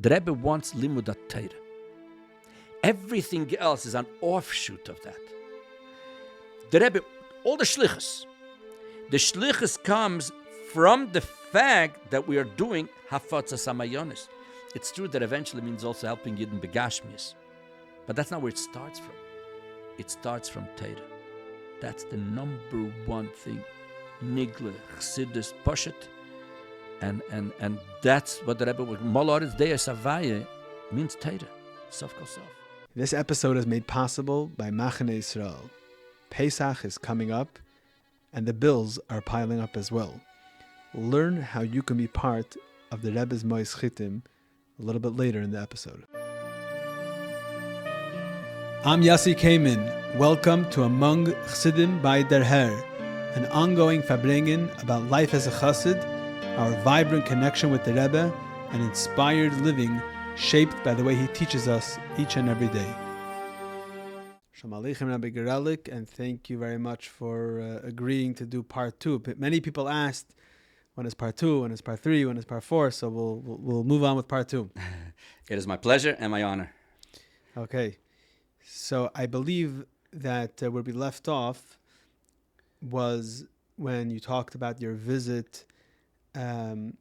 The Rebbe wants Limudat Torah. Everything else is an offshoot of that. The Rebbe, all the shlichus comes from the fact that we are doing hafatzas hamayonis. It's true that eventually means also helping Yidden begashmias, but that's not where it starts from. It starts from Torah. That's the number one thing. Nigle, chassidus, poshet, and that's what the Rebbe was. Moloris Deya Savaye means Torah. Sof kol sof. This episode is made possible by Machane Yisrael. Pesach is coming up, and the bills are piling up as well. Learn how you can be part of the Rebbe's Mois Chitim a little bit later in the episode. I'm Yossi Kamen. Welcome to Among Chassidim by Der Herr, an ongoing farbrengen about life as a chassid, our vibrant connection with the Rebbe, and inspired living shaped by the way he teaches us each and every day. Shalom Aleichem, Rabbi Garelik, and thank you very much for agreeing to do part 2. Many people asked, when is part 2, when is part 3, when is part 4, so we'll move on with part 2. It is my pleasure and my honor. Okay, so I believe that where we left off was when you talked about your visit and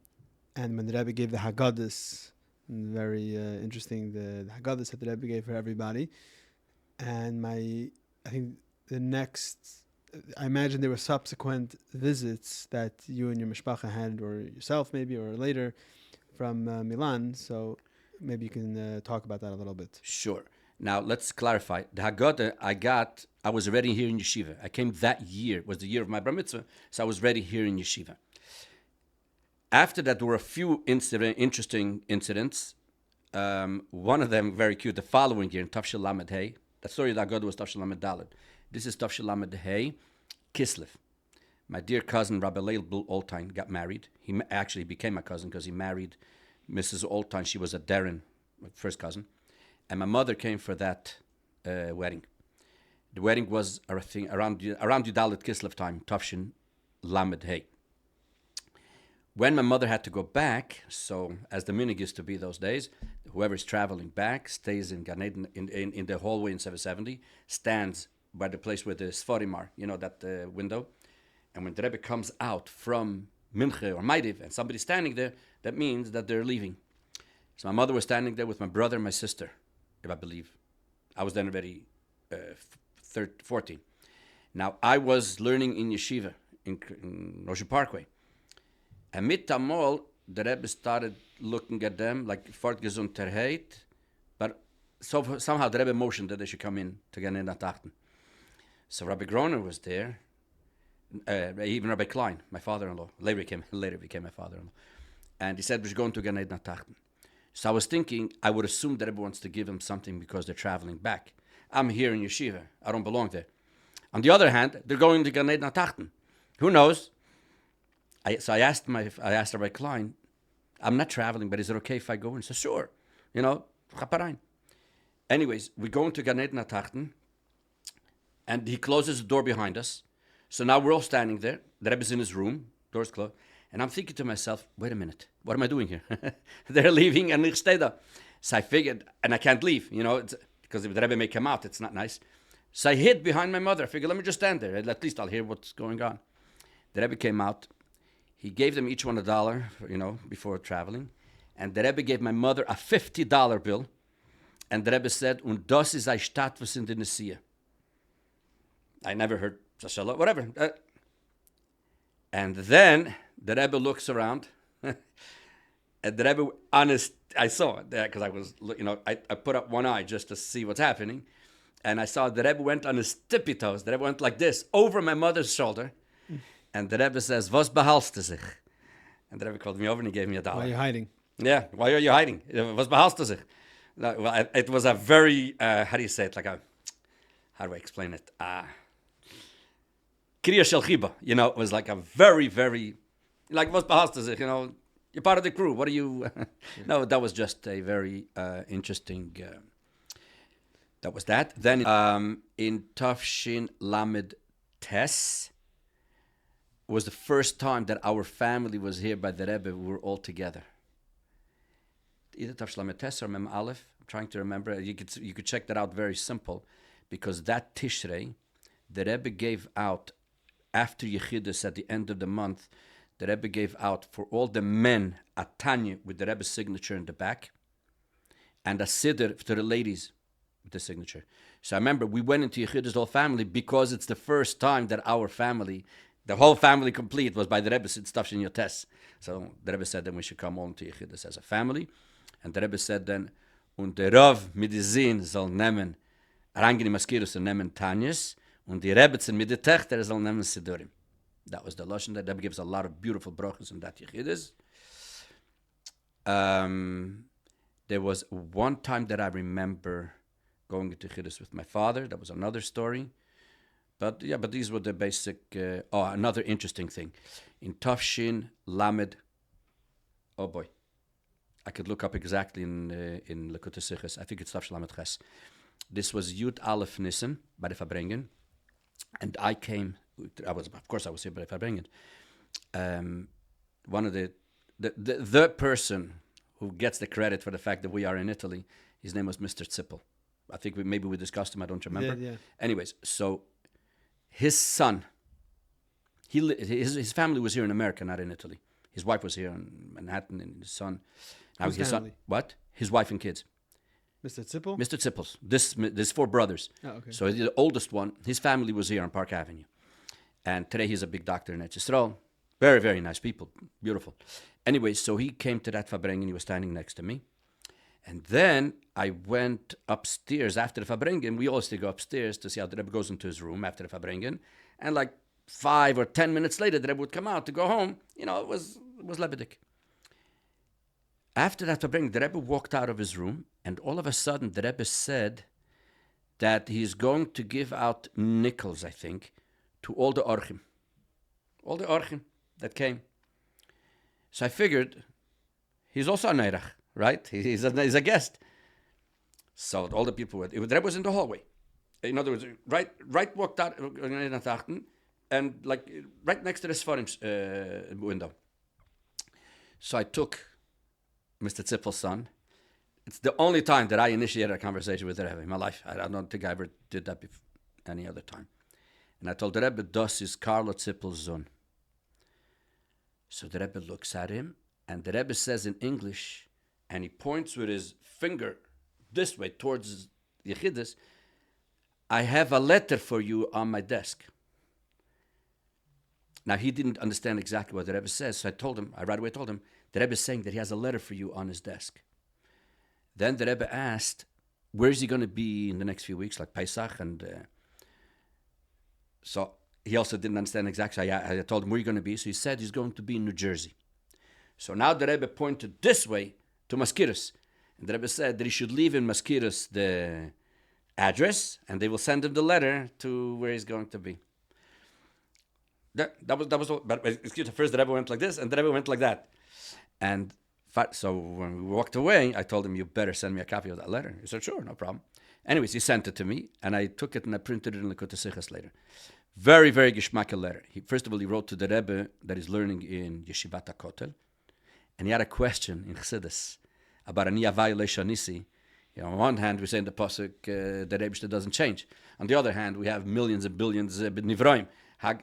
when the Rebbe gave the Haggadahs. Very interesting, the Haggadahs that the Rebbe gave for everybody. And I imagine there were subsequent visits that you and your mishpacha had, or yourself maybe, or later, from Milan. So maybe you can talk about that a little bit. Sure. Now, let's clarify. The Haggadah I was already here in yeshiva. I came that year, was the year of my bar mitzvah, so I was already here in yeshiva. After that, there were a few interesting incidents. One of them, very cute, the following year in Tafshil Lamed Hey. The story of the Haggadah was Tafshil Lamed Daled. This is Tafshil Lamed Hey, Kislev. My dear cousin, Rabbi Levi Garelik, got married. He actually became my cousin because he married Mrs. Oltein. She was a Darren, my first cousin. And my mother came for that wedding. The wedding was around Yudalit Kislev time, Tafshin Lamed Hey. When my mother had to go back, so as the minhag used to be those days, whoever's traveling back stays in Gan Eden, in the hallway in 770, stands by the place where the sefarim are, that window. And when the Rebbe comes out from Minche or Maidiv and somebody's standing there, that means that they're leaving. So my mother was standing there with my brother and my sister, if I believe. I was then already 14. Now, I was learning in yeshiva in Rosh Parkway. And mit Tamol, the Rebbe started looking at them like fortgesundheit, but somehow the Rebbe motioned that they should come in to get in that Tachten. So Rabbi Groner was there, even Rabbi Klein, my father-in-law, later became my father-in-law, and he said we should go into Gan Eden Tachten. So I was thinking, I would assume that Rebbe wants to give him something because they're traveling back. I'm here in yeshiva, I don't belong there. On the other hand, they're going to Gan Eden Tachten. Who knows? So I asked Rabbi Klein, I'm not traveling, but is it okay if I go? And he said, sure, chaparein. Anyways, we go into Gan Eden Tachten, and he closes the door behind us. So now we're all standing there. The Rebbe's in his room, door's closed. And I'm thinking to myself, wait a minute, what am I doing here? They're leaving and ich stay there. So I figured, and I can't leave, because if the Rebbe may come out, it's not nice. So I hid behind my mother. I figured, let me just stand there. At least I'll hear what's going on. The Rebbe came out. He gave them each one $1, before traveling. And the Rebbe gave my mother a $50 bill. And the Rebbe said, und das ist ein Status in der Nesia. I never heard, whatever. And then the Rebbe looks around. And the Rebbe, I saw it there because I was, I put up one eye just to see what's happening. And I saw the Rebbe went on his tippy toes. The Rebbe went like this, over my mother's shoulder. And the Rebbe says, was behalst du sich? And the Rebbe called me over and he gave me $1. Why are you hiding? Yeah, why are you hiding? Was behalst du sich? No, well, it was a very, how do you say it? How do I explain it? Kriya shel chiba, it was like a very, very, was behalst du sich, you're part of the crew. What are you? No, that was just a very interesting, that was that. Then in Tafshin Lamed Tes, was the first time that our family was here by the Rebbe. We were all together. either Tav Shlametes or Mem Aleph. I'm trying to remember. You could check that out. Very simple, because that Tishrei, the Rebbe gave out after Yechidus at the end of the month. The Rebbe gave out for all the men a Tanya with the Rebbe's signature in the back, and a Siddur to the ladies with the signature. So I remember we went into Yechidus whole family because it's the first time that our family, the whole family complete, was by the Rebbe stuff in Yotes. So the Rebbe said then we should come all into Yechidus as a family. And the Rebbe said then, und der Rav mit die Zin soll nehmen, arangene Maskirus und nehmen Tanyas, und die Rebbetzen mit die Techter soll nehmen Siddurim. That was the Lashon. That Rebbe gives a lot of beautiful brachas in that Yechidus. There was one time that I remember going into Yechidus with my father. That was another story. But these were the basic... another interesting thing. In Tafshin Lamed... Oh boy. I could look up exactly in Lekutei Sichos. I think it's Tafshin Lamed Ches. This was Yud Aleph Nissen by the Fabrengen. And I came... I was here by the Fabrengen. One of the person who gets the credit for the fact that we are in Italy, his name was Mr. Zippel. I think maybe we discussed him, I don't remember. Yeah. Anyways, so his son, his family was here in America, not in Italy. His wife was here in Manhattan, and his son. Whose family? What? His wife and kids. Mr. Zippel? Mr. Zippel's. There's 4 brothers. Oh, okay. So the oldest one, his family was here on Park Avenue. And today he's a big doctor in Eretz. Very, very nice people. Beautiful. Anyway, so he came to that Fabrengen, he was standing next to me. And then I went upstairs after the Fabrengen. We always go upstairs to see how the Rebbe goes into his room after the Fabrengen. And like 5 or 10 minutes later, the Rebbe would come out to go home. You know, it was Lebedik. After that Fabrengen, the Rebbe walked out of his room, and all of a sudden the Rebbe said that he's going to give out nickels, I think, to all the Orchim. All the Orchim that came. So I figured, he's also a Neirach, right? He's a guest. So all the people the Rebbe was in the hallway. In other words, right walked out, and like right next to the sefarim window. So I took Mr. Zippel's son. It's the only time that I initiated a conversation with the Rebbe in my life. I don't think I ever did that before, any other time. And I told the Rebbe, das is Carlo Zippel's son. So the Rebbe looks at him, and the Rebbe says in English, and he points with his finger this way towards Yechidus, I have a letter for you on my desk. Now, he didn't understand exactly what the Rebbe says, so I right away told him, the Rebbe is saying that he has a letter for you on his desk. Then the Rebbe asked, where is he going to be in the next few weeks, like Pesach? And so he also didn't understand exactly. I told him, where are you going to be? So he said he's going to be in New Jersey. So now the Rebbe pointed this way to Maskiros. And the Rebbe said that he should leave in Maskiros the address, and they will send him the letter to where he's going to be. That was all. But excuse me, first the Rebbe went like this, and the Rebbe went like that. And so when we walked away, I told him, you better send me a copy of that letter. He said, sure, no problem. Anyways, he sent it to me, and I took it and I printed it in Lekutei Sichos later. Very, very geschmacke letter. First of all, he wrote to the Rebbe that he's learning in Yeshivat HaKotel, and he had a question in Chassidus about a Niyavai Leishanisi. You know, on one hand, we say in the Pasuk that Rebbe doesn't change. On the other hand, we have millions and billions of Nivroim.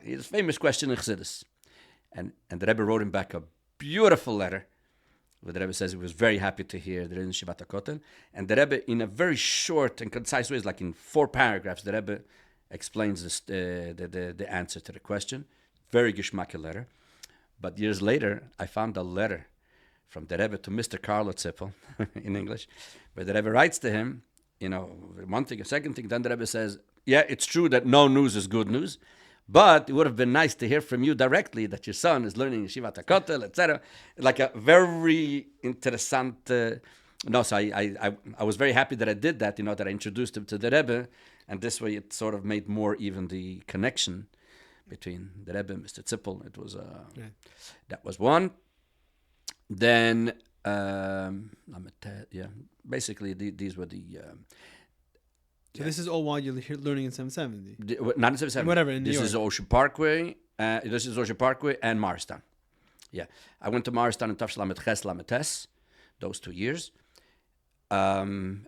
His famous question in Chassidus. And the Rebbe wrote him back a beautiful letter, where the Rebbe says he was very happy to hear the Yeshivat HaKotel. And the Rebbe, in a very short and concise way, like in 4 paragraphs, the Rebbe explains the answer to the question. Very geschmacke letter. But years later, I found a letter from the Rebbe to Mr. Carlo Zippel, in English, where the Rebbe writes to him, you know, one thing, a second thing. Then the Rebbe says, yeah, it's true that no news is good news, but it would have been nice to hear from you directly that your son is learning Yeshivat HaKotel, etc. Like a very interessant... so I was very happy that I did that, you know, that I introduced him to the Rebbe, and this way it sort of made more even the connection between the Rebbe and Mr. Zippel. It was that was one. Then basically these were the. So this is all while you're learning in 770. Not in 770. Whatever in New York. This is Ocean Parkway. This is Ocean Parkway and Morristown. Yeah, I went to Morristown in Tafshel Lamed Ches Lamed Tes, those 2 years. Here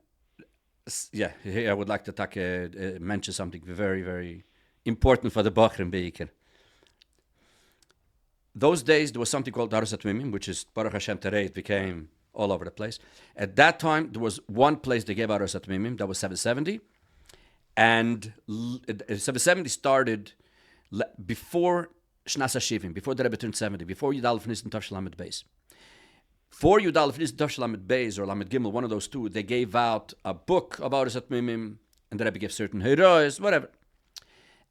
I would like to mention something very, very important for the Bachrim Beiker. Those days, there was something called Hoaras Hatmimim, which is Baruch Hashem today, it became all over the place. At that time, there was one place they gave Hoaras Hatmimim, that was 770. And 770 started before Shnas HaShivim, before the Rebbe turned 70, before Yud Aleph Nisan Tav Shel Lamed Beis. For Yud Aleph Nisan Tav Shel Lamed Beis or Lamed Gimel, one of those two, they gave out a book about Hoaras Hatmimim, and the Rebbe gave certain heroes, whatever.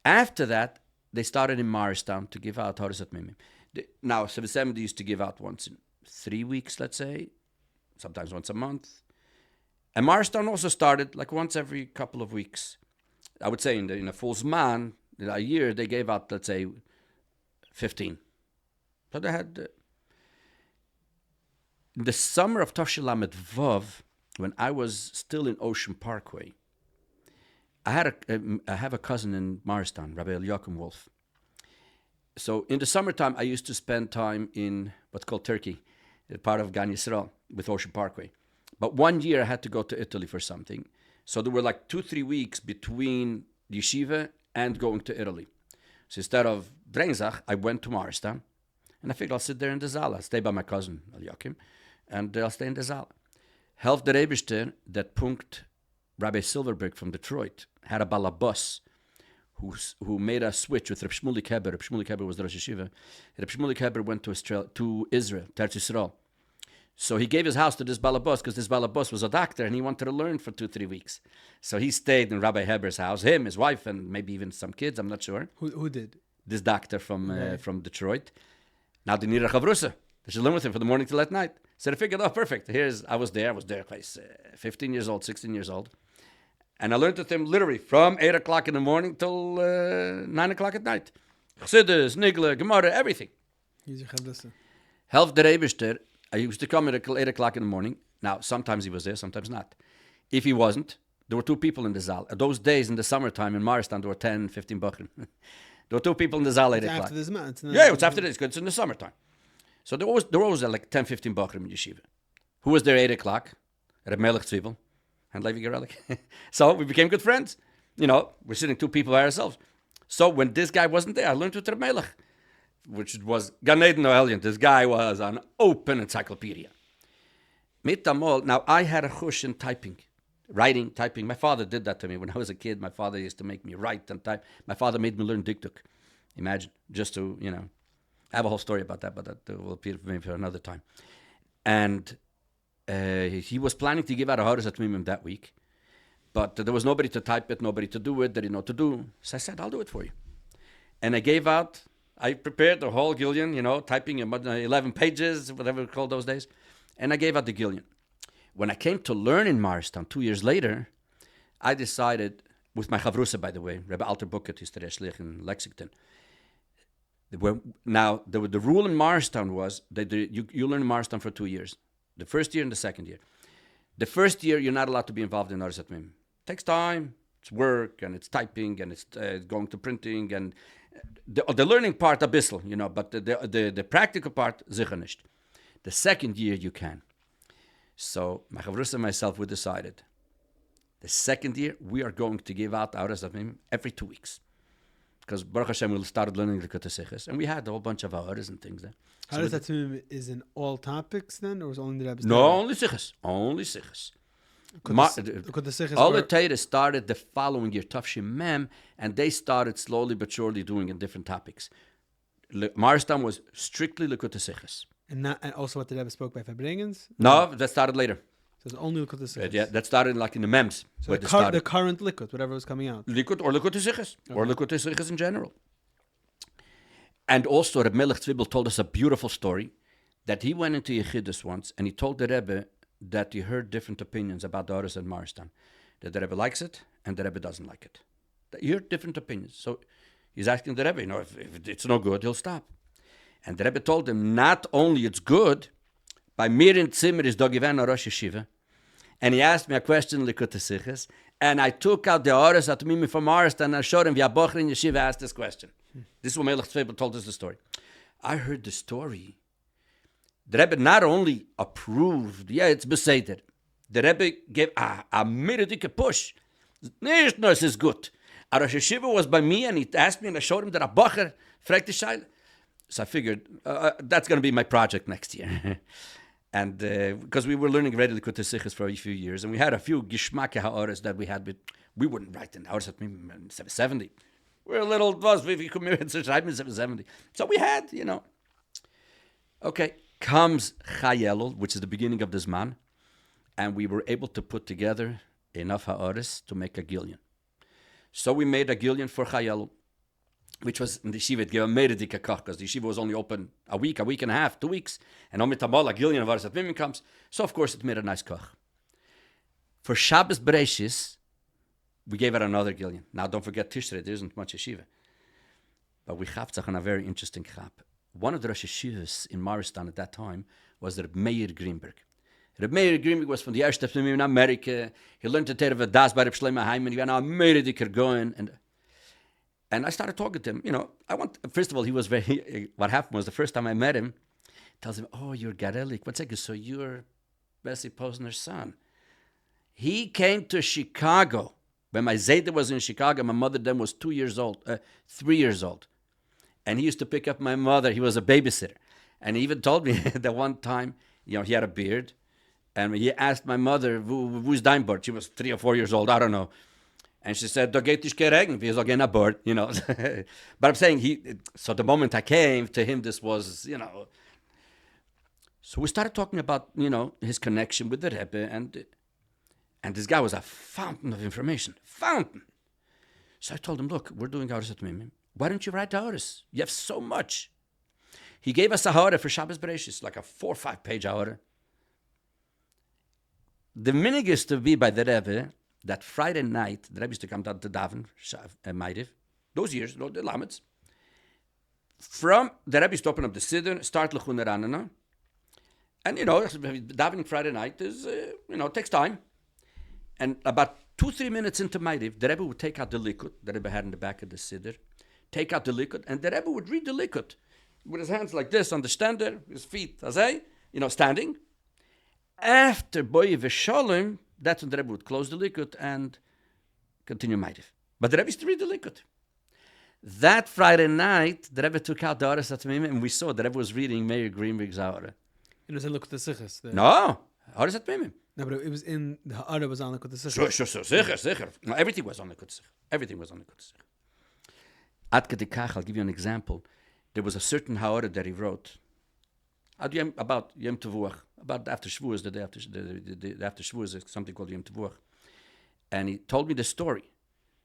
After that, they started in Morristown to give out Hoaras Hatmimim. Now, 770 used to give out once in 3 weeks, let's say, sometimes once a month. And Morristown also started like once every couple of weeks. I would say in a full Zman, in a year, they gave out, let's say, 15. So they had... in the summer of Tav Shel Lamed Vav, when I was still in Ocean Parkway, I have a cousin in Morristown, Rabbi Eliakim Wolf. So in the summertime, I used to spend time in what's called Turkey, part of Gan Yisrael, with Ocean Parkway. But one year I had to go to Italy for something. So there were like 2-3 weeks between yeshiva and going to Italy. So instead of Drenzach, I went to Morristown. And I figured I'll sit there in the Zal. I'll stay by my cousin, Eliakim, and I'll stay in the Zal. Helft der Rebbe that Punkt Rabbi Silverberg from Detroit had a balabus who made a switch with Reb Shmulik Heber. Reb Shmulik Heber was the Rosh Yeshiva. Reb Shmulik Heber went to Israel, to Eretz Yisrael. So he gave his house to this balabus because this balabus was a doctor and he wanted to learn for 2-3 weeks. So he stayed in Rabbi Heber's house, him, his wife, and maybe even some kids, I'm not sure. Who did? This doctor from Detroit. Now they needed a chavrusa. They should learn with him from the morning till at night. So they figured, oh, perfect. I was there, 15 years old, 16 years old. And I learned with him literally from 8 o'clock in the morning till 9 o'clock at night. Chassidus, Nigle, Gemara, everything. Helft der Rebbe, I used to come at 8 o'clock in the morning. Now, sometimes he was there, sometimes not. If he wasn't, there were 2 people in the Zal. Those days in the summertime in Morristown, there were 10, 15 Bachrim. There were 2 people in the Zal at 8 o'clock. After this month. Yeah, it's after this, because it's in the summertime. So there were always like 10, 15 Bachrim in Yeshiva. Who was there at 8 o'clock? Rabbi Levi Garelik and Levi Garelik. So we became good friends. You know, we're sitting 2 people by ourselves. So when this guy wasn't there, I learned with Rabbi Melech, which was Gan Eden Noelian. This guy was an open encyclopedia. Now, I had a chush in writing, typing. My father did that to me. When I was a kid, my father used to make me write and type. My father made me learn diktuk. Imagine, just to, I have a whole story about that, but that will appear maybe for another time. And he was planning to give out a Hoaras Hatmimim that week, but there was nobody to type it, nobody to do it, didn't know what to do. So I said, I'll do it for you. And I prepared the whole Gillian, typing 11 pages, whatever it called those days, and I gave out the Gillian. When I came to learn in Morristown 2 years later, I decided, with my chavrusa, by the way, Rebbe Alter Bucket, who's the shlichus'n in Lexington. Now, the rule in Morristown was that you learn in Morristown for 2 years. The first year and the second year. The first year, you're not allowed to be involved in Hoaras Hatmimim. It takes time. It's work, and it's typing, and it's going to printing, and the learning part, a bissel, but the practical part, sicher nicht. The second year, you can. So, my chavrusa and myself, we decided, the second year, we are going to give out Hoaras Hatmimim every 2 weeks. Because Baruch Hashem, we started learning the shlichus'n, and we had a whole bunch of hours and things there. Hoaras Hatmimim is in all topics then, or is it only the Rebbe's? No, only shlichus'n. Only shlichus'n. All the Torah started the following year, Tafshim Mem, and they started slowly but surely doing in different topics. Morristown was strictly shlichus'n. And also what the Rebbe spoke by Fabringens? No, that started later. So it's only shlichus'n. Yeah, that started like in the Mems. So the current liquid, whatever was coming out. Liquid or shlichus'n, or shlichus'n in general. And also, Rebbe Melech Tzvibel told us a beautiful story that he went into Yechidus once and he told the Rebbe that he heard different opinions about the Hoaras in Morristown. That the Rebbe likes it and the Rebbe doesn't like it. He heard different opinions. So he's asking the Rebbe, if it's no good, he'll stop. And the Rebbe told him, not only it's good, by mir in Zimmer is da given a Rosh Yeshiva. And he asked me a question, shlichus'n, and I took out the Hoaras Hatmimim from Morristown and I showed him, a Bocher in Yeshiva asked this question. This is what Melech Tzvibel told us the story. I heard the story. The Rebbe not only approved, it's beseder. the Rebbe gave a meridic push. Nicht nur, es ist gut. A Rosh Hashiva was by me, and he asked me, and I showed him that a Bacher fragt the Shaila. So I figured, that's going to be my project next year. And because we were learning Rebbe Likutei Sichos for a few years, and we had a few Gishmake Hoaras that we had, but we wouldn't write in Hoaras Hatmimim in 770. We're a little, we could in 770. So we had, Okay, comes Chayelul, which is the beginning of this man, and we were able to put together enough Hoaras to make a gillion. So we made a gillion for Chayelul, which was in the yeshiva. It gave a meredika koch, because the yeshiva was only open a week and a half, 2 weeks, and on mitamol a gillion of Hoaras Hatmimim comes. So of course it made a nice koch. For Shabbos Bereishis, we gave it another gillion. Now don't forget Tishrei, there isn't much yeshiva, but we chaptzach on a very interesting chap. One of the Rosh Yeshivas in Morristown at that time was the Rebbe Meir Greenberg. Rebbe Meir Greenberg was from the Erste Pneumium in America. He learned to take a das by Rebbe Shlomo Hyman. He went on Meirediker going, and I started talking to him. First of all, he was what happened was the first time I met him, he tells him, "Oh, you're Garelik. What's that? So you're Bessie Posner's son." He came to Chicago when my Zayda was in Chicago. My mother then was 3 years old. And he used to pick up my mother. He was a babysitter. And he even told me that one time, he had a beard. And he asked my mother, who's dein Bord? She was 3 or 4 years old, I don't know. And she said, da geht nicht geregen, wie soll gehen a Bord, But I'm saying, so the moment I came to him, this was, So we started talking about, his connection with the Rebbe. And this guy was a fountain of information. Fountain. So I told him, look, we're doing Hoaras Hatmimim. Why don't you write the Hoaras? You have so much. He gave us a Hoara for Shabbos Bereishis, like a 4 or 5 page Hoara. The minig used to be by the Rebbe that Friday night, the Rebbe used to come down to Daven, Ma'ariv, those years, the Lamets. From the Rebbe used to open up the Siddur, start L'chun Ranana. And, davening Friday night is, takes time. And about 2-3 minutes into Ma'ariv, the Rebbe would take out the likud, the Rebbe had in the back of the Siddur, take out the likud, and the Rebbe would read the likud with his hands like this on the stander, his feet, standing. After Boy Veshalom, that's when the Rebbe would close the likud and continue Ma'ariv. But the Rebbe used to read the likud. That Friday night, the Rebbe took out the Hoaras Hatmimim, and we saw the Rebbe was reading Meir Greenberg's Hoara. It was in Likutei Sichos. No, Hoaras Hatmimim. No, but it was in the Hoara was on Likutei Sichos. Sure, sicher. No, everything was on Likutei Sichos. Everything was on Likutei Sichos. Ad Kedi Kach, I'll give you an example. There was a certain Hoara that he wrote about Yom Tevuach, about after Shavuos, the day after Shavuos, something called Yom Tevuach. And he told me the story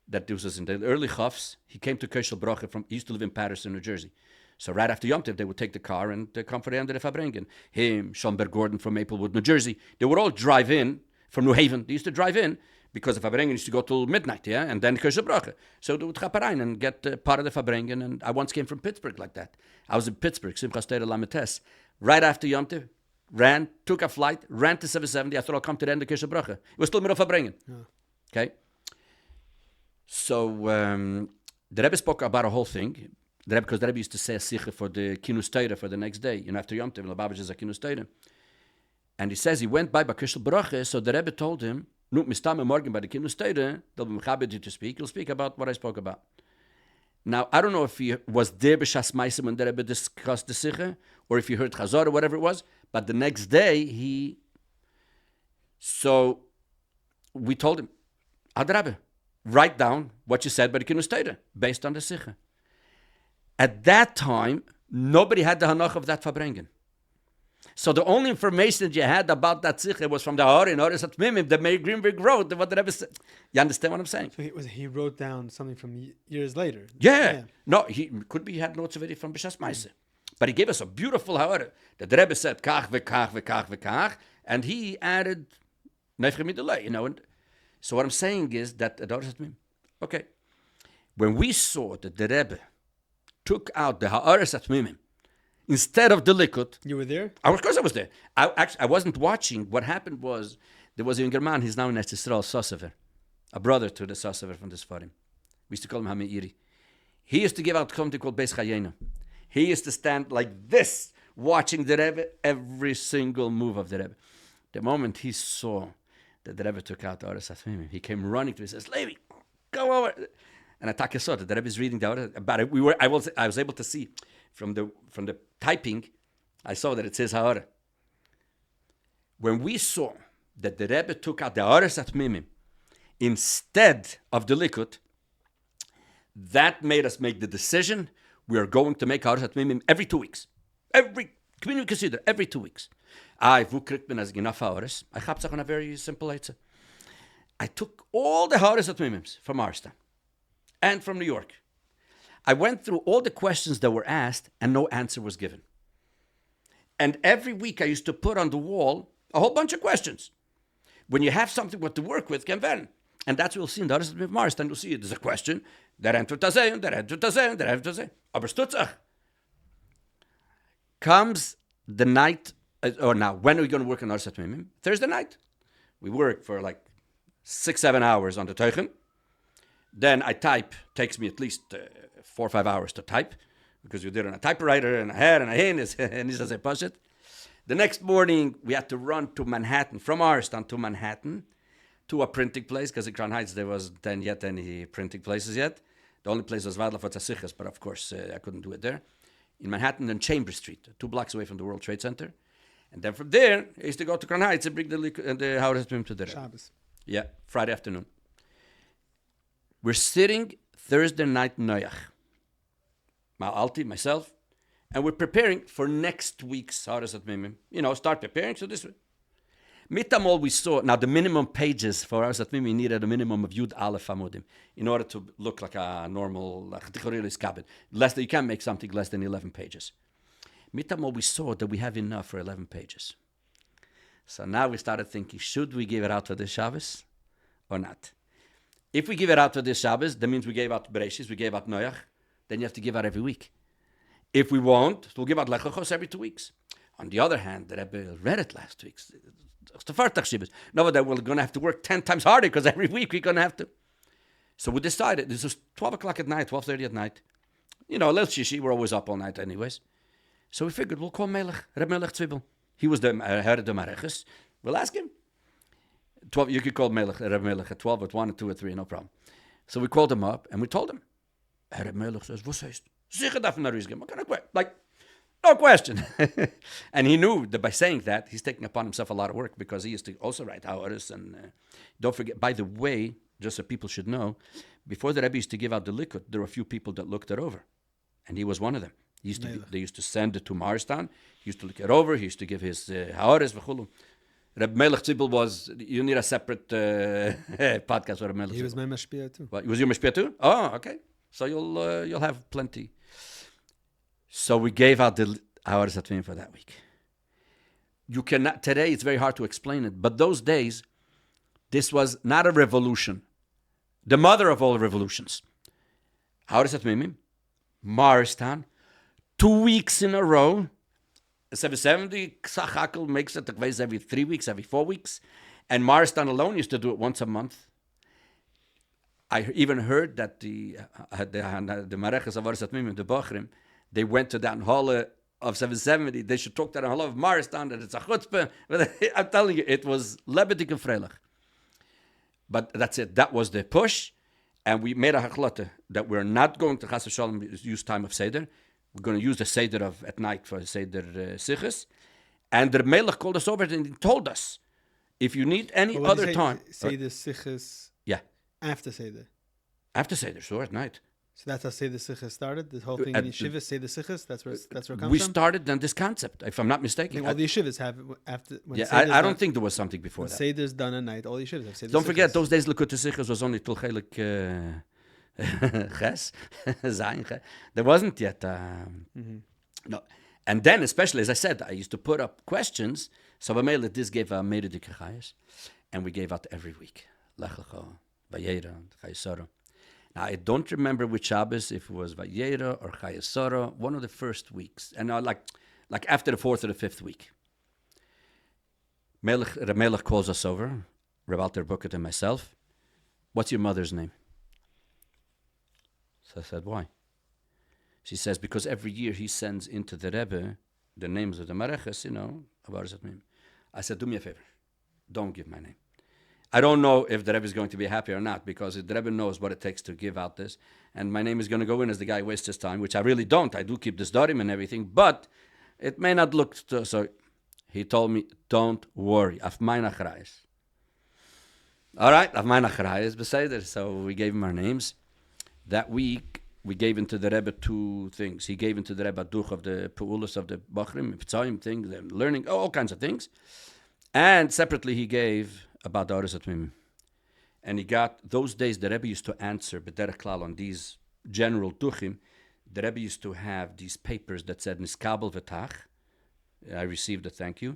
that this was in the early Chafs. He came to Kershel Bracha he used to live in Patterson, New Jersey. So right after Yom Tov, they would take the car and come for the end of the Fabrengen. Him, Schomberg Gordon from Maplewood, New Jersey. They would all drive in from New Haven. They used to drive in because the Fabrengen used to go till midnight, and then Kershel Bracha. So they would chaparein and get part of the Fabrengen. And I once came from Pittsburgh like that. I was in Pittsburgh, Simchas Torah Lametes. Right after Yom Tov, took a flight, ran to 770. I thought I'll come to the end of Kershel Bracha. It was still middle of Fabrengen. Yeah. Okay? So the Rebbe spoke about a whole thing. Because the Rebbe used to say a sicha for the kinus Torah for the next day, after Yom Tov, Lubavitch is a kinus Torah. And he says he went by Kershel Bracha, so the Rebbe told him, "Nu mistame morgen by the kinus Torah, they'll be mechabed you to speak. You'll speak about what I spoke about." Now I don't know if he was there b'shas ma'asim when the Rebbe discussed the sicha, or if he heard Chazar or whatever it was. But the next day so we told him, Ad Rebbe, write down what you said by the kinus Torah based on the sicha. At that time, nobody had the hanach of that Fabrengen. So the only information that you had about that Sikha was from the Hoaras Hatmimim that Meir Greenberg wrote, what the Rebbe said. You understand what I'm saying? So he wrote down something from years later. Yeah. No, he had notes already from B'shas Maaseh. But he gave us a beautiful Hoara that the Rebbe said, kach v'kach v'kach v'kach, and he added Nefche Midulei, And so what I'm saying is that the Hoaras Hatmimim, okay, when we saw that the Rebbe took out the Hoaras Hatmimim instead of the likud. You were there? Of course I was there. I wasn't watching. What happened was, there was a younger man, he's now in Eretz Yisrael, Sosever, a brother to the Sosever from the sefarim. We used to call him Hameiri. He used to give out something called Beis Chayenu. He used to stand like this, watching the Rebbe, every single move of the Rebbe. The moment he saw that the Rebbe took out the Hoaras Hatmimim. He came running to me. He says, Levi, go over. And I saw that the Rebbe is reading the Hoaras. But I was able to see from the typing, I saw that it says Ha'ara. When we saw that the Rebbe took out the Hoaras Hatmimim instead of the Likud, that made us make the decision we are going to make Hoaras Hatmimim every 2 weeks. Every community consider every 2 weeks. I have a very simple answer. I took all the Hoaras Hatmimim from Morristown and from New York. I went through all the questions that were asked and no answer was given. And every week I used to put on the wall a whole bunch of questions. When you have something what to work with, can then. And that's what you'll see in the Hoaras Hatmimim Morristown. You'll see there's a question. Der Antwort das sein, der Antwort das sein, der Antwort das sein. Aber stutzach. Comes the night, or now, when are we going to work on Hoaras Hatmimim? Thursday night. We work for like 6-7 hours on the Teuchen. Then I type, takes me at least 4 or 5 hours to type, because you did it on a typewriter and a head and a hand, and he says I push it. The next morning, we had to run to Manhattan, from Morristown to Manhattan, to a printing place, because in Crown Heights there wasn't yet any printing places yet. The only place was Vadla for Tzasichas, but of course I couldn't do it there. In Manhattan and Chamber Street, 2 blocks away from the World Trade Center. And then from there, I used to go to Crown Heights and bring the Hoaras Hatmimim to the Shabbos. Yeah, Friday afternoon. We're sitting Thursday night Noyach. Ma'alti, myself, and we're preparing for next week's Hoaras Hatmimim. Start preparing, so this way. Mitamol we saw, now the minimum pages for Hoaras Hatmimim needed a minimum of Yud Aleph Amudim in order to look like a normal Chatichorilis kabin. You can't make something less than 11 pages. Mitamol we saw that we have enough for 11 pages. So now we started thinking, should we give it out for this Shabbos or not? If we give it out for this Shabbos, that means we gave out Bereshis, we gave out Noach, then you have to give out every week. If we won't, we'll give out Lechachos every 2 weeks. On the other hand, the Rebbe read it last week. No, that we're going to have to work 10 times harder because every week we're going to have to. So we decided, this was 12 o'clock at night, 12:30 at night. A little shishi, we're always up all night anyways. So we figured we'll call Melech, Rebbe Melech Tzibel. He was the head of the Mareches. We'll ask him. 12, you could call Rebbe Melech at 12, at 1, at 2, at 3, no problem. So we called him up and we told him. Rebbe Melech says, was heißt? Sicher darf man Arizgem. Like, no question. And he knew that by saying that, he's taking upon himself a lot of work because he used to also write Hoaras. And don't forget, by the way, just so people should know, before the Rebbe used to give out the Likud, there were a few people that looked it over. And he was one of them. They used to send it to Morristown. He used to look it over. He used to give his Hoaras v'chulu. Rebbe Melech Tzibel was, you need a separate podcast for Rebbe Melech Tzibel. He was my mashpia too. What, was your mashpia too? Oh, okay. So you'll have plenty. So we gave out the Hoaras Hatmimim for that week. You cannot, today it's very hard to explain it, but those days, this was not a revolution. The mother of all revolutions. Hoaras Hatmimim, Morristown, 2 weeks in a row. 770, Ksachakel makes it every 3 weeks, every 4 weeks. And Morristown alone used to do it once a month. I even heard that the Mareches of Hoaras Hatmimim, the Bochrim, they went to that hall of 770. They should talk to that hall of Morristown, that it's a chutzpah. I'm telling you, it was lebedik and freilich. But that's it. That was the push. And we made a hachlote that we're not going to Chas v'Shalom use time of Seder. We're going to use the Seder at night for Seder Sichus. And the Melech called us over and he told us, if you need any other time. Seder Sichus. Yeah. After Seder. After Seder, sure, at night. So that's how Seder Sichus started? The whole thing in Yeshiva, Seder Sichus? That's where it comes from? We started on this concept, if I'm not mistaken. All the Yeshivas have after. When I don't think there was something before that. Seder's done at night. All the Yeshivas have Seder Don't forget, those days Likutei Sichos was only Tul Chelik Ches. There wasn't yet. No. And then, especially, as I said, I used to put up questions. So Bamela, this gave a Meredith Chayes, and we gave out every week. Lech Lecho, Vayera, Chayesoro. Now, I don't remember which Shabbos, if it was Vayera or Chayesoro, one of the first weeks. And like after the 4th or the 5th week. Melech calls us over, Reb Alter Bucket and myself. What's your mother's name? So I said, why? She says, because every year he sends into the Rebbe the names of the Mareches, of Hoaras Hatmimim. I said, do me a favor. Don't give my name. I don't know if the Rebbe is going to be happy or not, because the Rebbe knows what it takes to give out this. And my name is going to go in as the guy who wastes his time, which I really don't. I do keep this darim and everything, but it may not look so. He told me, don't worry. Af mein achrayes. All right, af mein achrayes beseder. So we gave him our names. That week, we gave into the Rebbe two things. He gave into the Rebbe a duch of the peulos of the bachrim, p'tzayim things, learning, all kinds of things. And separately, he gave about the Hoaras Hatmimim. And he got, those days, the Rebbe used to answer, b'derech klal, on these general duchim. The Rebbe used to have these papers that said, niskabel v'tach. I received a thank you.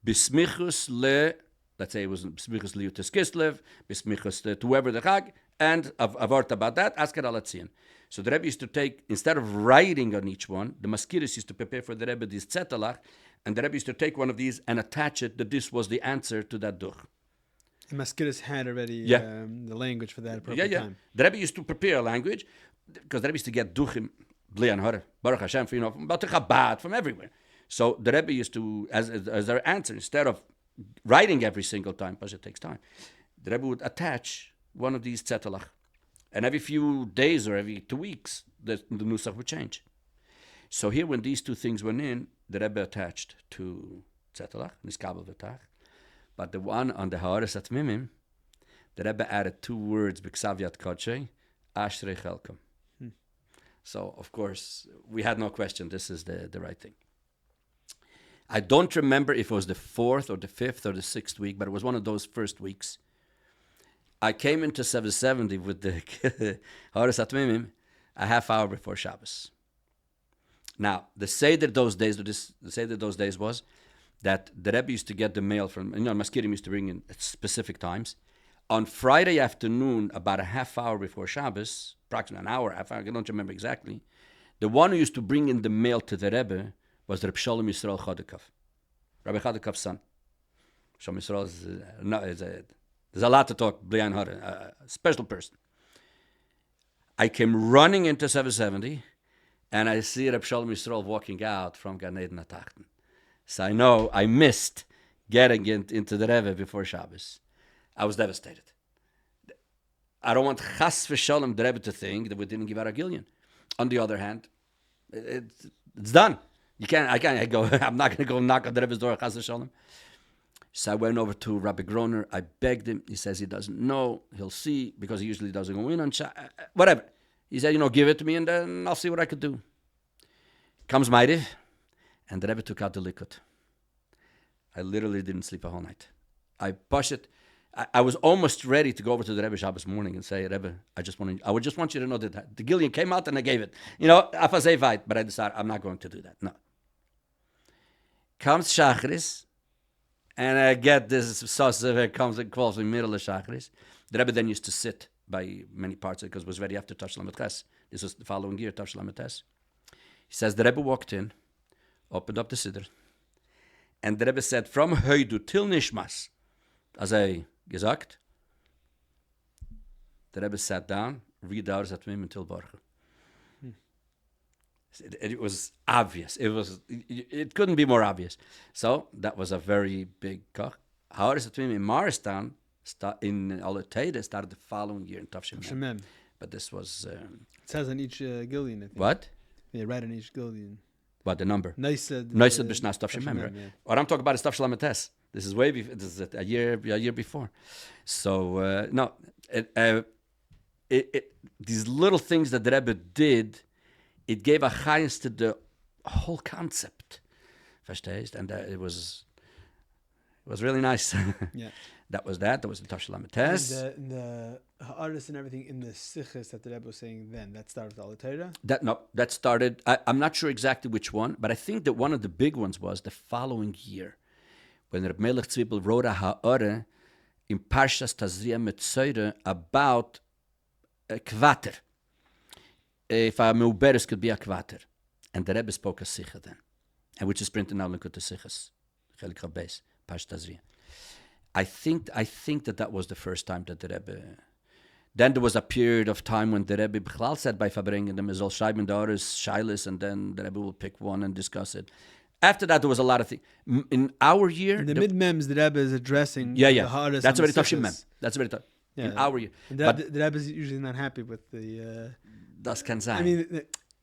Bismichus le, let's say it was Bismichus le Yutis Kislev, Bismichus to whoever the Chag, and a word about that, Asker Alatzian. So the Rebbe used to take, instead of writing on each one, the Maskiris used to prepare for the Rebbe this Tzetalach, and the Rebbe used to take one of these and attach it that this was the answer to that duch. The Maskiris had already the language for that appropriate time. The Rebbe used to prepare a language, because the Rebbe used to get duchim, Bli Hora, Baruch Hashem, from Bati Chabad, from everywhere. So the Rebbe used to, as their answer, instead of writing every single time, because it takes time, the Rebbe would attach one of these tzetalach. And every few days or every 2 weeks, the nusach would change. So here, when these two things went in, the Rebbe attached to tzetalach, niskabel v'tach. But the one on the Hoaras Hatmimim, the Rebbe added 2 words, b'ksavyat kodshe, ashrei chelkom. So, of course, we had no question, this is the right thing. I don't remember if it was the 4th or the 5th or the 6th week, but it was one of those first weeks. I came into 770 with the Hoaras Hatmimim a half hour before Shabbos. Now, the Seder those days was that the Rebbe used to get the mail from, Maskirim used to bring in at specific times. On Friday afternoon, about a half hour before Shabbos, approximately an hour, half hour, I don't remember exactly, the one who used to bring in the mail to the Rebbe was the Reb Shalom Yisrael Chodekov, Rabbi Chodekov's son. Shalom Yisrael is there's a lot to talk, Blian Hora, a special person. I came running into 770, and I see Reb Shalom Yisrael walking out from Gan Eden Atachten. So I know I missed getting into the Rebbe before Shabbos. I was devastated. I don't want Chas v'Shalom the Rebbe to think that we didn't give out a gillion. On the other hand, it's done. I can't go. I'm not going to go knock on the Rebbe's door. Chas v'Shalom. So I went over to Rabbi Groner. I begged him. He says he doesn't know. He'll see, because he usually doesn't go in on whatever. He said, give it to me and then I'll see what I could do. Comes Ma'ariv, and the Rebbe took out the liquid. I literally didn't sleep a whole night. I pushed it. I was almost ready to go over to the Rebbe Shabbos morning and say, Rebbe, I would just want you to know that the Gillian came out and I gave it. Afazevite, but I decided I'm not going to do that. No. Comes Shachris, and I get this sauce that comes and calls in the middle of Shachris. The Rebbe then used to sit by many parts of it because it was ready after Tav Shel Ches. This was the following year, Tav Shel Ches. He says the Rebbe walked in, opened up the Siddur, and the Rebbe said, from Hoidu till Nishmas, as I gesagt, the Rebbe sat down, read the Hoaras Hatmimim until Baruch. It was obvious. It couldn't be more obvious. So that was a very big koch. Hoaras Hatmimim in Morristown, in Alateda, started the following year in Tavshim. But this was... it says on each Gillian, I think. What? Yeah, right on each Gillian. What, the number? Neised B'shnas Tavshim. Yeah. What I'm talking about is Tav Shel Ches. This is way before. This is a year before. So these little things that the Rebbe did, it gave a chayes to the whole concept. Verstehst? And it was really nice. Yeah. That was that. That was the Tav Shel Ches. And the Ha'aris and everything in the Sichus that the Rebbe was saying then, that started with Alatera? That started. I'm not sure exactly which one, but I think that one of the big ones was the following year, when Reb Melech Tzibel wrote a Ha'ara in Parshas Tazria Metzoire about a kvater. If a meuberes could be a kvater. And the Rebbe spoke a Sicha then, and which is printed now in Likutei Sichos, Chelik Rabbeis, Parshas Tazria. I think that was the first time that the Rebbe... Then there was a period of time when the Rebbe B'chlal said by Fabringen, the Mezol Schreiben, the Hoaras Shailis, and then the Rebbe will pick one and discuss it. After that, there was a lot of things. In our year... In the mid-mems, the Rebbe is addressing Yeah. the Hoaras. That's already tough mem. That's very tough. Yeah. In our year. And But the Rebbe is usually not happy with the... das kann sein. I mean,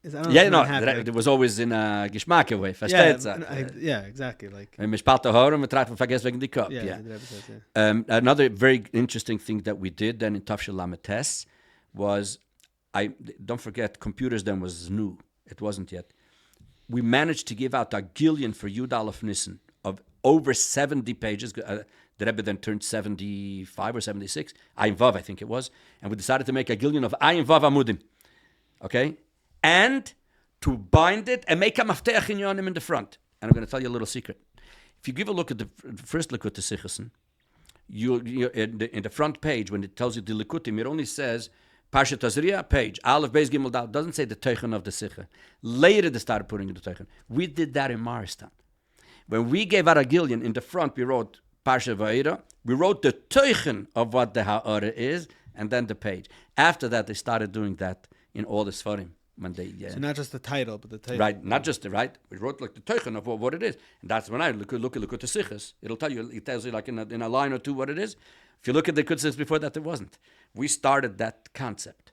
I don't know Yeah, if no, not happy. it was always in a Geschmack way. Yeah, Versteht yeah, exactly. Like, Wenn man spalt der Haare, man trägt vergessen wegen die Kopf. yeah, Yeah. the Rebbe says, yeah. Another very interesting thing that we did then in Tafshil Lamed Tes was, don't forget, computers then was new. It wasn't yet. We managed to give out a gillion for Yud Aleph Nissen of over 70 pages. The Rebbe then turned 75 or 76. Ayin Vav, I think it was. And we decided to make a gillion of Ayin Vav Amudim. Okay? And to bind it and make a mafteach inyanim in the front. And I'm going to tell you a little secret. If you give a look at the first Likut to shlichus'n, you in the front page, when it tells you the Likutim, it only says Parshat Tazria, page, Aleph, Beis, Gimel, Dal. Doesn't say the Teichen of the Sikha. Later they started putting in the Teichen. We did that in Morristown. When we gave out a gillion, in the front we wrote Parshat Va'era. We wrote the Teichen of what the Ha'ara is, and then the page. After that, they started doing that in all the sefarim. When they, So not just the title, but the title. Right, not just the right. We wrote like the Teichen of what it is. And that's when I look at the Sichas. It tells you like in a line or two what it is. If you look at the Kutzis before that, it wasn't. We started that concept.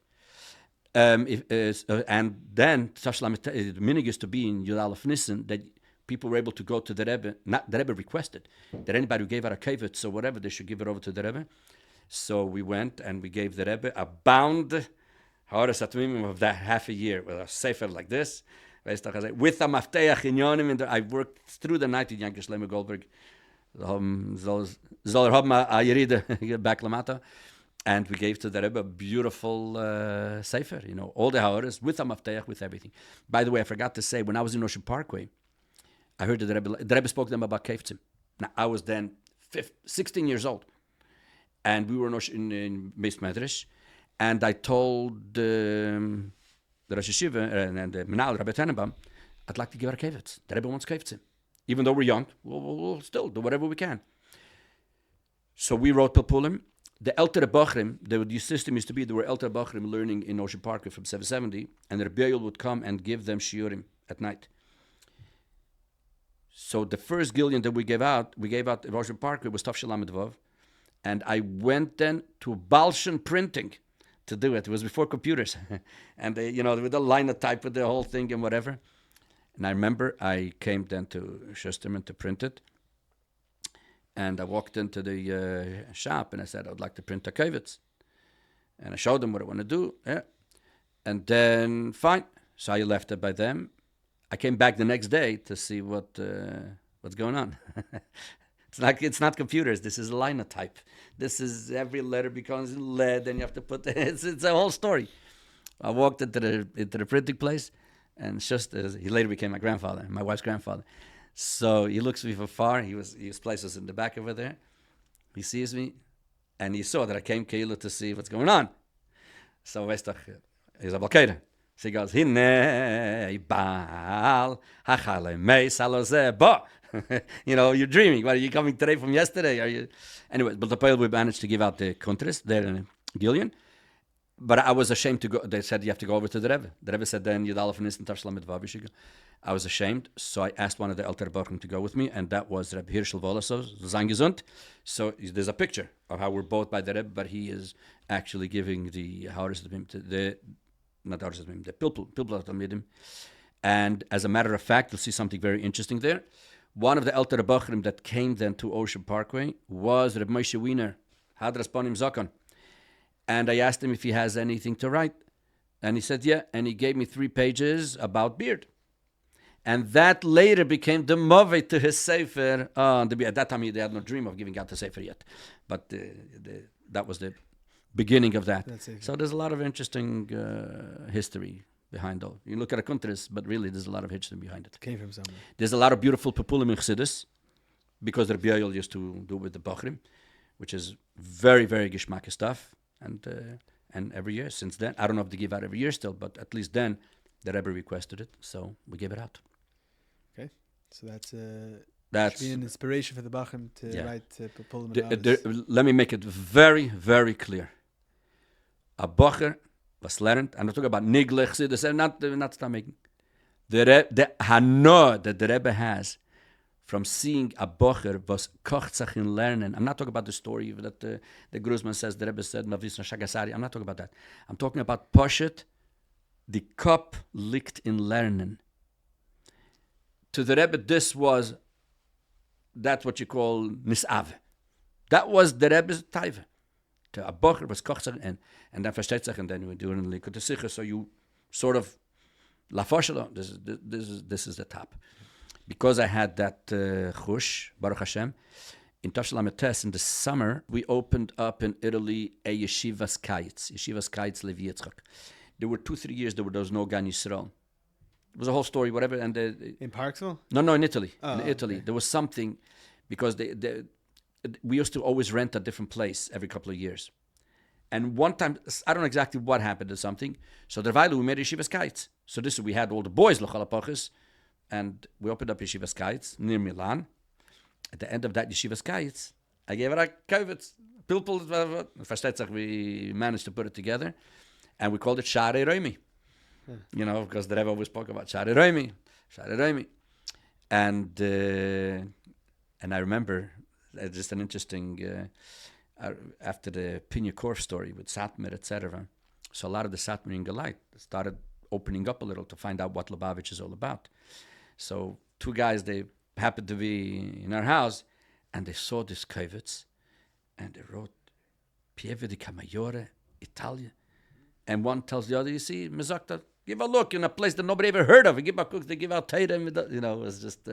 And then, the minig used to be in Yud Aleph Nissen that people were able to go to the Rebbe. Not the Rebbe requested that anybody who gave out a kavitz or whatever, they should give it over to the Rebbe. So we went and we gave the Rebbe a bound Hoaras Hatmimim of that half a year with a sefer like this. With a mafteach inyanim. I worked through the night in Yanker Shlomo Goldberg. Zoller haben a yeride back lamata. And we gave to the Rebbe a beautiful sefer, all the Hoaras, with a mafteach, with everything. By the way, I forgot to say, when I was in Ocean Parkway, I heard that the Rebbe spoke to them about kavtzim. Now, I was then 16 years old. And we were in Beis Medrash. And I told the Rosh Hashiva and the Menal, Rabbi Tenenbaum, I'd like to give her a kavitz. The Rebbe wants kavtzim. Even though we're young, we'll still do whatever we can. So we wrote Pilpulim. The Elter Bachrim, the system used to be, there were Elter Bachrim learning in Ocean Park from 770, and the Rebbe would come and give them shiurim at night. So the first gillion that we gave out in Ocean Park, it was Tav Shalamid Vav. And I went then to Balshan Printing to do it. It was before computers. And they, with the linotype with the whole thing and whatever. And I remember I came then to Schusterman to print it. And I walked into the shop and I said, I would like to print a kavitz. And I showed them what I want to do. Yeah. And then, fine. So I left it by them. I came back the next day to see what's going on. It's not computers. This is linotype. This is every letter becomes lead, and you have to put it's a whole story. I walked into the printing place, and just he later became my grandfather, my wife's grandfather. So he looks at me from far. His place was in the back over there. He sees me, and he saw that I came to see what's going on. So he's a blockade. So he goes, Hine Baal Hachale Mei Salozeh Ba. You're dreaming. What, are you coming today from yesterday? Are you? Anyway, but the Pale we managed to give out the contrast there in Gillian. But I was ashamed to go. They said you have to go over to the Rebbe. The Rebbe said then Yud Aleph Nissen Tav Shlamid Vav you should go. I was ashamed, so I asked one of the Elter Bachrim to go with me, and that was Rebbe Hirschel Volasov, Zangesund. So there's a picture of how we're both by the Rebbe, but he is actually giving the Hoaras Hatmimim to the Pilpul Hatmimim. And as a matter of fact, you'll see something very interesting there. One of the Elter Bachrim that came then to Ocean Parkway was Reb Moshe Wiener, Hadras Ponim Zakon. And I asked him if he has anything to write. And he said, yeah. And he gave me 3 pages about beard. And that later became the movie to his sefer. At that time, they had no dream of giving out the sefer yet. But that was the beginning of that. So there's a lot of interesting history behind all. You look at a countries, but really there's a lot of history behind it. Came from somewhere. There's a lot of beautiful Pepulim in Chassidus, because the Rebbe used to do with the Bachrim, which is very, very Geschmack stuff. And every year since then, I don't know if they give out every year still, but at least then the Rebbe requested it, so we gave it out. Okay, so that's should be an inspiration for the Bachrim to write Pepulim. Let me make it very, very clear. A Bacher was learned, I'm not talking about Niglech, not start making. The hana that the Rebbe has from seeing a bocher was kocht in learning. I'm not talking about the story that the Gruzman says, the Rebbe said, Mavisna Shagasari. I'm not talking about that. I'm talking about Poshet, the cup licked in learning. To the Rebbe, that's what you call nisave. That was the Rebbe's taiva. To a bocher was kocht and then versteht sich, and then we do it in Likud Sicher, so you sort of La Foshelo, this is the top. Because I had that chush, Baruch Hashem, in Tashalametes in the summer, we opened up in Italy a Yeshiva's Kites Levi Yitzchak. There were 2-3 years there was no Gan Yisrael. It was a whole story, whatever. And in Parksville? No, in Italy. Oh, in Italy. Okay. There was something, because we used to always rent a different place every couple of years. And one time, I don't know exactly what happened or something, so we made Yeshiva's Kites. So we had all the boys, L'chalapachis, and we opened up Yeshiva's Kites near Milan. At the end of that Yeshiva's Kites, I gave it a kavitz, pilpul, we managed to put it together, and we called it Share Roimi. You know, because the Rebbe always spoke about Share Roimi. And I remember, just an interesting, after the Pinya Korf story with Satmar, etc., so a lot of the Satmar in Galite started opening up a little to find out what Lubavitch is all about. So 2 guys, they happened to be in our house, and they saw this kavitz, and they wrote Pieve di Camaiore, Italia. And one tells the other, you see, Mezakta, give a look in a place that nobody ever heard of. They give out Tatum, you know, it was just,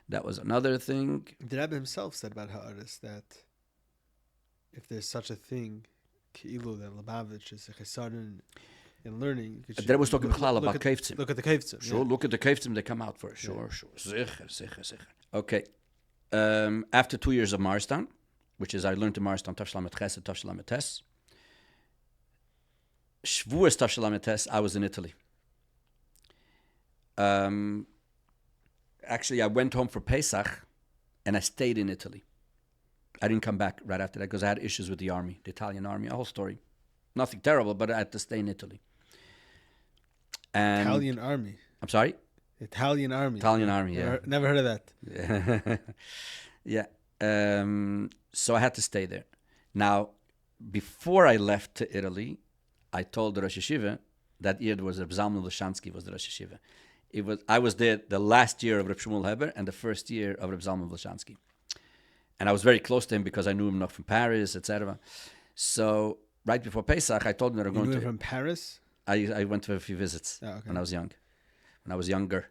that was another thing. The Rebbe himself said about Hoaras that if there's such a thing, Ki'ilu, that Lubavitch is a chesaron in learning. That was talking about kavtzim. Look at the kavtzim. Sure, yeah. Look at the kavtzim they come out for. Sure. Sicher. Okay. After 2 years of Morristown, which is I learned in Morristown, Tafshalamet Chesed, Tafshalamet Tes. Shvuas Tafshalamet Tes, I was in Italy. Actually, I went home for Pesach, and I stayed in Italy. I didn't come back right after that because I had issues with the army, the Italian army, a whole story. Nothing terrible, but I had to stay in Italy. And Italian army. I'm sorry? Italian army. Yeah. Never heard of that. Yeah. So I had to stay there. Now, before I left to Italy, I told the Rosh Yeshiva that year was Reb Zalman Vlashansky was the Rosh Yeshiva. I was there the last year of Reb Shmuel Heber and the first year of Reb Zalman Vlashansky. And I was very close to him because I knew him from Paris, etc. So right before Pesach, I told him that I'm going to... You knew him from Paris? I went to a few visits when I was young. When I was younger.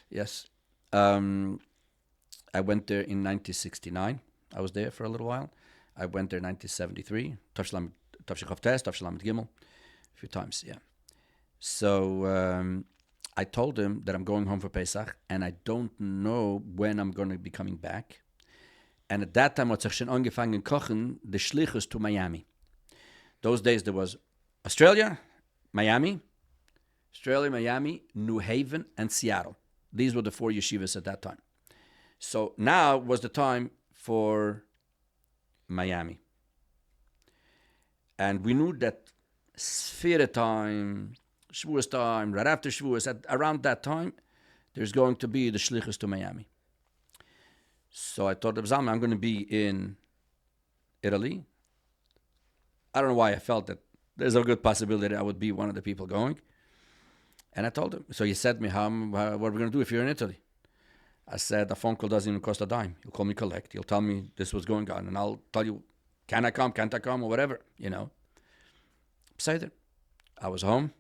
Yes. I went there in 1969. I was there for a little while. I went there in 1973. Tavshikov Test, Tavshalam Gimel. A few times, yeah. So I told him that I'm going home for Pesach, and I don't know when I'm going to be coming back. And at that time, I had schon angefangen kochen, the shlichus'n to Miami. Those days, there was Australia, Miami, New Haven, and Seattle. These were the 4 yeshivas at that time. So now was the time for Miami. And we knew that Sfira time, Shavuos time, right after Shavuos, around that time, there's going to be the shlichus'n to Miami. So I told Zalman, I'm going to be in Italy. I don't know why I felt that there's a good possibility I would be one of the people going. And I told him. So he said to me, what are we going to do if you're in Italy? I said, a phone call doesn't even cost a dime. You'll call me collect. You'll tell me this was going on. And I'll tell you, can I come, can't I come, or whatever, you know. Beside I was home.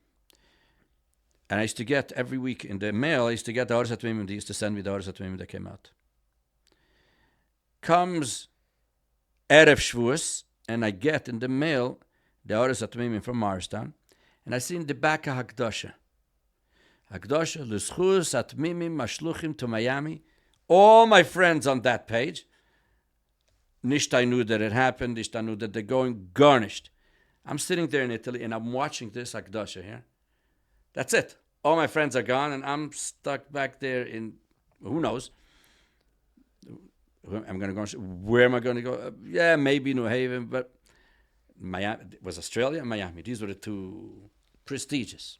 And I used to get, every week in the mail, I used to get the Hoaras Hatmimim. They used to send me the Hoaras Hatmimim that came out. Comes Erev Shavuos, and I get in the mail the Hoaras Hatmimim from Morristown, and I see in the back a Hakdasha, L'shlichus Hatmimim Mashluchim to Miami. All my friends on that page, Nisht I knew that it happened, Nisht I knew that they're going garnished. I'm sitting there in Italy, and I'm watching this Hakdasha here. That's it. All my friends are gone, and I'm stuck back there in, who knows, I'm going to go. Where am I going to go? Yeah, maybe New Haven, but Miami was Australia and Miami. These were the 2 prestigious.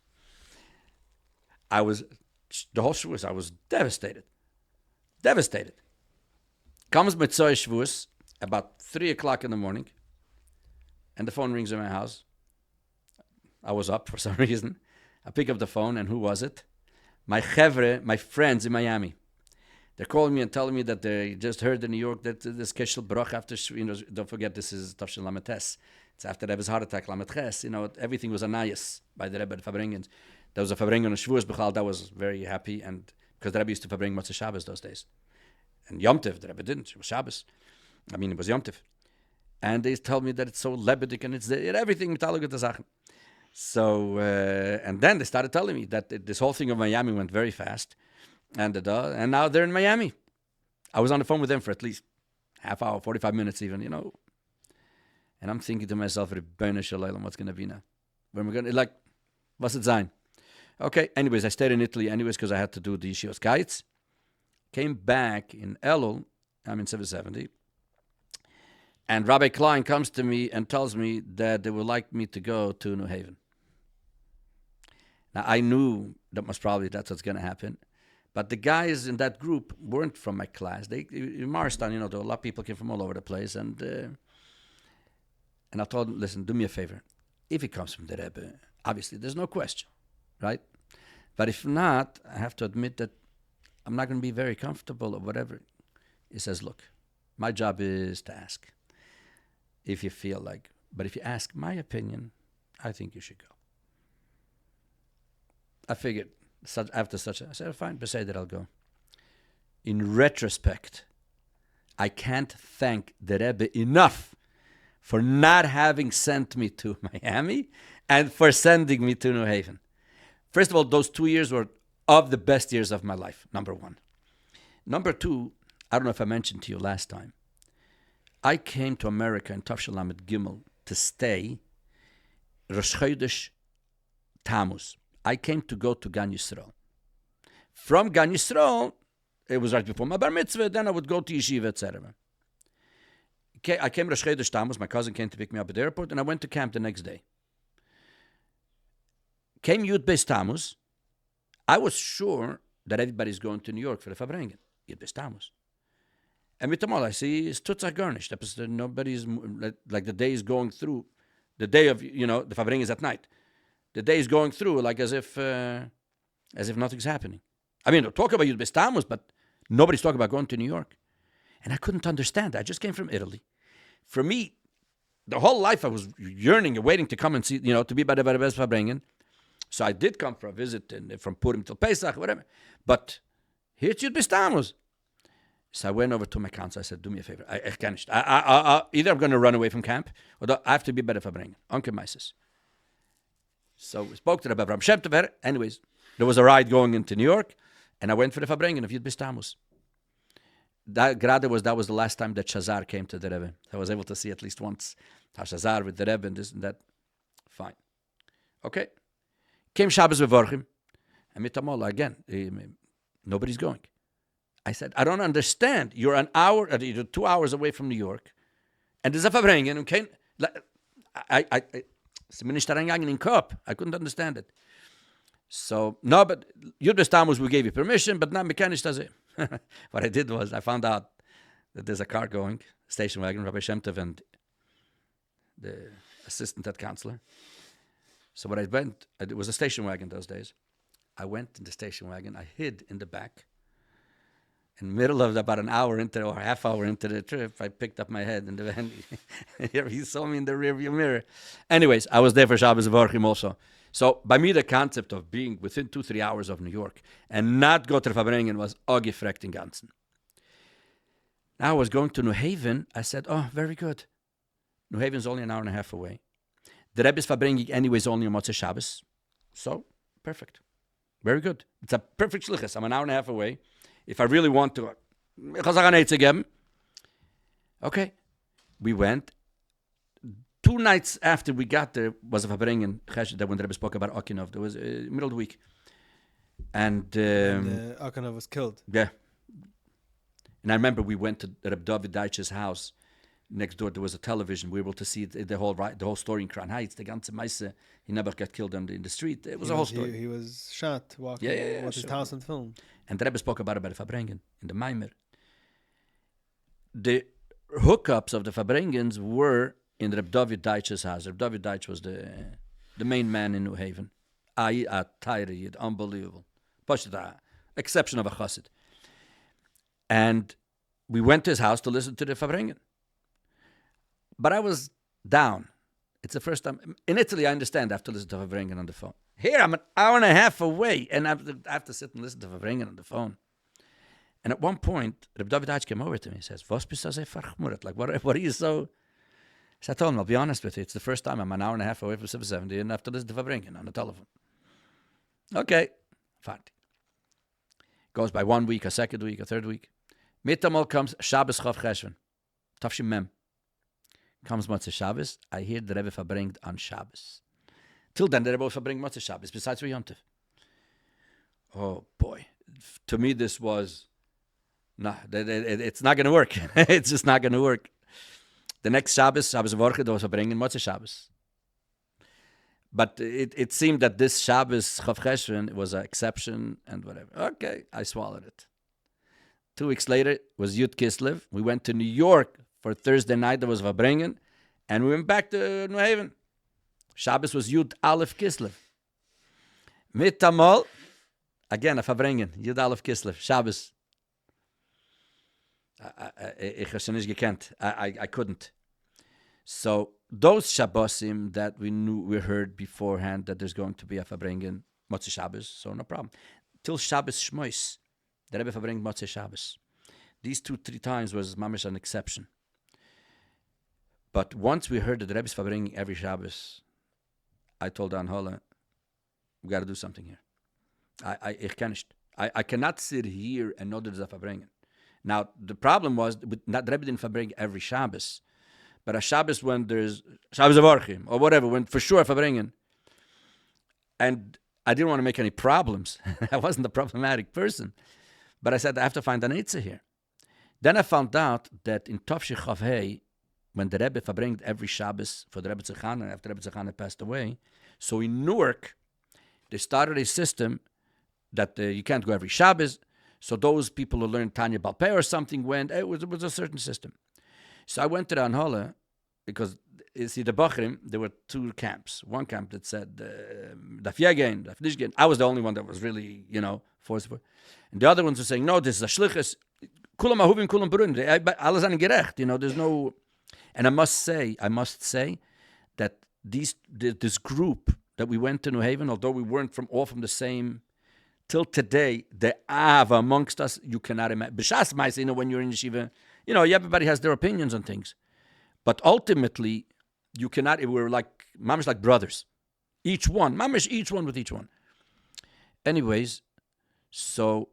I was the whole Shavuos, I was devastated. Devastated. Comes Mitzvah Shavuos about 3 o'clock in the morning, and the phone rings in my house. I was up for some reason. I pick up the phone, and who was it? My chevre, my friends in Miami. They're calling me and telling me that they just heard in New York that this Keshel Baruch after, don't forget, this is Tafshin Lametes. It's after Rebbe's heart attack, Lametes. Everything was anayas by the Rebbe, the Fabringens. There was a Fabringen on Shavuos Bechal that was very happy, and because the Rebbe used to Fabring Motzei Shabbos those days. And Yom Tov, the Rebbe didn't. It was Shabbos. It was Yom Tov. And they told me that it's so lebedik and it's everything mitalig with the Sachen. So, and then they started telling me that this whole thing of Miami went very fast. And now they're in Miami. I was on the phone with them for at least half hour, 45 minutes even, And I'm thinking to myself, Rebbeinu Shalom, what's going to be now? When we're going to, what's it sein? Okay, anyways, I stayed in Italy because I had to do the Yeshivas Kites. Came back in Elul, I'm in 770. And Rabbi Klein comes to me and tells me that they would like me to go to New Haven. Now, I knew that's what's going to happen. But the guys in that group weren't from my class. In Morristown, there were a lot of people came from all over the place. And I told them, listen, do me a favor. If it comes from the Rebbe, obviously, there's no question, right? But if not, I have to admit that I'm not going to be very comfortable or whatever. He says, look, my job is to ask. If you feel like, but if you ask my opinion, I think you should go. I figured, after such I said, fine, but say that I'll go. In retrospect, I can't thank the Rebbe enough for not having sent me to Miami and for sending me to New Haven. First of all, those 2 years were of the best years of my life, number one. Number two, I don't know if I mentioned to you last time, I came to America in Tafshin Lamed Gimel to stay Rosh Chodesh Tammuz. I came to go to Gan Yisrael. From Gan Yisrael, it was right before my bar mitzvah, then I would go to yeshiva, etc. I came Rosh Chodesh Tammuz, my cousin came to pick me up at the airport, and I went to camp the next day. Came Yud Beis Tammuz, I was sure that everybody's going to New York for the Fabringen, Yud Beis Tammuz. And with them all, I see is tutzach garnished. Nobody's, like the day is going through. The day of, the Fabring is at night. The day is going through like as if nothing's happening. They'll talk about Yud Beis Tammuz, but nobody's talking about going to New York. And I couldn't understand. I just came from Italy. For me, the whole life I was yearning and waiting to come and see, to be by the Rebbe's Fabringen. So I did come for a visit from Purim till Pesach, whatever. But here's Yud Beis Tammuz. So I went over to my counsel. I said, do me a favor. Either I'm going to run away from camp, or I have to be better for bringing. Onke Meises. So we spoke to the Rebbe. Anyways, there was a ride going into New York, and I went for the Fabringen of Yud Beis Tammuz. That was the last time that Shazar came to the Rebbe. I was able to see at least once Shazar with the Rebbe and this and that. Fine. Okay. Came Shabbos Bevorchim. And Mitamola again. Nobody's going. I said, I don't understand. You're 2 hours away from New York. And there's a Fabringen. I couldn't understand it. So, no, but Yud Beis Tammuz, we gave you permission, but not mechanisch does it. What I did was, I found out that there's a car going, station wagon, Rabbi Shem Tov and the assistant head counselor. So what I went, it was a station wagon those days. I went in the station wagon, I hid in the back. In the middle of about an hour into, or half hour into the trip, I picked up my head in the van. He saw me in the rearview mirror. Anyways, I was there for Shabbos Vorchim also. So by me, the concept of being within 2-3 hours of New York and not go to the Fabringen was angefrekt in Ganzen. Now I was going to New Haven. I said, oh, very good. New Haven's only an hour and a half away. The Rebbe's Fabringen anyways only on Motzei Shabbos. So, perfect. Very good. It's a perfect shlichus'n. I'm an hour and a half away. If I really want to, okay, we went. 2 nights after we got there was a Fabringen that when the Rebbe spoke about Akinov. There was middle of the week. And Akinov was killed. Yeah. And I remember we went to Rebbe David Deitch's house Next door there was a television. We were able to see the whole story in Crown Heights. The ganze Meise, he never got killed in the street. It was a whole story. He was shot walking with his house and film. And the Rebbe spoke about it by the Fabrengen in the Maimer. The hookups of the Fabrengens were in Reb David Deutsch's house. Reb David Deutsch was the main man in New Haven. A Taira, unbelievable. Exception of a chassid. And we went to his house to listen to the Fabrengen. But I was down. It's the first time. In Italy, I understand I have to listen to Fabrengen on the phone. Here, I'm an hour and a half away, and I have to sit and listen to Fabrengen on the phone. And at one point, Reb David Deutsch came over to me. He says, "Was bist du so verchmuret? Like, what are you so..." So I told him, I'll be honest with you, it's the first time I'm an hour and a half away from 770 and I have to listen to Fabrengen on the telephone. Okay, fine. Goes by 1 week, a second week, a third week. Mitamol comes Shabbos Chav Cheshvan. Tafshim Mem. Comes Motzei Shabbos. I hear the Rebbe Fabrengt on Shabbos. Till then, the Rebbe Fabrengt Motzei Shabbos, besides for Yom Tov. Oh, boy. To me, this was... No, it's not going to work. It's just not going to work. The next Shabbos Vorche, there was Fabrengt Motzei Shabbos. But it seemed that this Shabbos Chav Cheshvan was an exception and whatever. Okay, I swallowed it. 2 weeks later was Yud Kislev. We went to New York for Thursday night. There was Fabrengen. And we went back to New Haven. Shabbos was Yud Aleph Kislev. Mitamol, again a Fabrengen. Yud Aleph Kislev. Shabbos. I couldn't. So those Shabbosim that we heard beforehand that there's going to be a Fabrengen Motzei Shabbos, so no problem. Till Shabbos Shmois, the Rebbe Fabrengen Motzei Shabbos. These 2-3 times was mamish an exception. But once we heard that the Rebbe is Fabrengen every Shabbos, I told Anhola, we got to do something here. I cannot sit here and know that there's a Fabrengen. Now, the problem was, not the Rebbe didn't Fabrengen every Shabbos, but a Shabbos when there's Shabbos Avorchim or whatever, when for sure Fabrengen. And I didn't want to make any problems. I wasn't a problematic person. But I said, I have to find an Eitzah here. Then I found out that in Tovshi Chav Hei, when the Rebbe Fabrengt every Shabbos for the Rebbe Tzechana, after Rebbe Tzechana passed away, so in Newark, they started a system that you can't go every Shabbos. So those people who learned Tanya Balpeh or something went, it was a certain system. So I went to the Anhola, because, you see, the Bachrim, there were 2 camps. One camp that said, Daf Yegen, Daf Nishgen. I was the only one that was really, forceful. And the other ones were saying, no, this is a shlichus'n. Kulam ahuvim, kulam berun. Alles an gerecht. There's no... And I must say that this group that we went to New Haven, although we weren't all from the same... Till today, the Av amongst us, you cannot imagine. B'shas ma'aseh, when you're in yeshiva, everybody has their opinions on things. But ultimately, you cannot, we're like, mamish like brothers. Each one with each one. Anyways, so,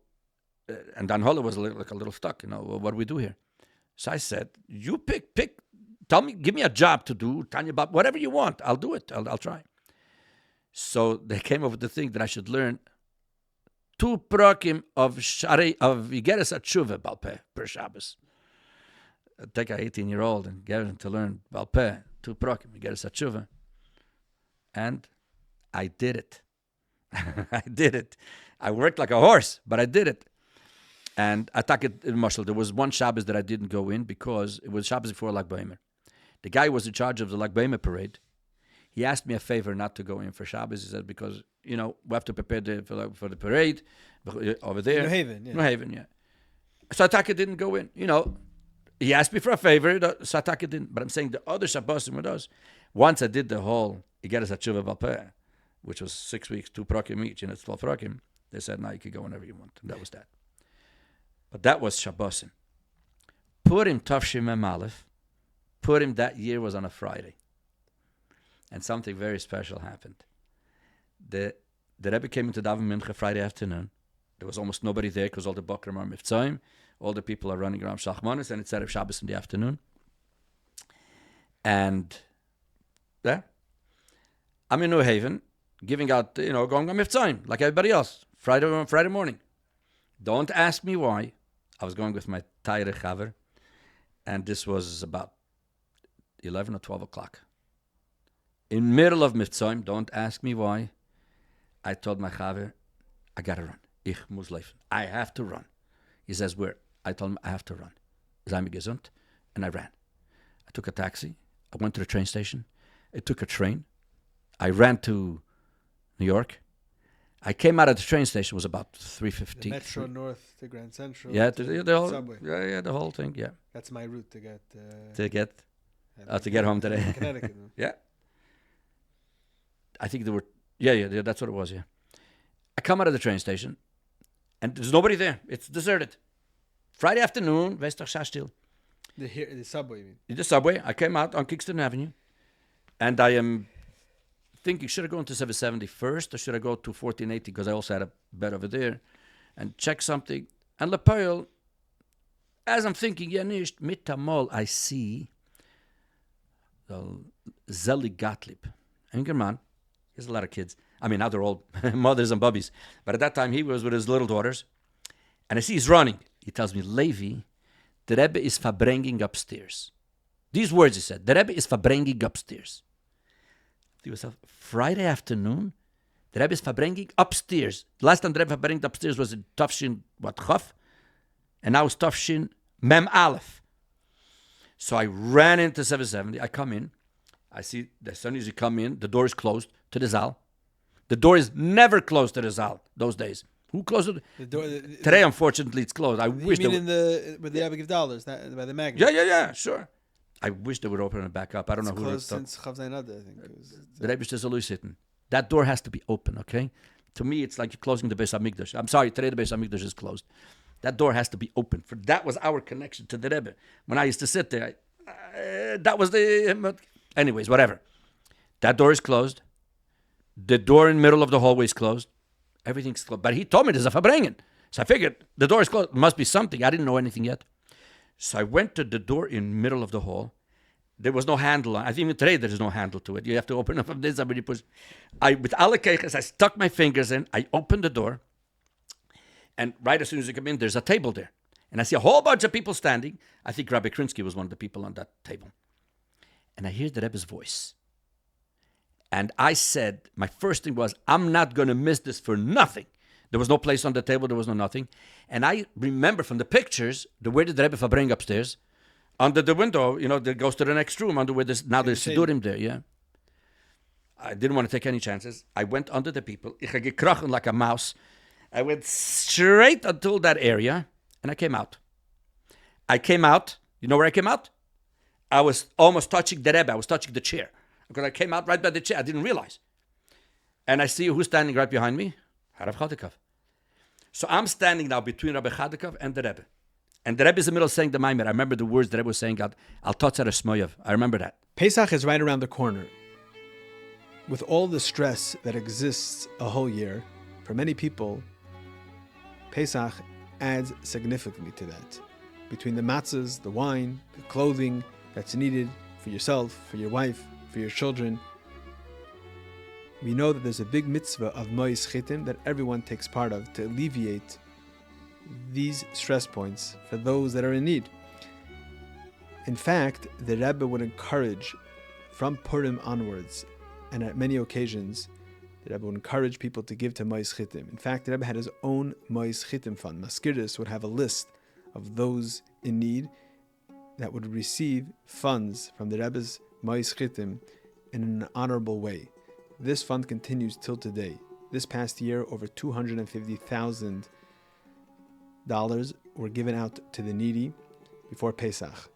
and Anhola was a little stuck, what do we do here? So I said, you pick, tell me, give me a job to do, Tanya Bab, whatever you want, I'll do it, I'll try. So they came up with the thing that I should learn 2 prakim of Yigeres Atshuva Balpeh per Shabbos. Take an 18-year-old and get him to learn Balpeh, 2 prakim, Yigeres Atshuva. And I did it. I worked like a horse, but I did it. And Ataket Mashal, there was one Shabbos that I didn't go in because it was Shabbos before Lag Baimer. The guy who was in charge of the Lag Baimer parade. He asked me a favor not to go in for Shabbos. He said, because, we have to prepare for the parade over there. New Haven, yeah. So Ataka didn't go in. He asked me for a favor, so Ataka didn't. But I'm saying the other Shabbosim with us. Once I did the whole Igeres Atshuva Balpeh, which was 6 weeks, 2 prakim each, it's 12 prakim. They said, no, you can go whenever you want. And that was that. But that was Shabbosim. Purim Tavshim Mem Aleph. Purim that year was on a Friday. And something very special happened. The Rebbe came into Daven Mincha Friday afternoon. There was almost nobody there because all the Bokrim are Mivtzoim. All the people are running around Shachmanis, and it's Erev Shabbos in the afternoon. And I'm in New Haven, giving out, going on Mivtzoim, like everybody else, Friday morning. Don't ask me why. I was going with my Taire Chaver, and this was about 11 or 12 o'clock. In middle of Mitzvah, don't ask me why, I told my chaver, I got to run. Ich muss laufen. I have to run. He says, where? I told him, I have to run. Sei mir gesund. And I ran. I took a taxi. I went to the train station. I took a train. I ran to New York. I came out of the train station. It was about 3:15. The Metro North to Grand Central. Yeah, to the whole subway. Yeah, the whole thing. Yeah. That's my route to get. To get home today. Connecticut. No? Yeah. I think there were. Yeah. That's what it was. Yeah. I come out of the train station, and there's nobody there. It's deserted. Friday afternoon, weißt doch, still. The subway, you mean? In the subway, I came out on Kingston Avenue, and I am thinking, should I go into 770 first, or should I go to 1480, because I also had a bed over there, and check something. And Lepoil, as I'm thinking, ja nicht, mit Tamol, I see the Zeli Gottlieb. Younger man, he has a lot of kids. I mean, now they're all mothers and bubbies. But at that time, he was with his little daughters. And I see he's running. He tells me, Levi, the Rebbe is verbringing upstairs. These words he said, the Rebbe is verbringing upstairs. To yourself, Friday afternoon, the Rebbe is verbringing upstairs. The last time the Rebbe verbringed upstairs was in Tafshin Chaf, and now it's Tafshin Mem Aleph. So I ran into 770. I come in. I see, as soon as you come in, the door is closed to the Zal. The door is never closed to the Zal those days. Who closed it? The door, Today, unfortunately, it's closed. I wish you mean they where the Rebbe give dollars, by the magnet? Yeah, sure. I wish they would open it back up. I don't know who closed since Chav Zayin Adar, I think. The Rebbe says, that door has to be open, okay? To me, it's like you're closing the Beis HaMikdash. I'm sorry, today the Beis HaMikdash is closed. That door has to be open. For that was our connection to the Rebbe. When I used to sit there, that was the... Anyways, whatever. That door is closed. The door in the middle of the hallway is closed. Everything's closed. But he told me there's a Fabrengen. So I figured the door is closed. It must be something. I didn't know anything yet. So I went to the door in the middle of the hall. There was no handle on it. I think even today there is no handle to it. You have to open up from this. Somebody push. With alle keiches, I stuck my fingers in. I opened the door. And right as soon as you come in, there's a table there. And I see a whole bunch of people standing. I think Rabbi Krinsky was one of the people on that table. And I hear the Rebbe's voice. And I said, my first thing was, I'm not going to miss this for nothing. There was no place on the table. There was no nothing. And I remember from the pictures, where did the Rebbe bring upstairs? Under the window, that goes to the next room, under where there's Sidurim there, yeah. I didn't want to take any chances. I went under the people. Ich gekrochen like a mouse. I went straight until that area, and I came out. You know where I came out? I was almost touching the Rebbe. I was touching the chair. Because I came out right by the chair. I didn't realize. And I see who's standing right behind me? Harav Chadikov. So I'm standing now between Rabbi Chadikov and the Rebbe. And the Rebbe is in the middle saying the Maimer. I remember the words the Rebbe was saying, Al Totzar Esmoyev. I remember that. Pesach is right around the corner. With all the stress that exists a whole year, for many people, Pesach adds significantly to that. Between the matzahs, the wine, the clothing that's needed for yourself, for your wife, for your children, we know that there's a big mitzvah of Mois Chitim that everyone takes part of to alleviate these stress points for those that are in need. In fact, the Rebbe would encourage, from Purim onwards, and at many occasions, the Rebbe would encourage people to give to Mois Chitim. In fact, the Rebbe had his own Mois Chitim fund. Maskiris would have a list of those in need that would receive funds from the Rebbe's Mois Chitim in an honorable way. This fund continues till today. This past year, over $250,000 were given out to the needy before Pesach.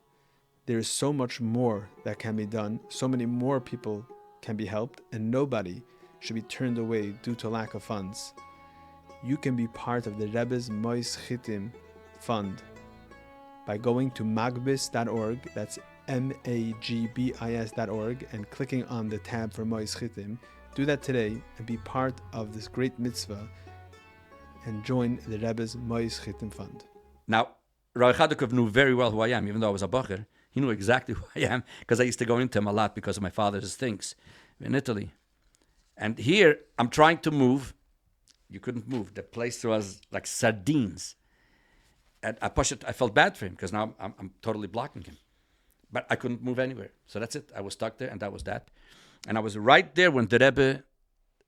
There is so much more that can be done, so many more people can be helped, and nobody should be turned away due to lack of funds. You can be part of the Rebbe's Mois Chitim fund by going to magbis.org, that's magbis.org, and clicking on the tab for Mois Chitim. Do that today and be part of this great mitzvah and join the Rebbe's Mois Chitim fund. Now, Rabbi Chadikov knew very well who I am, even though I was a bacher. He knew exactly who I am because I used to go into him a lot because of my father's things in Italy. And here, I'm trying to move. You couldn't move. The place was like sardines. And I felt bad for him because now I'm totally blocking him. But I couldn't move anywhere. So that's it. I was stuck there, and that was that. And I was right there when the Rebbe,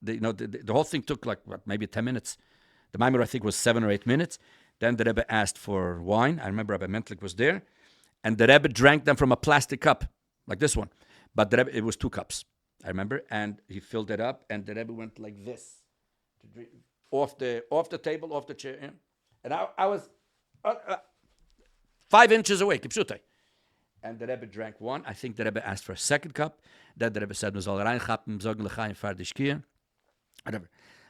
the whole thing took like, maybe 10 minutes. The Maimer, I think, was 7 or 8 minutes. Then the Rebbe asked for wine. I remember Rabbi Mentlik was there. And the Rebbe drank them from a plastic cup, like this one. But the Rebbe, it was 2 cups, I remember. And he filled it up, and the Rebbe went like this, to drink, off the table, off the chair. Yeah. And I was 5 inches away, kipshutai. And the Rebbe drank one. I think the Rebbe asked for a second cup. Then the Rebbe said, whatever.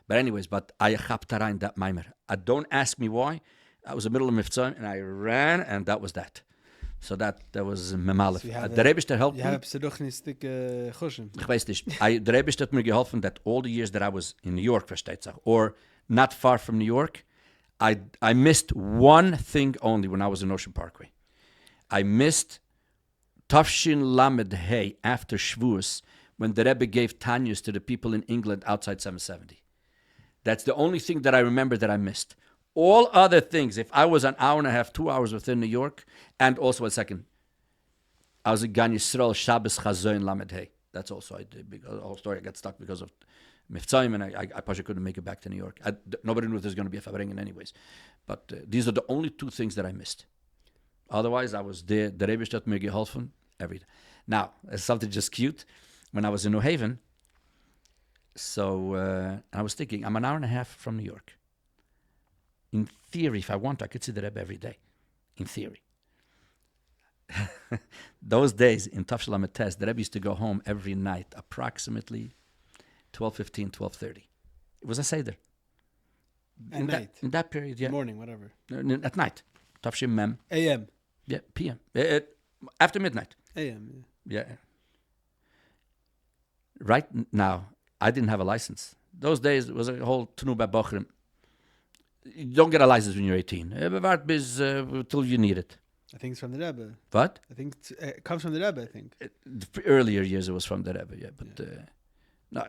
But anyways, I chapped rein that maimer. Don't ask me why. I was in the middle of Mitzvah, and I ran, and that was that. So that was memalef. Der Rebbe helped me. You have pseudochnistic chushen. Ich weiß nicht. Der Rebbe hat mir geholfen that all the years that I was in New York, versteht sich, or not far from New York, I missed one thing only when I was in Ocean Parkway. I missed Tafshin Lamed Hey after Shavuos when the Rebbe gave Tanyas to the people in England outside 770. That's the only thing that I remember that I missed. All other things, if I was an hour and a half, 2 hours within New York, and also a second, I was in Gan Yisrael Shabbos Chazoin Lamed Hey. That's also I did. Because the whole story, I got stuck because of Miftzayim, and I probably couldn't make it back to New York. Nobody knew if there's going to be a Fabringen anyways. But these are the only 2 things that I missed. Otherwise, I was there. The Rebbe hat mir geholfen every day. Now, it's something just cute. When I was in New Haven, so I was thinking, I'm an hour and a half from New York. In theory, if I want, I could see the Rebbe every day. In theory. Those days in Taf Shalamet Tes, the Rebbe used to go home every night, approximately 12:15, 12:30. It was a Seder. At night? In that period, yeah. Morning, whatever. At night. Taf Shem Mem. A.M. Yeah, P.M. After midnight. A.M. Yeah. Right now, I didn't have a license. Those days, it was a whole tunu by Bochrim. You don't get a license when you're 18. Till you need it. I think it's from the Rebbe. What? I think it comes from the Rebbe, I think. The earlier years, it was from the Rebbe, yeah. But no,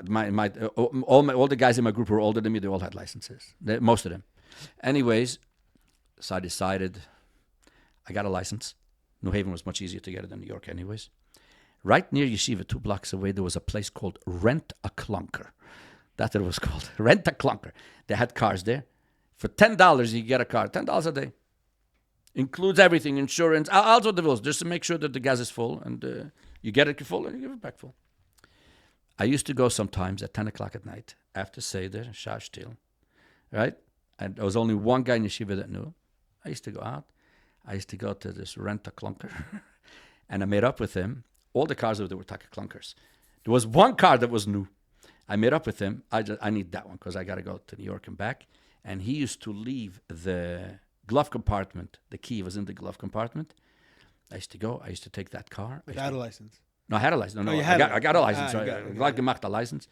all the guys in my group were older than me. They all had licenses. Most of them. Anyways, so I decided I got a license. New Haven was much easier to get it than New York anyways. Right near Yeshiva, 2 blocks away, there was a place called Rent a Clunker. That's what it was called. Rent a Clunker. They had cars there. For $10, you get a car. $10 a day. Includes everything, insurance, also the bills, just to make sure that the gas is full, and you get it full and you give it back full. I used to go sometimes at 10 o'clock at night, after Seder, Shashtil, right? And there was only one guy in Yeshiva that knew. I used to go out. I used to go to this Rent-A-Clunker, and I made up with him. All the cars over there were Taka Clunkers. There was one car that was new. I made up with him. I need that one because I got to go to New York and back. And he used to leave the glove compartment. The key was in the glove compartment. I used to go. I used to take that car. Without a license? No, I had a license. No, I got a license. I got a license.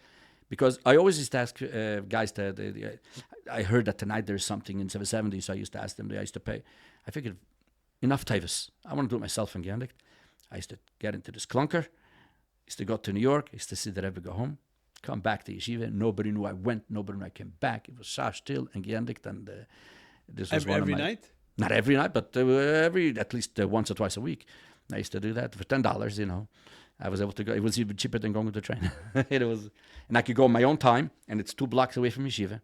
Because I always used to ask guys, I heard that tonight there's something in 770, so I used to ask them. I used to pay. I figured, enough tavis. I want to do it myself in Gendik. I used to get into this clunker. Used to go to New York. Used to see the Rebbe go home. Come back to Yeshiva. Nobody knew I went. Nobody knew I came back. It was Shashtil and Gendik. And this was every night? Not every night, but at least once or twice a week. I used to do that for $10, you know. I was able to go. It was even cheaper than going with the train. It was, and I could go on my own time, and it's 2 blocks away from Yeshiva.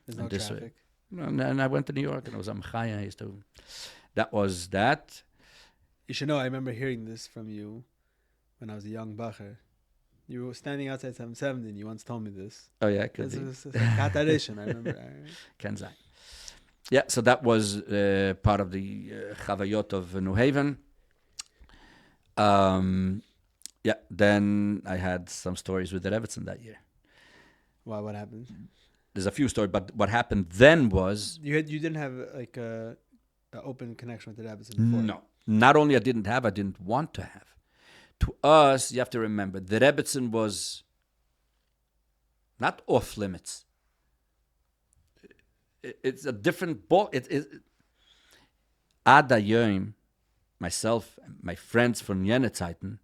There's no traffic. And I went to New York, and I was on Mechaya. I used to. That was that. You should know, I remember hearing this from you when I was a young bacher. You were standing outside 770, and you once told me this. Oh, yeah, it could be. It's a Katarishan, I remember. Kenzai. Yeah, so that was part of the Chavayot of New Haven. Yeah, then I had some stories with the Rebbetzin that year. Why? What happened? There's a few stories, but what happened then was... You didn't have like an open connection with the Rebbetzin before? No. Not only I didn't want to have. To us, you have to remember, the Rebbetzin was not off limits. It's a different ball. Ada Yom, myself, my friends from Yenetzeiten,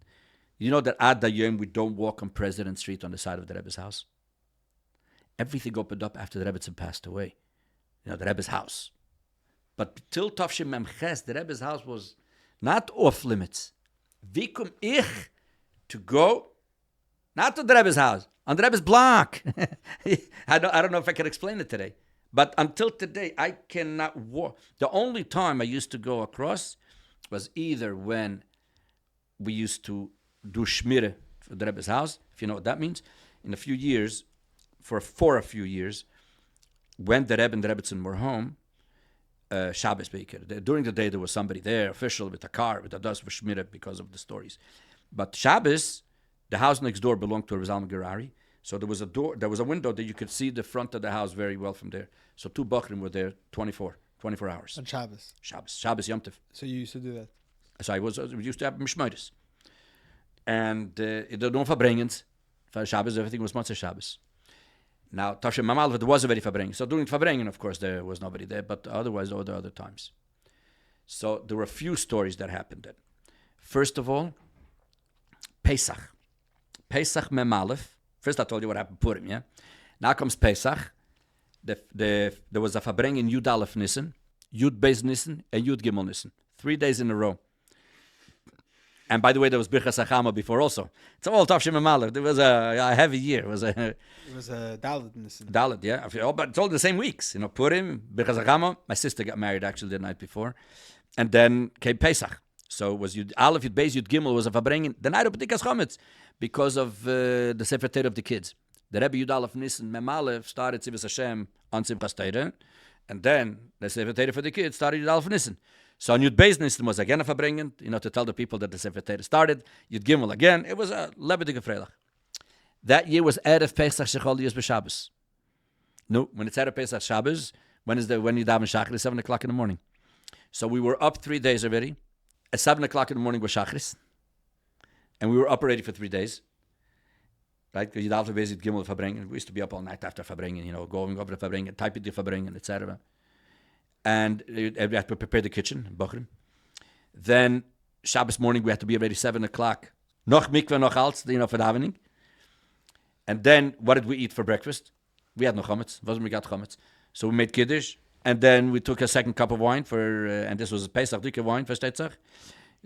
you know that Ada Yom we don't walk on President Street on the side of the Rebbe's house. Everything opened up after the Rebbetzin passed away. You know, the Rebbe's house. But till Tafshim Mem Ches, the Rebbe's house was not off limits. Wie kom ich to go, not to the Rebbe's house, on the Rebbe's block? I don't know if I can explain it today. But until today, I cannot walk. The only time I used to go across was either when we used to do shmire for the Rebbe's house, if you know what that means. In a few years, for a few years, when the Rebbe and the Rebbetzin were home, Shabbos Beker. During the day, there was somebody there, official, with a car, with a dust for shmire because of the stories. But Shabbos, the house next door belonged to Rabbi Levi Garelik. So there was a door, there was a window that you could see the front of the house very well from there. So 2 Bachrim were there 24 hours. On Shabbos. Shabbos Yom Tov. So you used to do that? So we used to have mishmeres. And there were no verbringens. For Shabbos, everything was Motzei Shabbos. Now, Tashem Mamal, there was already verbringen. So during verbringen, of course, there was nobody there, but otherwise, all the other times. So there were a few stories that happened then. First of all, Pesach. Pesach Memalef. First I told you what happened Purim, yeah? Now comes Pesach. There was a verbringen in Yud Aleph Nissen, Yud Beis Nissen, and Yud Gimel Nissen. 3 days in a row. And by the way, there was Birchas Achama before also. It's all Tavshim Amalek. There was a heavy year. It was a Dalit Nissen. Dalit, yeah. But it's all the same weeks. You know, Purim, Birchas Achama. My sister got married actually the night before. And then came Pesach. So it was Yud Aleph, Yud Beis, Yud Gimel was a verbringen. The night of B'dikas Chometz because of the Sefer Torah of the kids. The Rebbe Yud Aleph Nissen Mem Aleph started Tzivus Hashem on Simchas Torah. And then the Sefer Torah for the kids started Yud Aleph Nissen. So on Yud Beis Nissen was again a verbringen, to tell the people that the Sefer Torah started. Yud Gimel again. It was a lebendige Freilach. That year was Erev Pesach Shechol Yos B'Shabbos. No, when it's Erev Pesach Shabbos, when you daven Shachris? 7 o'clock in the morning. So we were up 3 days already. At 7 o'clock in the morning was Shachris. And we were up already for 3 days. Right? Because Yud Aleph Beis Yud Gimel verbringen. We used to be up all night after verbringen, going over the verbringen, typing the verbringen, etc. And we had to prepare the kitchen, Bachrim. Then Shabbos morning, we had to be ready 7 o'clock. Noch mikveh, noch alts, for davening. And then, what did we eat for breakfast? We had no chametz. We got chametz. So we made kiddush. And then we took a second cup of wine and this was a Pesach dike wine for Stetzach.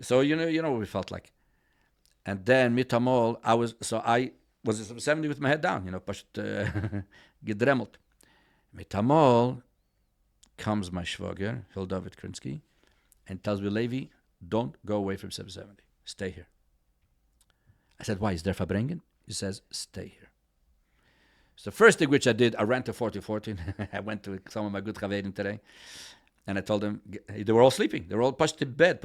So, you know what we felt like. And then, mitamol, I was 70 with my head down, gedremmelt. Mitamol, comes my shwager, David Krinsky, and tells me, Levi, don't go away from 770. Stay here. I said, why? Is there verbringen? He says, stay here. So the first thing which I did, I ran to 4014. I went to some of my good chavedim today, and I told them, they were all sleeping. They were all pushed to bed.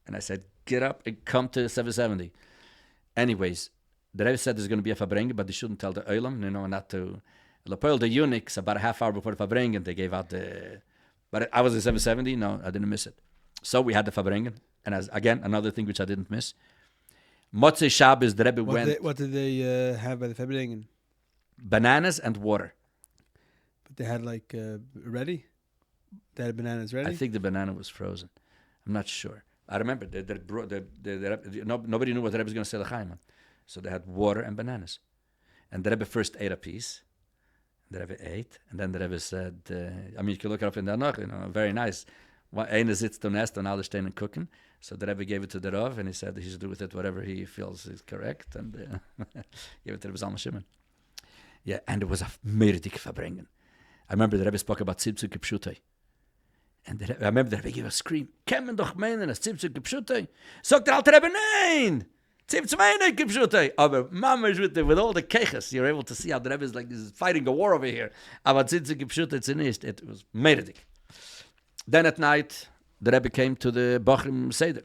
And I said, get up and come to 770. Anyways, the Rebbe said there's going to be a verbringen, but they shouldn't tell the Olam, not to... Lepoil, the eunuchs, about a half hour before the verbringen, they gave out the... But I was at 770, no, I didn't miss it. So we had the verbringen, and again, another thing which I didn't miss. Motzei Shabbos, the Rebbe went... What did they have by the verbringen? Bananas and water. But they had ready? They had bananas ready? I think the banana was frozen. I'm not sure. I remember, nobody knew what the Rebbe was going to say l'chaim on. So they had water and bananas. And the Rebbe first ate a piece. The Rebbe ate, and then the Rebbe said, you can look it up in the Anach, very nice. Einer sitzt und esst, and alle stehen and cooking. So the Rebbe gave it to the Rav, and he said he should do with it whatever he feels is correct, and gave it to Rebbe Zalman Shimon. Yeah, and it was a meridik verbringen. I remember the Rebbe spoke about Tzibtzuk Pshutai. And I remember the Rebbe gave a scream, Kemen doch meinen, as Tzibtzuk Pshutai. Sagt der alte Rebbe, nein! Aber Mama is with all the keches, you're able to see how the Rebbe is like this is fighting a war over here. It was meridik. Then at night, the Rebbe came to the Bachrim Seder.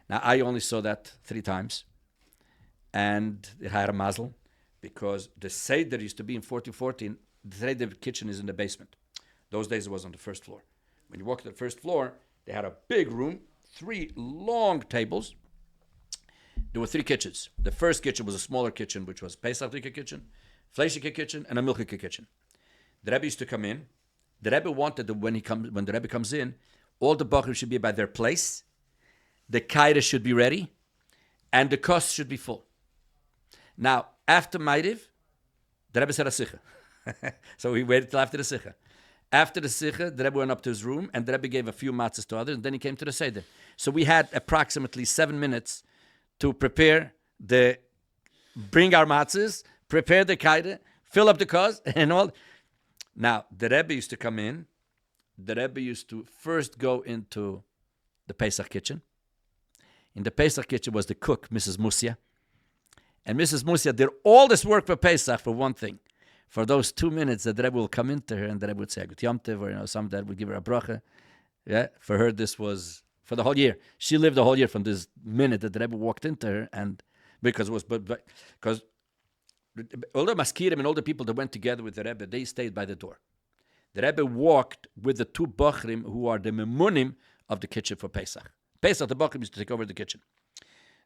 Now I only saw that 3 times, and it had a mazel because the Seder used to be in 1414. The Seder kitchen is in the basement. Those days it was on the first floor. When you walk to the first floor, they had a big room, 3 long tables. There were 3 kitchens. The first kitchen was a smaller kitchen, which was Pesach kitchen, Fleischike kitchen, and a Milchike kitchen. The Rebbe used to come in. The Rebbe wanted that when the Rebbe comes in, all the Bachrim should be by their place, the Kaira should be ready, and the kos should be full. Now, after Ma'ariv, the Rebbe said a Sicha. So we waited till after the Sicha. After the Sikha, the Rebbe went up to his room, and the Rebbe gave a few matzahs to others, and then he came to the Seder. So we had approximately 7 minutes to bring our matzahs, prepare the kaide, fill up the cause, and all. Now, the Rebbe used to come in. The Rebbe used to first go into the Pesach kitchen. In the Pesach kitchen was the cook, Mrs. Musia. And Mrs. Musia did all this work for Pesach for one thing. For those 2 minutes that the Rebbe will come into her and the Rebbe would say, Gut Yom Tov, or some that would give her a bracha. Yeah, for her this was for the whole year. She lived the whole year from this minute that the Rebbe walked into her, and because it was because all the maskirim and all the people that went together with the Rebbe, they stayed by the door. The Rebbe walked with the 2 bachrim who are the memunim of the kitchen for Pesach. Pesach, the bachrim used to take over the kitchen.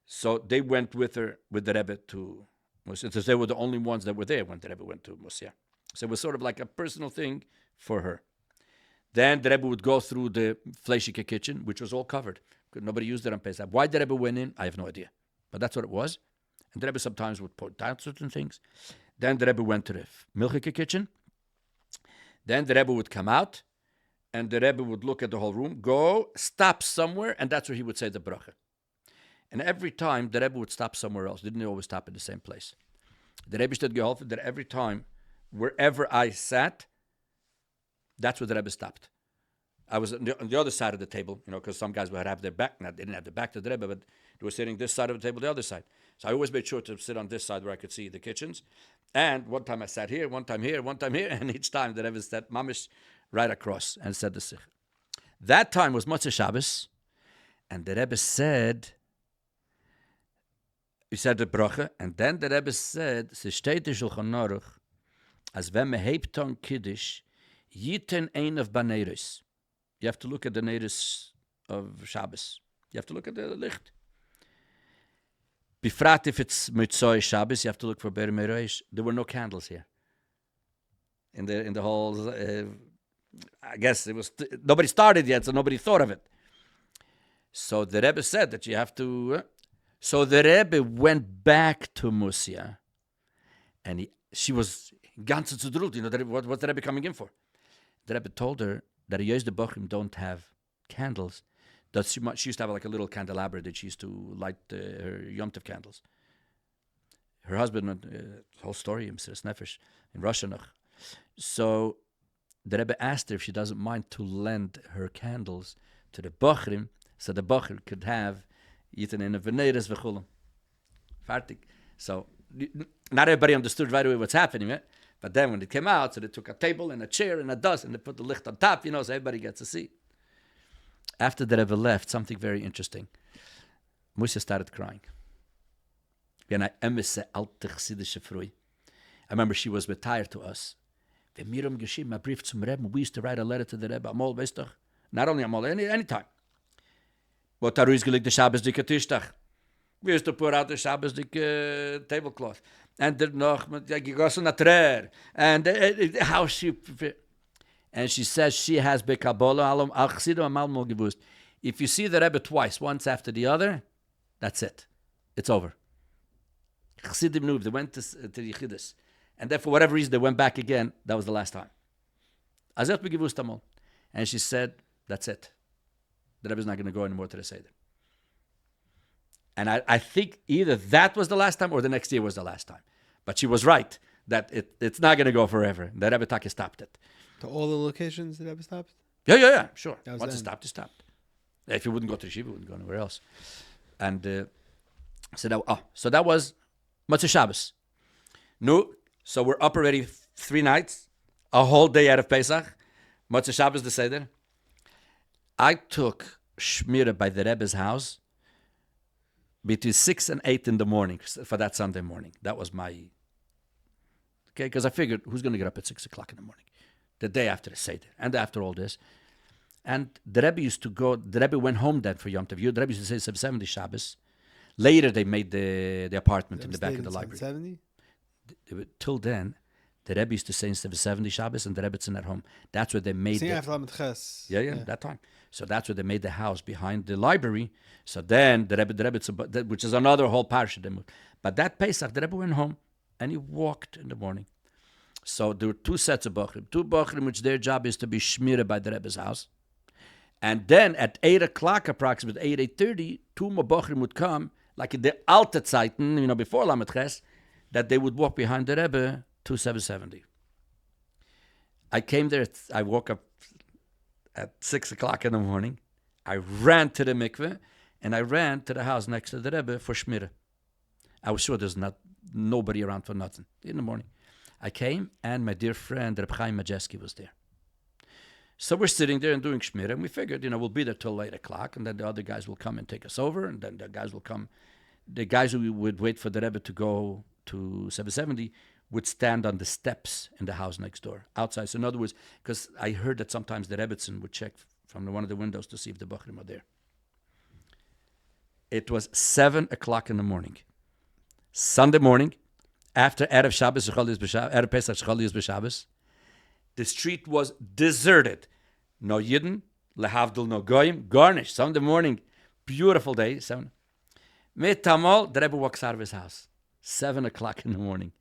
So they went with her, with the Rebbe to Musia, since they were the only ones that were there when the Rebbe went to Musia. So it was sort of like a personal thing for her. Then the Rebbe would go through the Fleishike kitchen, which was all covered. Nobody used it on Pesach. Why the Rebbe went in, I have no idea. But that's what it was. And the Rebbe sometimes would point out certain things. Then the Rebbe went to the Milchike kitchen. Then the Rebbe would come out, and the Rebbe would look at the whole room, go, stop somewhere, and that's where he would say the bracha. And every time the Rebbe would stop somewhere else, didn't always stop at the same place. The Rebbe stood geholfen that every time, wherever I sat, that's where the Rebbe stopped. I was on the other side of the table, because some guys would have their back. Now, they didn't have their back to the Rebbe, but they were sitting this side of the table, the other side. So I always made sure to sit on this side where I could see the kitchens. And one time I sat here, one time here, one time here, and each time the Rebbe sat mamish right across and said the Sikh. That time was Motzei Shabbos, and the Rebbe said, he said the bracha, and then the Rebbe said, "Se steht in Shulchan Aruch, as wenn me hebt on Kiddush, yiten ein of baneris." You have to look at the neiris of Shabbos. You have to look at the licht. Bifrat if it's Mitzvah Shabbos, you have to look for Ber Meroish. There were no candles here. In the whole, I guess it was nobody started yet, so nobody thought of it. So the Rebbe said that you have to. So the Rebbe went back to Musia, and she was ganz zudrult. What's the Rebbe coming in for? The Rebbe told her that the Bachrim don't have candles. That she used to have like a little candelabra that she used to light her Yom Tov candles. Her husband, the whole story, in Russia. So the Rebbe asked her if she doesn't mind to lend her candles to the Bachrim, so the Bachrim could have eaten in a veneres v'chulam. Fartig. So not everybody understood right away what's happening, right? But then when it came out, so they took a table and a chair and a dust and they put the licht on top, so everybody gets a seat. After the Rebbe left, something very interesting. Musa started crying. I remember she was retired to us. We used to write a letter to the Rebbe. Not only Amol, any time. But the Shabbos dike Tishtach. We used to pour out the Shabbos dike tablecloth. And the noch gegossen a trer. And how she... And she says she has Bekabola gewusst. If you see the Rebbe twice, once after the other, that's it. It's over. Chassidim knew, they went to Yechidus. And then for whatever reason, they went back again. That was the last time. And she said, that's it. The Rebbe's not going to go anymore to the Seder. And I think either that was the last time or the next year was the last time. But she was right that it's not going to go forever. The Rebbe Taki stopped it. To all the locations the Rebbe stopped? Yeah, sure. Once it stopped, it stopped. If you wouldn't go to Yeshiva, you wouldn't go anywhere else. And so that was Motzei Shabbos. No, so we're up already 3 nights, a whole day out of Pesach. Motzei Shabbos the Seder. I took Shmira by the Rebbe's house between 6 and 8 in the morning for that Sunday morning. That was my... Okay, because I figured, who's going to get up at 6 o'clock in the morning? The day after the Seder, and after all this. And the Rebbe used to go, the Rebbe went home then for Yom Tov. The Rebbe used to say 70 Shabbos. Later they made the apartment in the back of the library. 70? Till then, the Rebbe used to say instead of 70 Shabbos and the Rebbetzin at home. That's where they made that time. So that's where they made the house behind the library. So then the Rebbetzin, which is another whole parsha. But that Pesach, the Rebbe went home and he walked in the morning. So there were two sets of Bachrim. Two Bachrim, which their job is to be shmira by the Rebbe's house. And then at 8 o'clock, approximately 8:30, two more Bachrim would come, like in the Alte Zeiten, before Lamed Ches, that they would walk behind the Rebbe to 770. I came there, I woke up at 6 o'clock in the morning. I ran to the mikveh, and I ran to the house next to the Rebbe for shmira. I was sure there's nobody around for nothing in the morning. I came, and my dear friend, Reb Chaim Majeski, was there. So we're sitting there and doing shmira, and we figured, we'll be there till 8 o'clock, and then the other guys will come and take us over, and then the guys will come. The guys who would wait for the Rebbe to go to 770 would stand on the steps in the house next door, outside. So in other words, because I heard that sometimes the Rebbetzin would check from one of the windows to see if the Bachrim are there. It was 7 o'clock in the morning. Sunday morning, after Erev Shabbos, Erev Pesach Shchol B'Shabbos, the street was deserted. No Yidden, lehavdil, no goyim, garnished. Sunday morning, beautiful day. Metamol, the Rebbe walks out of his house. 7 o'clock in the morning.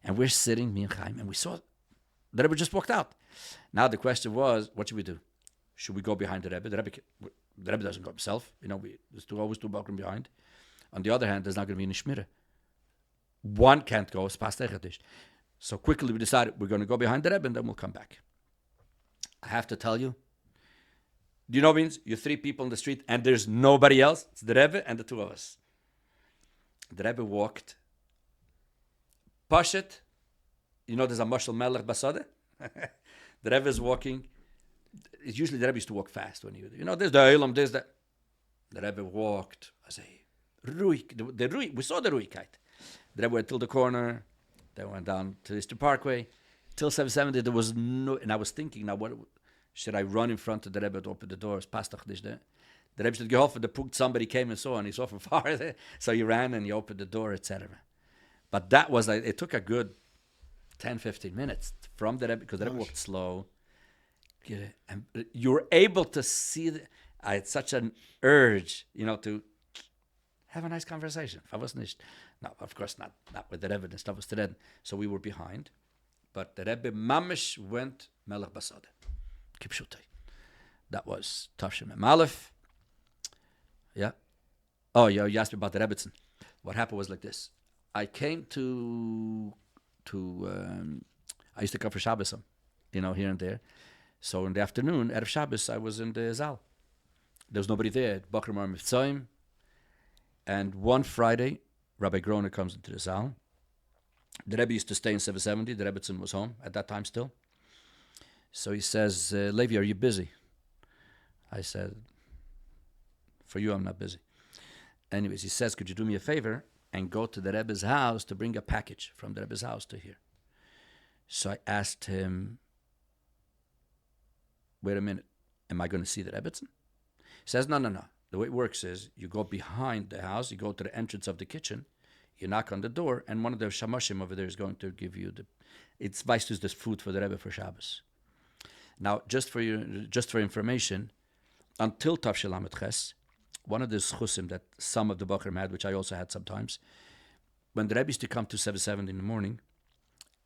And we're sitting, me and Chaim, and we saw the Rebbe just walked out. Now the question was, what should we do? Should we go behind the Rebbe? The Rebbe doesn't go himself. There's always two Bachrim behind. On the other hand, there's not going to be any shmira. One can't go. It's past Echadish. So quickly we decided we're going to go behind the Rebbe and then we'll come back. I have to tell you, do you know what it means? You're three people in the street and there's nobody else. It's the Rebbe and the two of us. The Rebbe walked. Pashet, there's a Mashal Melech Basade. The Rebbe is walking. Usually the Rebbe used to walk fast when there's the Eilam, there's the Rebbe walked. I say, Ruik, the Ruik, we saw the Ruikite. The Rebbe went till the corner, then went down to Eastern Parkway. Till 770, there was no, and I was thinking, now what, should I run in front of the Rebbe to open the doors? The Rebbe should go off, and the punkt somebody came and saw, and he saw from far there. So he ran and he opened the door, etc. But that was, it took a good 10, 15 minutes from the Rebbe, because the Rebbe walked slow. And you were able to see, I had such an urge, to have a nice conversation. If I wasn't, no, of course not with the Rebbe and stuff was to so we were behind. But the Rebbe Mamish went Melech Basade. Kipshutai. That was Tavshim Aleph. Yeah. Oh, yeah, you asked me about the Rebbetzin. What happened was like this. I came I used to come for Shabbos, here and there. So in the afternoon, Erev Shabbos, I was in the Zal. There was nobody there. Bachrim Ar Mivtzoim. And one Friday, Rabbi Groner comes into the Zal. The Rebbe used to stay in 770. The Rebbetzin was home at that time still. So he says, Levi, are you busy? I said, for you, I'm not busy. Anyways, he says, could you do me a favor and go to the Rebbe's house to bring a package from the Rebbe's house to here? So I asked him, wait a minute, am I going to see the Rebbetzin? He says, no. The way it works is you go behind the house, you go to the entrance of the kitchen, you knock on the door, and one of the shamashim over there is going to give you it's vaistus, this food for the Rebbe for Shabbos. Now, just for information, until Tav Shel Lamed Ches, one of the shlichus'n that some of the Bachrim had, which I also had sometimes, when the Rebbe used to come to 7:70 in the morning,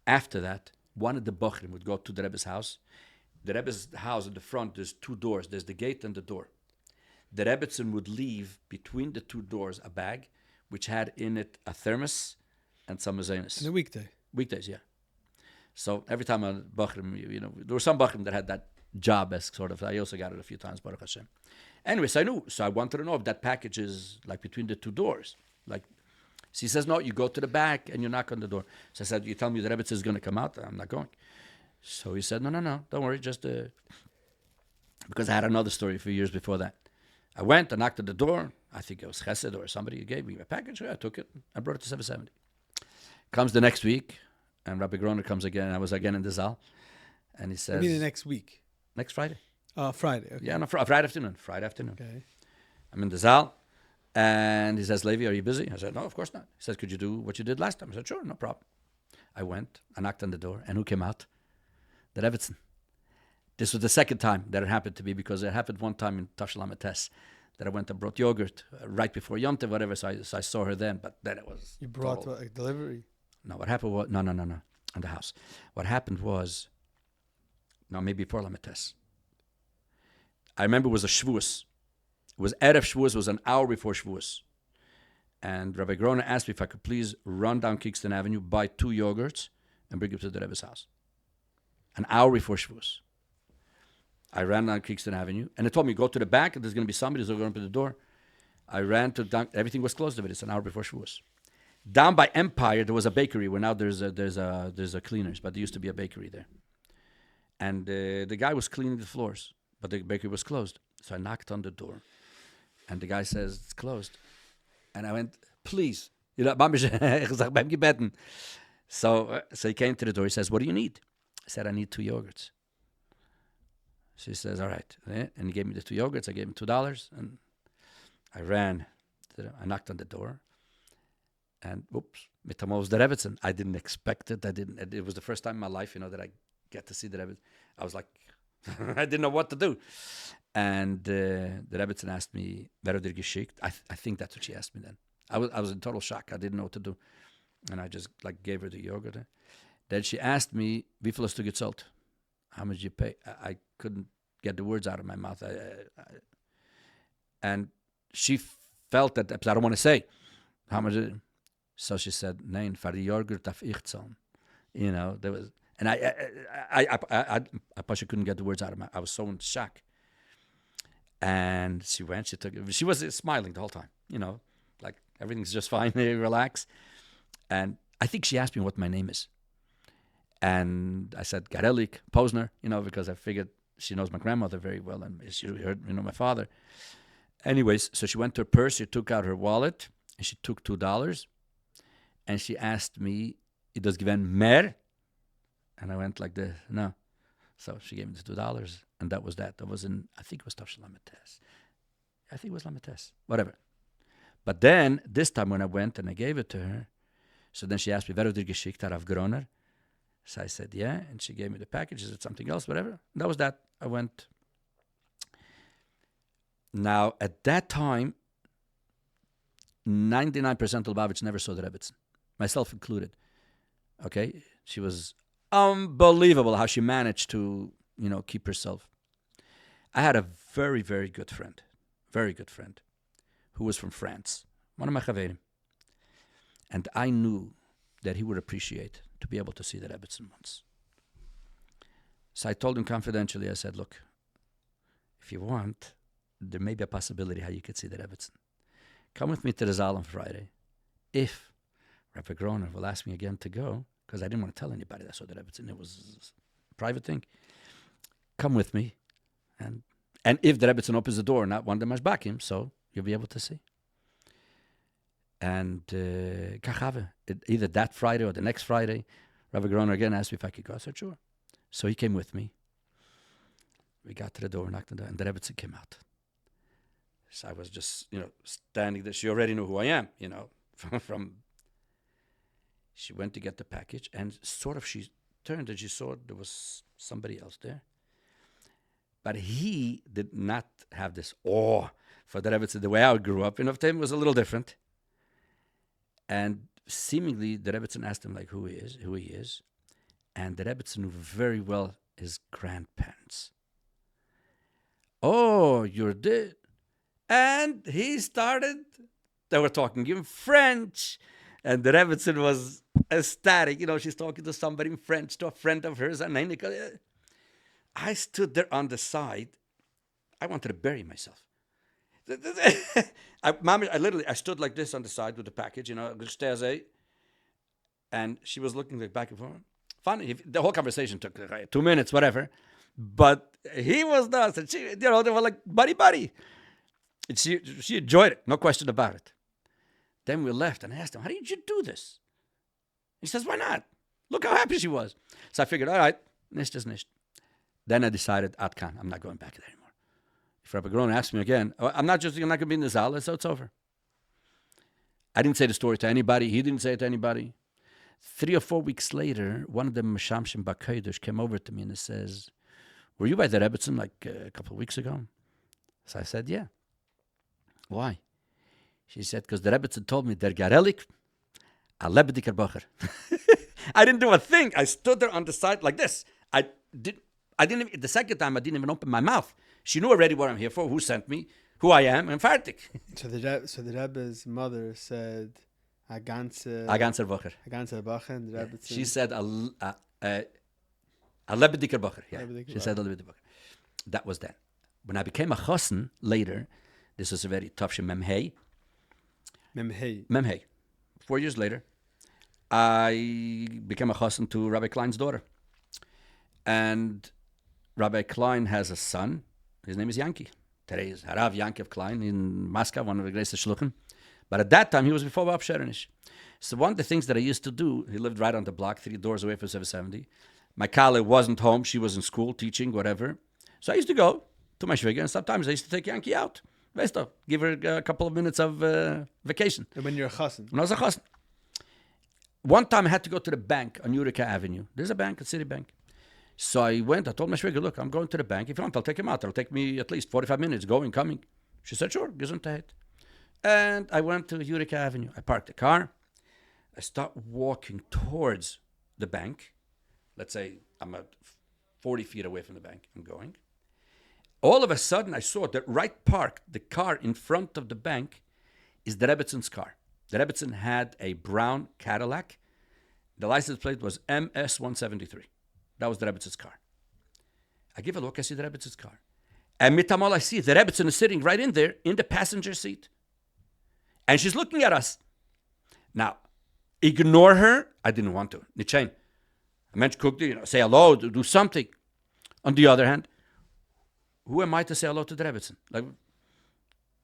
after that, one of the Bachrim would go to the Rebbe's house. The Rebbe's house in the front, there's two doors. There's the gate and the door. The Rebbetzin would leave between the two doors a bag, which had in it a thermos and some mazenis. In a weekday? Weekdays, yeah. So every time a Bachrim, there were some Bachrim that had that job as sort of, I also got it a few times, Baruch Hashem. Anyways, I knew. So I wanted to know if that package is like between the two doors. So he says, no, you go to the back and you knock on the door. So I said, you tell me the Rebbetzin is going to come out? I'm not going. So he said, no, don't worry, just because I had another story a few years before that. I went, I knocked at the door. I think it was Chesed or somebody gave me a package. I took it. I brought it to 770. Comes the next week, and Rabbi Groner comes again. I was again in the Zal. And he says... You mean the next week? Next Friday. Friday. Okay. Yeah, no, Friday afternoon. Okay. I'm in the Zal. And he says, Levi, are you busy? I said, no, of course not. He says, could you do what you did last time? I said, sure, no problem. I went, I knocked on the door, and who came out? The Rebbetzin. This was the second time that it happened to me, because it happened one time in Tav Shel Lamed Tes that I went and brought yogurt right before Yom Tov, whatever, so I saw her then, but then it was... You brought a delivery? No, what happened was... No. on the house. What happened was, now maybe before Lamites, I remember it was a Shavuos. It was Erev Shavuos, it was an hour before Shavuos. And Rabbi Groner asked me if I could please run down Kingston Avenue, buy 2 yogurts, and bring them to the Rebbe's house. An hour before Shavuos. I ran down Kingston Avenue, and they told me, go to the back, and there's going to be somebody who's going to open the door. I ran to down, everything was closed, but it's an hour before Shavuos. Down by Empire, there was a bakery where now there's a cleaners, but there used to be a bakery there. And the guy was cleaning the floors, but the bakery was closed. So I knocked on the door, and the guy says, it's closed. And I went, please. So he came to the door. He says, what do you need? I said, I need 2 yogurts. She says, all right. And he gave me the 2 yogurts. I gave him $2. And I ran. I knocked on the door. And whoops, Mitamo was the Rebbetzin. I didn't expect it. It was the first time in my life, that I get to see the Rebbe. I was like, I didn't know what to do. And the Rebbetzin asked me, "Wer dir geschickt?" I think that's what she asked me then. I was in total shock. I didn't know what to do. And I just gave her the yogurt. Then she asked me, "Wie viel hast du gezahlt?" How much you pay? I couldn't get the words out of my mouth. And she felt that I don't want to say how much. So she said, "Nein, for the yogurt darf ich zahlen." There was, and I couldn't get the words out of my mouth. I was so in shock. And she went. She was smiling the whole time. Like everything's just fine. Relax. And I think she asked me what my name is. And I said, Garelik, Posner, because I figured she knows my grandmother very well, and she heard, my father. Anyways, so she went to her purse, she took out her wallet, and she took $2, and she asked me, "It does given mehr?" And I went like this, no. So she gave me the $2, and that was that. That was I think it was Tavshel Lamites. I think it was Lamites, whatever. But then, this time when I went and I gave it to her, so then she asked me, "Wer dir geschickt hat auf Groner?" So I said, yeah, and she gave me the package. She said something else, whatever. And that was that. I went. Now, at that time, 99% of Lubavitch never saw the Rebbetzin, myself included. Okay? She was unbelievable how she managed to, keep herself. I had a very, very good friend, who was from France, one of my chaverim. And I knew that he would appreciate to be able to see the Rebbetzin once. So I told him confidentially, I said, look, if you want, there may be a possibility how you could see the Rebbetzin. Come with me to the Zal on Friday. If Rabbi Groner will ask me again to go, because I didn't want to tell anybody that I saw the Rebbetzin, it was a private thing. Come with me. And if the Rebbetzin opens the door, not one of them is back him, so you'll be able to see. And either that Friday or the next Friday, Rabbi Groner again asked me if I could go. I said, sure. So he came with me. We got to the door, knocked on the door, and the Rebbetzin came out. So I was just, standing there. She already knew who I am, from. She went to get the package, and sort of she turned and she saw there was somebody else there. But he did not have this awe for the Rebbetzin the way I grew up. For him, it was a little different. And seemingly, the Rebbetzin asked him who he is, and the Rebbetzin knew very well his grandparents. Oh, you're dead. And he started, they were talking in French, and the Rebbetzin was ecstatic. She's talking to somebody in French, to a friend of hers. And I stood there on the side. I wanted to bury myself. I stood like this on the side with the package, and she was looking back and forth. Funny, the whole conversation took 2 minutes, whatever. But he was nuts, and she, they were like buddy. And she enjoyed it, no question about it. Then we left, and I asked him, "How did you do this?" He says, "Why not? Look how happy she was." So I figured, all right, nicht is nicht. Then I decided, Atkan, I'm not going back there anymore. If Rabbi Groner asks me again, I'm not going to be in the Zal, so it's over. I didn't say the story to anybody. He didn't say it to anybody. 3 or 4 weeks later, one of them, Meshamshim Bakodesh, came over to me and says, "Were you by the Rebbetzin a couple of weeks ago?" So I said, "Yeah." "Why?" She said, "Because the Rebbetzin told me, der Garelik, a lebediker Bocher." I didn't do a thing. I stood there on the side like this. I didn't even, the second time I didn't even open my mouth. She knew already what I'm here for, who sent me, who I am, and fertig. So the Rebbe's mother said, "A ganze Woche. Woche," and the Rebbe She said a lebediker Woche. Yeah, Lebediker she said a lebediker Woche. That was then. When I became a chassan later, this was a very tough Memhei. Memhei. 4 years later, I became a chassan to Rabbi Klein's daughter. And Rabbi Klein has a son. His name is Yankee. Today is Harav Yankov Klein in Moscow, one of the greatest shlichus'n. But at that time, he was before Bob Sherenish. So one of the things that I used to do, he lived right on the block, 3 doors away from 770. My Kale wasn't home. She was in school, teaching, whatever. So I used to go to my shviga, and sometimes I used to take Yankee out. Give her a couple of minutes of vacation. And when you're a chassan? When I was a chassan. One time I had to go to the bank on Eureka Avenue. There's a bank, a city bank. So I went, I told my shviga, look, I'm going to the bank. If you want, I'll take him out. It'll take me at least 45 minutes, going, coming. She said, sure, gesundheit. And I went to Eureka Avenue. I parked the car. I start walking towards the bank. Let's say I'm at 40 feet away from the bank. I'm going. All of a sudden, I saw that right parked, the car in front of the bank is the Rebbetzon's car. The Rebbetzon had a brown Cadillac. The license plate was MS-173. That was the Rebbetzon's car. I give a look, I see the Rebbetzon's car. And mitamal, I see the Rebbetzon is sitting right in there in the passenger seat. And she's looking at us. Now, ignore her. I didn't want to. Nichain. I meant to cook, say hello, do something. On the other hand, who am I to say hello to the Rebbetzon? Like,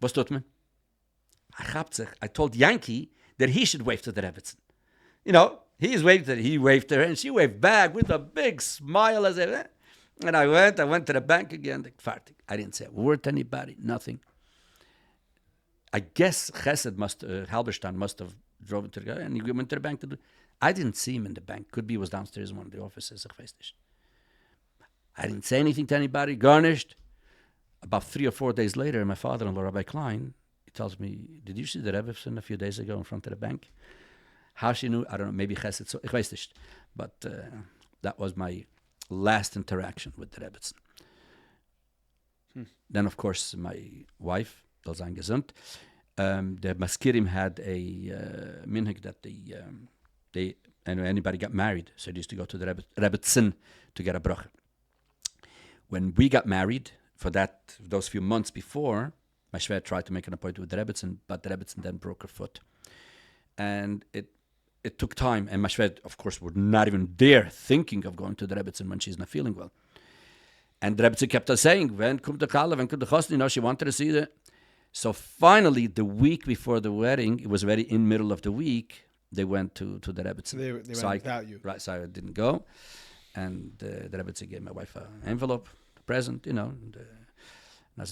was tut man? I told Yankee that he should wave to the Rebbetzon. He waved to her, and she waved back with a big smile as if. And I went to the bank again. I didn't say a word to anybody, nothing. I guess Halberstein must have driven to the guy, and he went to the bank to do. I didn't see him in the bank. Could be he was downstairs in one of the offices. I didn't say anything to anybody, garnished. About 3 or 4 days later, my father-in-law, Rabbi Klein, he tells me, did you see the Rebbe a few days ago in front of the bank? How she knew, I don't know, maybe Chesed, so, ich weiß nicht. But that was my last interaction with the Rebbetzon. Then, of course, my wife, soll sein gesund, the Maskirim had a minhag that anybody got married, so they used to go to the Rebbetzon to get a bracha. When we got married, for those few months before, my shver tried to make an appointment with the Rebbetzon, but the Rebbetzon then broke her foot. And it took time, and my shver, of course, would not even dare thinking of going to the Rebbetzon when she's not feeling well. And the Rebbetzon kept on saying, when kommt der Kala, when kommt der Chosn, she wanted to see that. So finally, the week before the wedding, it was already in middle of the week, they went to the Rebbetzon. So they went without you. Right, so I didn't go. And the Rebbetzon gave my wife an envelope, a present, and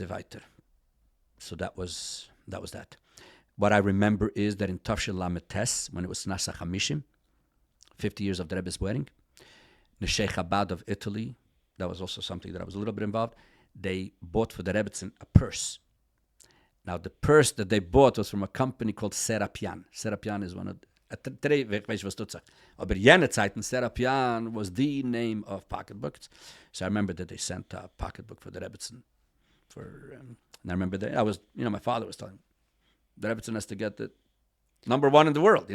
weiter. So that was that. What I remember is that in Tafshil Lamed Tes, when it was Nasa Chamishim, 50 years of the Rebbe's wedding, the Sheikh Chabad of Italy, that was also something that I was a little bit involved, they bought for the Rebbetzon a purse. Now, the purse that they bought was from a company called Serapian. Serapian is one of today, ich weiß, was du sagst. Aber jene Zeiten, Serapian was the name of pocketbooks. So I remember that they sent a pocketbook for the Rebbetzon. And I remember that I was, my father was telling me, the Rebbetzon has to get the number one in the world,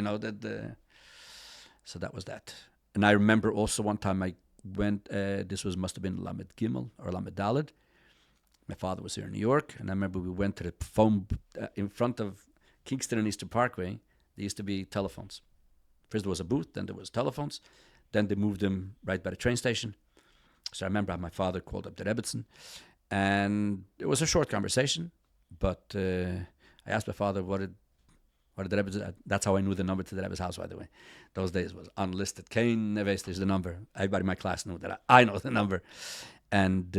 so that was that. And I remember also one time I went, must have been Lamed Gimel or Lamed Daled. My father was here in New York, and I remember we went to the phone in front of Kingston and Eastern Parkway. There used to be telephones. First there was a booth, then there was telephones. Then they moved them right by the train station. So I remember how my father called up the Rebbetzon. And it was a short conversation, but I asked my father, what did the Rebbe, that's how I knew the number to the Rebbe's house, by the way. Those days was unlisted. Kain Neves, there's the number. Everybody in my class knew that I know the number. And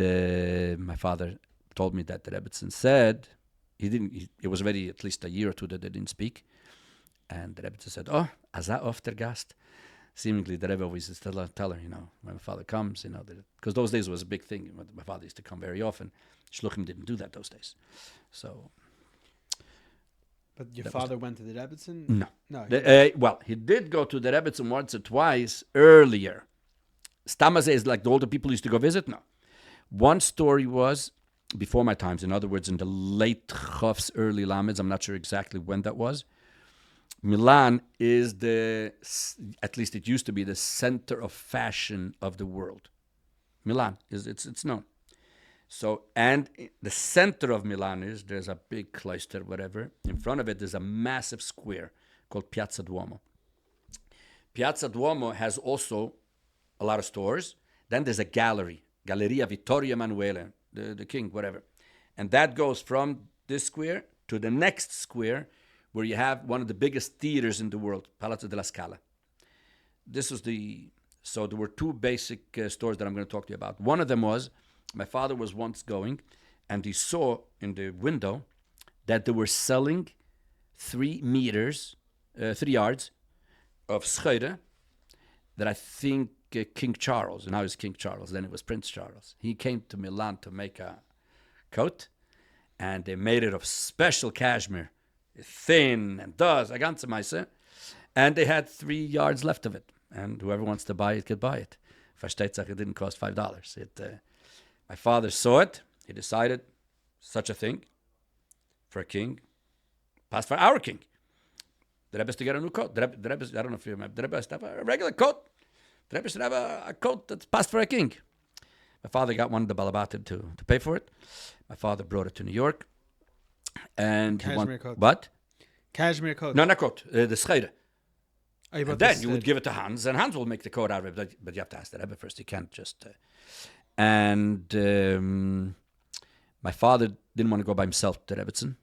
my father told me that the Rebbetzon said, it was already at least a year or two that they didn't speak. And the Rebbe said, aza of der Gast. Seemingly, the Rebbe always used to tell her, when my father comes, because those days was a big thing. My father used to come very often. Shluchim didn't do that those days. So, But your father went to the Rebbetzin? No. No. Well, he did go to the Rebbetzin once or twice earlier. Stamazeh is like the older people used to go visit? No. One story was before my times. In other words, in the late Chof's, early Lameds. I'm not sure exactly when that was. Milan is at least it used to be the center of fashion of the world. Milan it's known. So, and the center of Milan there's a big cloister, whatever. In front of it, there's a massive square called Piazza Duomo. Piazza Duomo has also a lot of stores. Then there's a gallery, Galleria Vittorio Emanuele, the king, whatever. And that goes from this square to the next square, where you have one of the biggest theaters in the world, Palazzo della Scala. So there were two basic stores that I'm going to talk to you about. One of them was, my father was once going, and he saw in the window that they were selling 3 yards of schöre that I think King Charles, and now it's King Charles, then it was Prince Charles. He came to Milan to make a coat, and they made it of special cashmere, thin and does, and they had 3 yards left of it. And whoever wants to buy it could buy it. Versteht sich, it didn't cost $5. My father saw it. He decided such a thing for a king passed for our king. The Rebbe has to get a new coat. The Rebbe, I don't know if you remember. The Rebbe has to have a regular coat. The Rebbe should have a coat that's passed for a king. My father got one of the Balabatim to pay for it. My father brought it to New York. And Cashmere coat. What? Cashmere coat. No, not coat. The schöre. Oh, And then you would give it to Hans, and Hans will make the coat out of it. But you have to ask the Rebbe first. You can't just... my father didn't want to go by himself to Rebbetzin,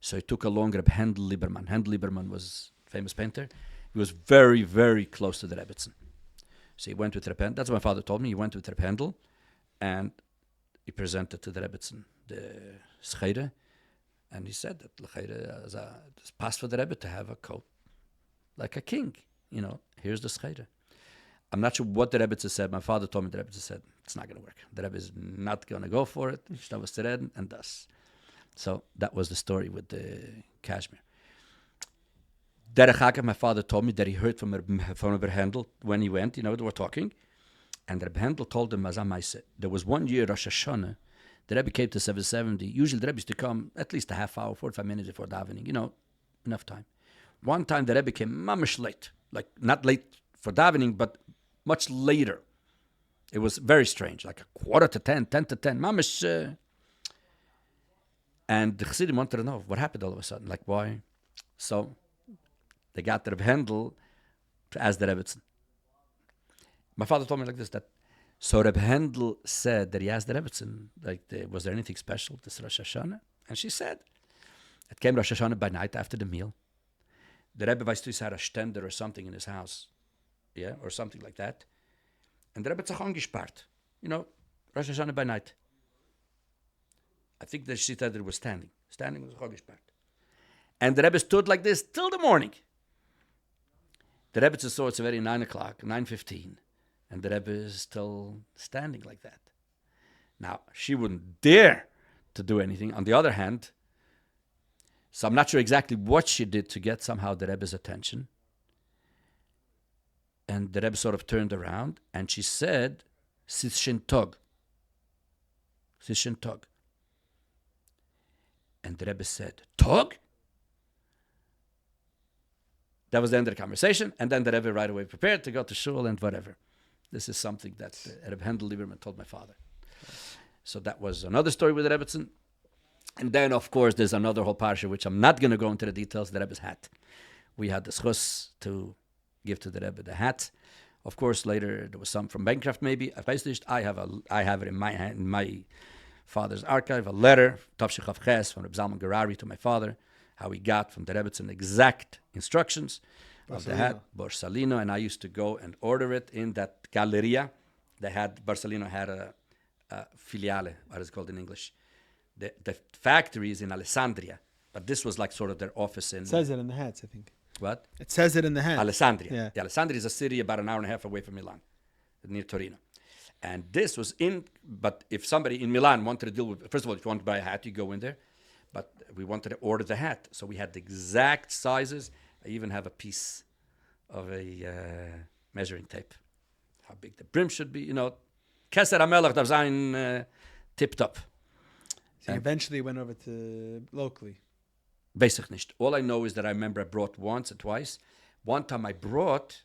so he took along Reb Handel Lieberman. Handel Lieberman was a famous painter. He was very, very close to the Rebbetzin. So he went with Reb Handel. That's what my father told me. He went with Reb Handel, and he presented to the Rebbetzin the schöre, and he said that it's passed for the Rebbe to have a coat like a king. Here's the schöre. I'm not sure what the Rebbe said. My father told me the Rebbe said, it's not going to work. The Rebbe is not going to go for it. And thus. So that was the story with the cashmere. Derech Hakav, my father told me that he heard from Rebbe Handel when he went, they were talking. And Rebbe Handel told him, there was one year, Rosh Hashanah, the Rebbe came to 770. Usually the Rebbe used to come at least a half hour, 45 minutes before davening, enough time. One time the Rebbe came mamish late, like not late for davening, but much later. It was very strange, like 9:45, 10:50, mamish. And the Chassidim wanted to know what happened all of a sudden, like why. So they got the Rebbe Handel to ask the Rebbetzin. My father told me like this, so Rebbe Handel said that he asked the Rebbetzin, was there anything special this Rosh Hashanah? And she said, it came Rosh Hashanah by night after the meal. The Rebbe had a stender or something in his house, or something like that. And the Rebbe hat sich angespart, Rosh Hashanah by night. I think that she said it was standing. Standing was angespart. And the Rebbe stood like this till the morning. The Rebbe saw it's already 9 o'clock, 9:15, and the Rebbe is still standing like that. Now, she wouldn't dare to do anything. On the other hand, so I'm not sure exactly what she did to get somehow the Rebbe's attention. And the Rebbe sort of turned around and she said, "Shlichus'n tog." Shlichus'n tog. And the Rebbe said, "Tog?" That was the end of the conversation. And then the Rebbe right away prepared to go to shul and whatever. This is something that Rebbe Handel Lieberman told my father. So that was another story with the Rebbetzin. And then, of course, there's another whole parsha, which I'm not going to go into the details, the Rebbe's hat. We had the shlichus'n to give to the Rebbe the hat. Of course, later there was some from Bancroft, maybe. I have it in my hand, in my father's archive, a letter, Tavshich Chav Ches, from Reb Zalman Gerari to my father, how he got from the Rebbetzin exact instructions of the hat, Borsalino, and I used to go and order it in that Galleria. Borsalino had a filiale, what is it called in English? The factory is in Alessandria, but this was like sort of their office in... It says it in the hats, I think. What? It says it in the hats. Alessandria. Yeah. Yeah, Alessandria is a city about an hour and a half away from Milan, near Torino. And this was in... But if somebody in Milan wanted to deal with... First of all, if you want to buy a hat, you go in there. But we wanted to order the hat, so we had the exact sizes. I even have a piece of a measuring tape, how big the brim should be. Keser HaMelech darf sein tipped up. So you eventually went over to locally. Basic nicht. All I know is that I remember I brought once or twice. One time I brought,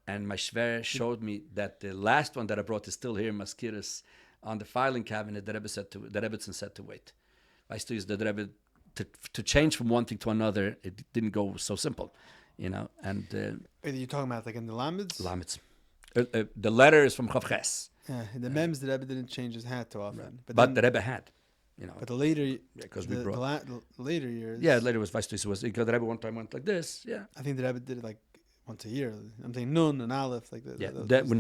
and my shver showed me that the last one that I brought is still here in Maskiris on the filing cabinet. The Rebbetzin said to wait. I still use the Rebbe to change from one thing to another. It didn't go so simple, And Are you talking about like in the Lameds? Lamets. The letter is from Chavches. Yeah, in the Mems, the Rebbe didn't change his hat too often. Right. But the Rebbe had. But the later, because we brought the later years. Yeah, later was vice versa. Because the Rebbe one time went like this. Yeah, I think the Rebbe did it like once a year. I'm saying Nun and Aleph like that. Yeah,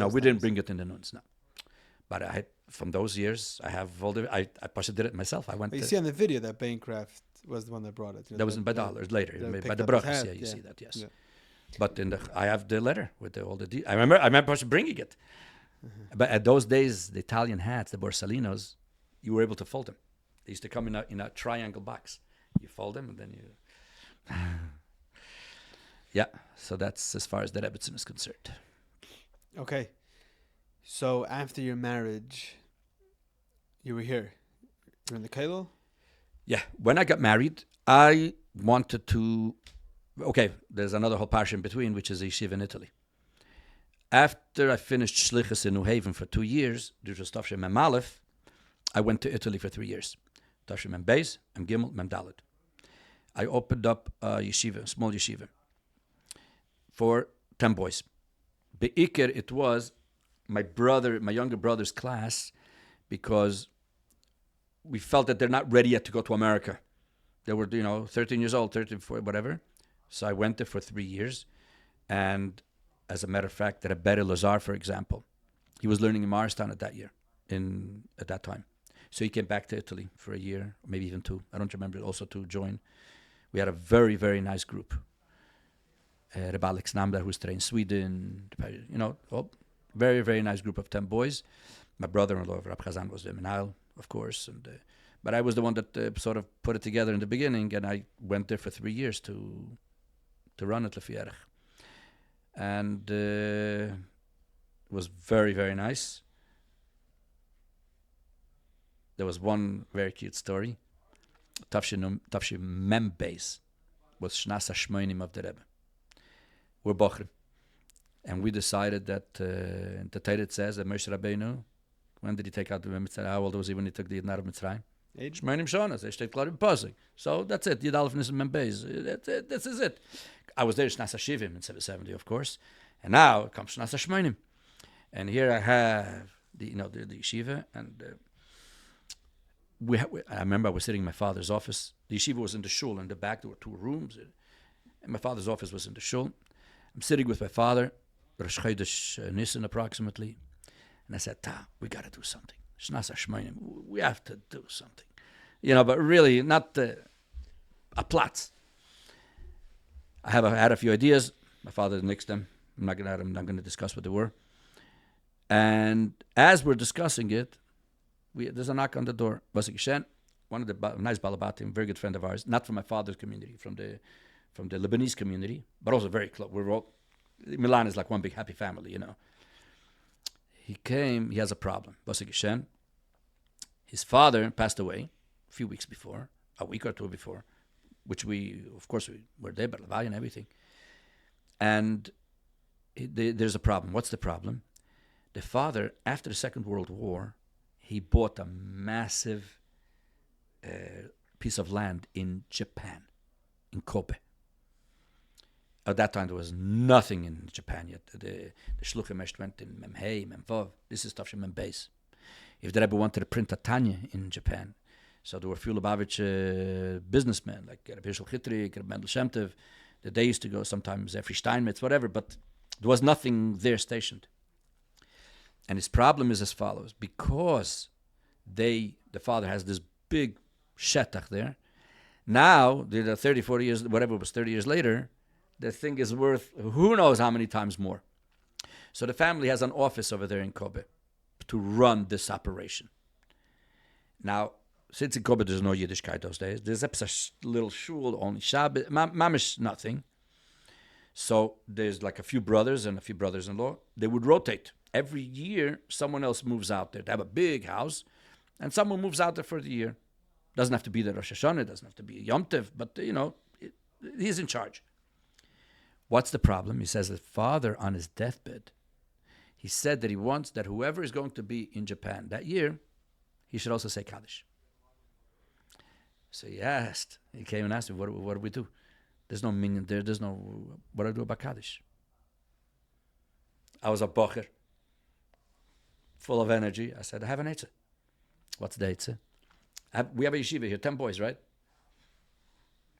we didn't bring it in the Nuns. No, but I had from those years. I have all the. I partially did it myself. I went. But you see on the video that Bancroft was the one that brought it. That was by dollars later by the brachas. Yeah, you see that. Yes, but I have the letter with all the. I remember bringing it. But at those days, the Italian hats, the Borsalinos, you were able to fold them. They used to come in a triangle box. You fold them and then you... Yeah, so that's as far as the Rebbetzin is concerned. Okay. So after your marriage, you were here. You were in the Kailo? Yeah, when I got married, I wanted to... Okay, there's another whole parsha in between, which is a yeshiva in Italy. After I finished shlichus'n in New Haven for 2 years, due to Tafshin Mem Aleph, I went to Italy for 3 years. Tafshin Mem Beis, Mem Gimel, Mem Dalet. I opened up a yeshiva, a small yeshiva, for 10 boys. Be'ikir, it was my younger brother's class, because we felt that they're not ready yet to go to America. They were, 13 years old, 13, 14, whatever. So I went there for 3 years, and as a matter of fact, that Rebbe Lazar, for example, he was learning in Morristown at that time. So he came back to Italy for a year, maybe even 2. I don't remember, also to join. We had a very, very nice group. Rebbe Alex Namdar, who's trained in Sweden, very, very nice group of 10 boys. My brother-in-law, Rab Chazan, was the Menal, of course. But I was the one that sort of put it together in the beginning, and I went there for 3 years to run it, Lefierech. And it was very, very nice. There was one very cute story. Tafshin Mem Beis was Shnas HaShmoinim of the Rebbe. We're Bochrim. And we decided that, the Torah says that Moshe Rabbeinu, when did he take out the Mitzrayim? How old was he when he took the Yidden out of Mitzrayim? Shmoinim Shonas. They steht klar in Pasuk. So that's it. Yid Aleph Nisim Mem Beis. This is it. I was there Shnas HaShivim in 770, of course. And now it comes Shnas HaShmoinim. And here I have the yeshiva, and I remember I was sitting in my father's office. The yeshiva was in the shul. In the back, there were 2 rooms. And my father's office was in the shul. I'm sitting with my father, Rosh Chodesh Nisan approximately. And I said, we got to do something. Shnas HaShmoinim. We have to do something. But really not a plot. I had a few ideas. My father nixed them. I'm not going to discuss what they were. And as we're discussing it, there's a knock on the door. One of the nice Balabatim, very good friend of ours, not from my father's community, from the Lebanese community, but also very close. Milan is like one big happy family, He came. He has a problem. His father passed away a few weeks before, a week or 2 before, which we were there, but Levaya and everything. And there's a problem. What's the problem? The father, after the Second World War, he bought a massive piece of land in Japan, in Kobe. At that time, there was nothing in Japan yet. The Shluchim went in Memhei, Memvav. This is Tafshin Mem Beis. If the Rebbe wanted to print a Tanya in Japan, so there were a few Lubavitch businessmen, like Rebbe Hishel Chitrik, Rebbe Mendel Shem Tov, that they used to go sometimes, Efri Steinmetz, whatever, but there was nothing there stationed. And his problem is as follows. Because the father has this big shetach there, now, the 30, 40 years, whatever it was, 30 years later, the thing is worth who knows how many times more. So the family has an office over there in Kobe to run this operation. Now, since in Kobe there's no Yiddishkeit those days, there's a little shul, only Shabbat, mamish nothing. So there's like a few brothers and a few brothers-in-law. They would rotate. Every year, someone else moves out there. They have a big house, and someone moves out there for the year. Doesn't have to be the Rosh Hashanah, doesn't have to be a Yom Tov, but, he's in charge. What's the problem? He says the father on his deathbed, he said that he wants that whoever is going to be in Japan that year, he should also say Kaddish. So he asked, he came and asked me, what do we do? There's no minyan there, there's no, what do I do about Kaddish? I was a bocher, full of energy. I said, I have an eitzah. What's the eitzah? We have a yeshiva here, 10 boys, right?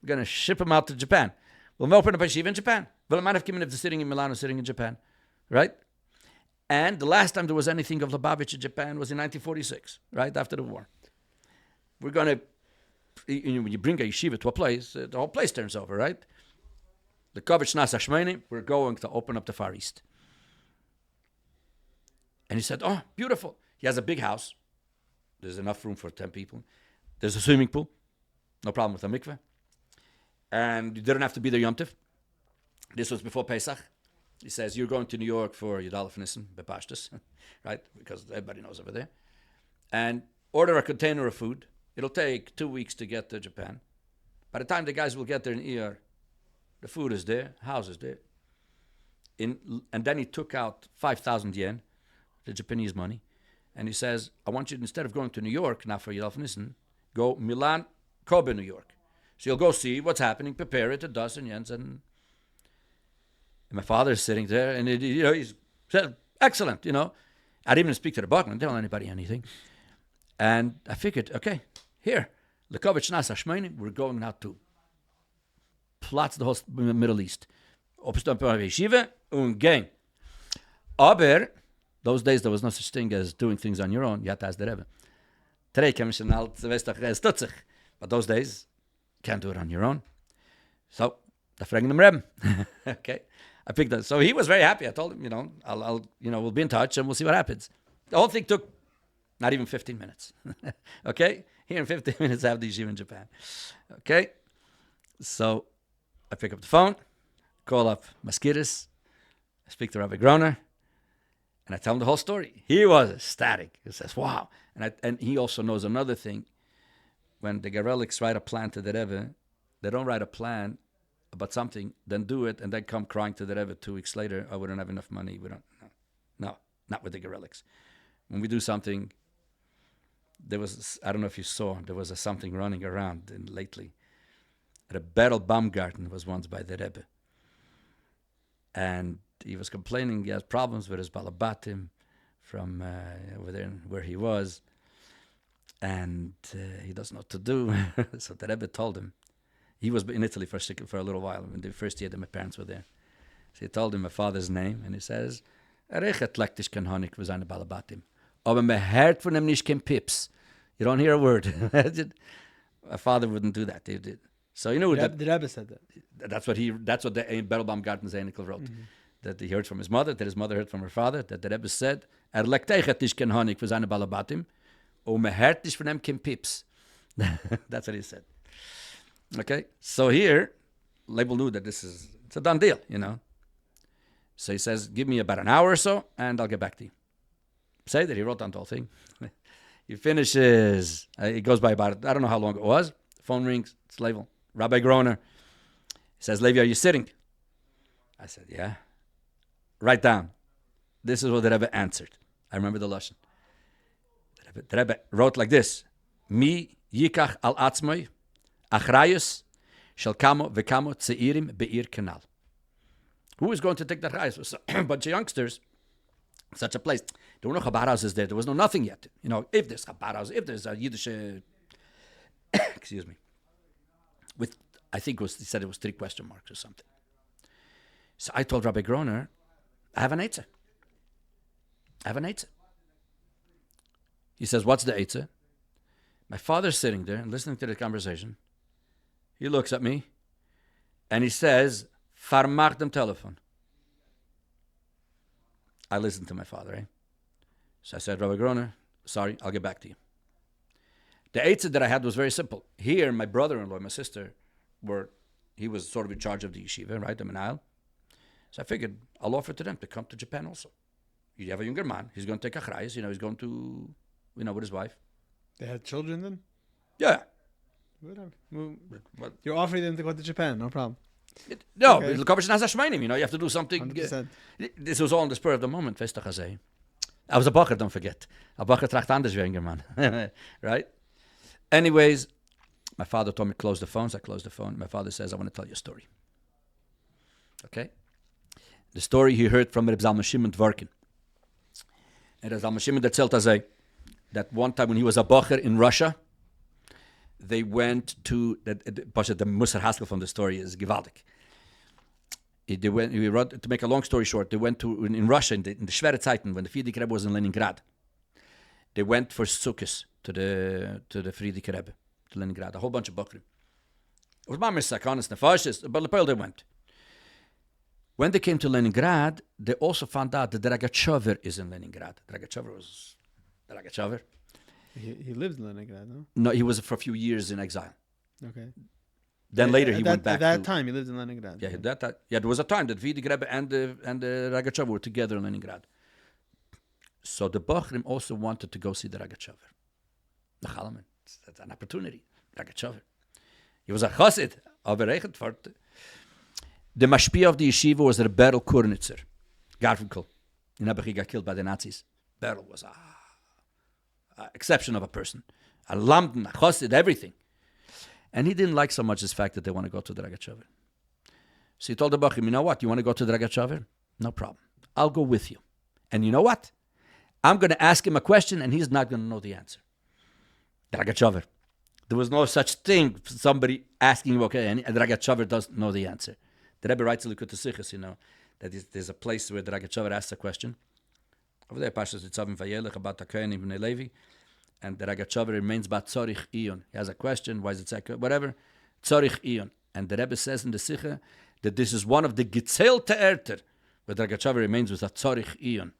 We're going to ship them out to Japan. We'll open up a yeshiva in Japan. Well, I might have given if they're sitting in Milan or sitting in Japan, right? And the last time there was anything of Lubavitch in Japan was in 1946, right after the war. We're going to, when you bring a yeshiva to a place, the whole place turns over, right? The Kovach Nas Hashmeni, we're going to open up the Far East. And he said, oh, beautiful. He has a big house. There's enough room for 10 people. There's a swimming pool. No problem with a mikveh. And you didn't have to be there Yom Tov. This was before Pesach. He says, you're going to New York for Yudalef Nissen, Bepashtus, right? Because everybody knows over there. And order a container of food. It'll take 2 weeks to get to Japan. By the time the guys will get there in ER, the food is there, house is there. And then he took out 5,000 yen, the Japanese money, and he says, I want you to, instead of going to New York, now for Yudalef Nissen, go Milan, Kobe, New York. So you'll go see what's happening, prepare it, a dozen yens, and my father is sitting there, and he said, excellent, I didn't even speak to the Bachman, didn't tell anybody anything. And I figured, okay, here, Lekovich Nas Hashmeni, we're going now to Platz the whole Middle East. Opstamp Yeshiva, und gehen. Aber, those days there was no such thing as doing things on your own, you had to ask the Rebbe. Today, but those days, can't do it on your own. So, da fragen dem Rebbe. Okay. I picked that. So he was very happy. I told him, I'll we'll be in touch and we'll see what happens. The whole thing took not even 15 minutes. Okay? Here in 15 minutes, I have the yeshiva in Japan. Okay? So I pick up the phone, call up Maskiris, I speak to Rabbi Groner, and I tell him the whole story. He was ecstatic. He says, wow. And he also knows another thing. When the Gareliks write a plan to the Rebbe, they don't write a plan about something, then do it, and then come crying to the Rebbe 2 weeks later, we don't have enough money. We don't. No, not with the Gareliks. When we do something, there was, I don't know if you saw, there was something running around lately. The Beryl Baumgarten was once by the Rebbe. And he was complaining he has problems with his balabatim from over there where he was. And he doesn't know what to do. So the Rebbe told him. He was in Italy for a little while, in the first year that my parents were there. So he told him my father's name, and he says, Erechet lektisch kan honig für seine balabatim. Aber me hört von ihm nicht kein pips. You don't hear a word. My father wouldn't do that. He did. So the Rebbe said that. That's what the Beryl Baumgarten's Einikl wrote. Mm-hmm. That he heard from his mother, that his mother heard from her father, that the Rebbe said, lektisch kan honig für seine balabatim. Oh, me hört nicht von ihm kein pips. That's what he said. Okay, so here, Label knew that it's a done deal, So he says, give me about an hour or so, and I'll get back to you. Say that he wrote down the whole thing. He finishes, it goes by about, I don't know how long it was. Phone rings, it's Label. Rabbi Groner. He says, Levi, are you sitting? I said, yeah. Write down. This is what the Rebbe answered. I remember the Lashon. The Rebbe wrote like this. Mi yikach al atzmoi. Achrayus shel kamo vekamo tzeirim be'ir kanal. Who is going to take that achrayus? A bunch of youngsters. Such a place. There were no Chabad houses there. There was no nothing yet. If there's Chabad house, if there's a Yiddish, excuse me, with, I think he said it was 3 question marks or something. So I told Rabbi Groner, I have an eitzah. He says, what's the eitzah? My father's sitting there and listening to the conversation. He looks at me, and he says, Farmach dem Telefon. I listened to my father, So I said, Rabbi Groner, sorry, I'll get back to you. The eitzah that I had was very simple. Here, my brother-in-law and my sister he was sort of in charge of the yeshiva, right, the Menayel. So I figured I'll offer to them to come to Japan also. You have a younger man. He's going to take achrayus. He's going to, with his wife. They had children then? Yeah. Whatever. You're offering them to go to Japan, no problem. No, the conversation has a shmeinim, you have to do something. 100%. This was all in the spur of the moment, weißt du, Chazay. I was a bacher, don't forget. A bacher tracht anders wie younger man. Right? Anyways, my father told me to close the phone, so I closed the phone. My father says, I want to tell you a story. Okay? The story he heard from Reb Zalman Shimon Dvorkin. And Reb Zalman Shimon erzählt Chazay that one time when he was a bacher in Russia, they went to the Musar Haskell from the story is gewaltig. To make a long story short, they went to in Russia in the schwere Zeiten when the Friedrich Rebbe was in Leningrad. They went for sukkahs to the Friedrich Rebbe to Leningrad. A whole bunch of bakrim. It was mamis sakanis nefashis, but Lepel they went. When they came to Leningrad, they also found out that Dragachover is in Leningrad. Dragachover was Dragachover. He lived in Leningrad, no? No, he was for a few years in exile. Okay. Then later he went back. At that time, he lived in Leningrad. Yeah, there was a time that Friedrich Rebbe and the Ragachover were together in Leningrad. So the Bachrim also wanted to go see the Ragachover. The Chalaman, that's an opportunity. Ragachover. He was a chassid, overreichend for the mashpia of the yeshiva was the Berel Kurnitzer, Garfinkel. In Rebbe he got killed by the Nazis. Berel was a exception of a person. A lamden, a chassid, everything. And he didn't like so much this fact that they want to go to the Ragachover. So he told the Bachrim, you know what? You want to go to the Ragachover? No problem. I'll go with you. And you know what? I'm going to ask him a question and he's not going to know the answer. The Ragachover. There was no such thing for somebody asking him, okay, and the Ragachover doesn't know the answer. The Rebbe writes in Likutei Sichos, that there's a place where the Ragachover asks a question. Over there, Pashas Yitzavim Vayelech about Kohen Ibn Levi. And the Ragachover remains about Tzorich Iyon. He has a question, why is it second? Whatever. Tzorich Iyon. And the Rebbe says in the Sikha that this is one of the Gitzel Te'erter, where the Ragachover remains with a Tzorich Iyon.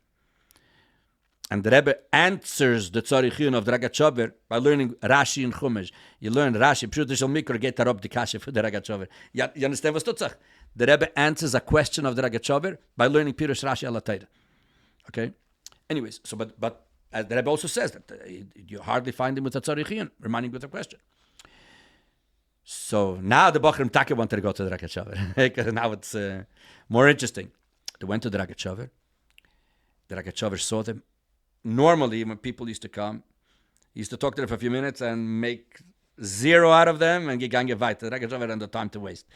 And the Rebbe answers the Tzorich Iyon of the Ragachover by learning Rashi and Chumash. You learn Rashi, Pshutishal Mikro, get up the Kasha for the Ragachover. You understand what's Tutzach? The Rebbe answers a question of the Ragachover by learning Pirush Rashi al Taira. Okay? Anyways, so but the Rebbe also says that you hardly find him with a tzarichin, reminding with a question. So now the Bachrim Taka wanted to go to the Ragachover. Because now it's more interesting. They went to the Ragachover. The Ragachover saw them. Normally, when people used to come, he used to talk to them for a few minutes and make zero out of them and gegangen weiter. The Ragachover had no time to waste.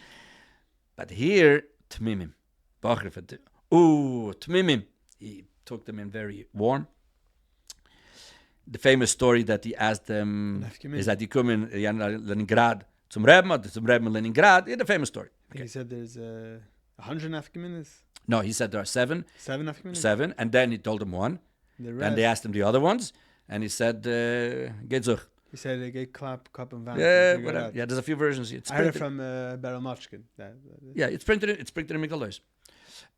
But here, Tmimim. Bachrim, Tmimim. He took them in very warm. The famous story that he asked them is that he come in Leningrad zum Rebbe in Leningrad. The famous story. Okay. He said there's 100 Nafkaminas? No, he said there are 7. 7 Nafkaminas? 7, and then he told them one. Then they asked him the other ones, and he said, geht zuch. He said they get cup and van. Yeah, whatever. Yeah, there's a few versions. I heard it from Beryl Mochkin. Yeah, it's printed in Migdalois.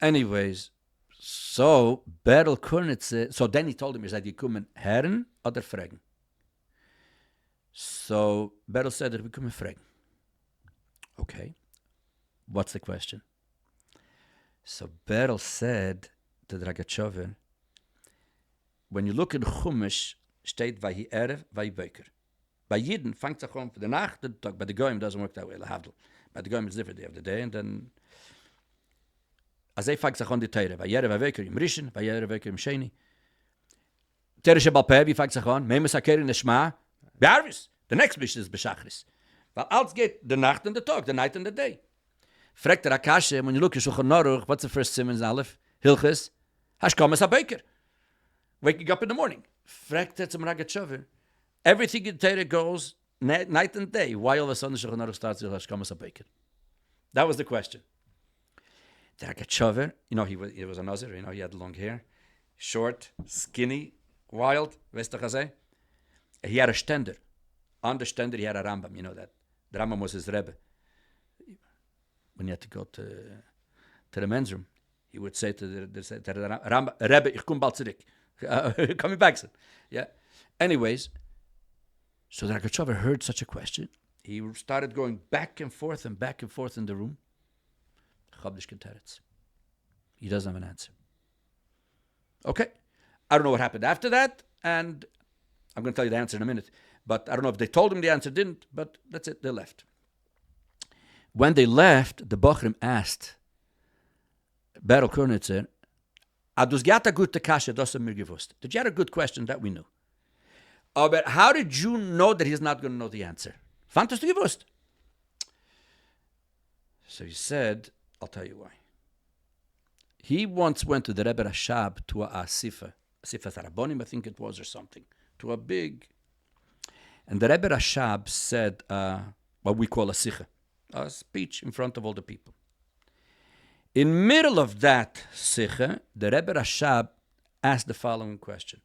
Anyways, so Beryl Kurnitz, so then he told him, he said, you come in Herren oder Fragen. So Beryl said that we come in Fragen. Okay, what's the question? So Beryl said to the Ragachover, when you look in Chumash, steht Vahi Erev, Vahi Boker. By Yidden, fängt es an for the Nacht, the Tag. By the Goyim, doesn't work that way, Lahavdil. By the Goyim, it's different. They have the day, and then as they fängt es an die Teire, Vahi Erev, Vahi Boker, im Rishon, Vahi Erev, Vahi Boker, im Sheni. Teire Shebalpeh, wie fängt es an? Memes HaKer in the Shema, Be'arvis. The next mission is B'Shachris. Weil alles geht the Nacht and the Tag, the night and the day. Fragt der Akashe, when you look at Shulchan Aruch, what's the first Simmons Aleph? Hilchis, Hashkamas HaBoker. Waking up in the morning. Fragt er zum Ragachover. Everything in Torah goes night and day. Why all of a sudden Shulchan Aruch starts with Hashkamas HaBoker? That was the question. The Ragachover, he was a Nazir, he had long hair, short, skinny, wild, weißt du, was he had a stender. On the stender, he had a Rambam, you know that. The Rambam was his Rebbe. When he had to go to the men's room, he would say to the Rambam, Rebbe, ich komm bald zurück. Coming back soon. Yeah. Anyways, So the Rogatchover heard such a question. He started going back and forth in the room. He doesn't have an answer. Okay. I don't know what happened after that, and I'm going to tell you the answer in a minute. But I don't know if they told him the answer, didn't, but that's it, they left. When they left, the Bochrim asked Berel Kurnitzer, did you have a good question that we knew? But how did you know that he's not going to know the answer? Fandest du gewusst? So he said, I'll tell you why. He once went to the Rebbe Rashab to a Sifa Sarabonim, I think it was, or something, to a big... And the Rebbe Rashab said what we call a Sicha, a speech in front of all the people. In middle of that Sicha, the Rebbe Rashab asked the following question.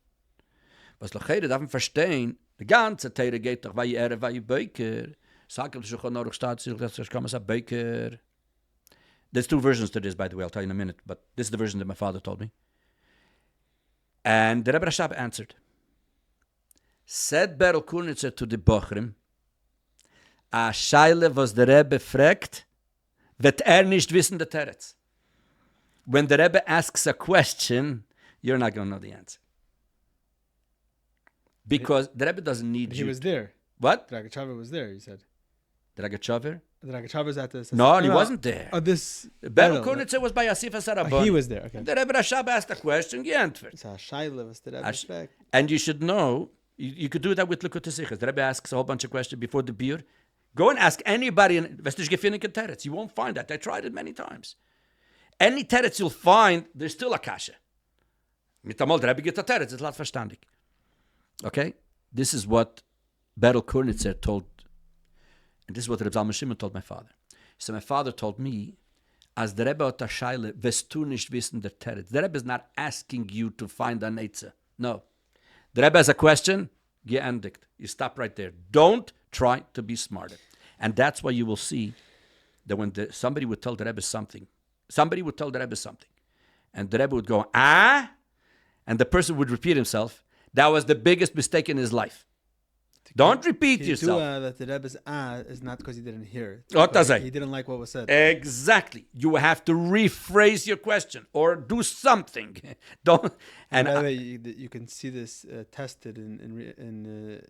Was lochere darf man verstehen, die ganze Teire geht doch, weil ihr Beiker. Sag ihm, schon noch steht sich, dass ich komme, Beiker. There's two versions to this, by the way, I'll tell you in a minute, but this is the version that my father told me. And the Rebbe Rashab answered. Said Berel Kurnitzer to the Bochrim, a Scheile, was der Rebbe fragt, wird nicht wissen the Teretz. When the Rebbe asks a question, you're not going to know the answer. Because the Rebbe doesn't need you. He was there. What? The Rogatchover was there, you said. The Rogatchover? The Rogatchover was at this. No, he wasn't there. Oh, this... Berel Kurnitzer was by Asifa Sarabon. He was there, okay. The Rebbe Rashab asked a question, he answered. So a Scheile, was the Rebbe fragt. And you should know, you could do that with Likutei Sichos. The Rebbe asks a whole bunch of questions before the beer. Go and ask anybody in Vestish Gefinnik and Teretz. You won't find that. I tried it many times. Any Teretz you'll find, there's still a kasha. Mit amol, the Rebbe get a Teretz, it's lat verstandig. Okay? This is what Berel Kurnitzer told, and this is what Reb Zalman Shimon told my father. So my father told me, as the Rebbe ot a Scheile, wirst du nicht wissen der Teretz. The Rebbe is not asking you to find an Eitzah. No. The Rebbe has a question, geendigt. You stop right there. Don't try to be smarter. And that's why you will see that when somebody would tell the Rebbe something, and the Rebbe would go, and the person would repeat himself, that was the biggest mistake in his life. Don't repeat yourself. That the Rebbe's is not because he didn't hear it. What does it? He didn't like what was said. Exactly. You have to rephrase your question or do something. Don't. And by the way, you can see this tested in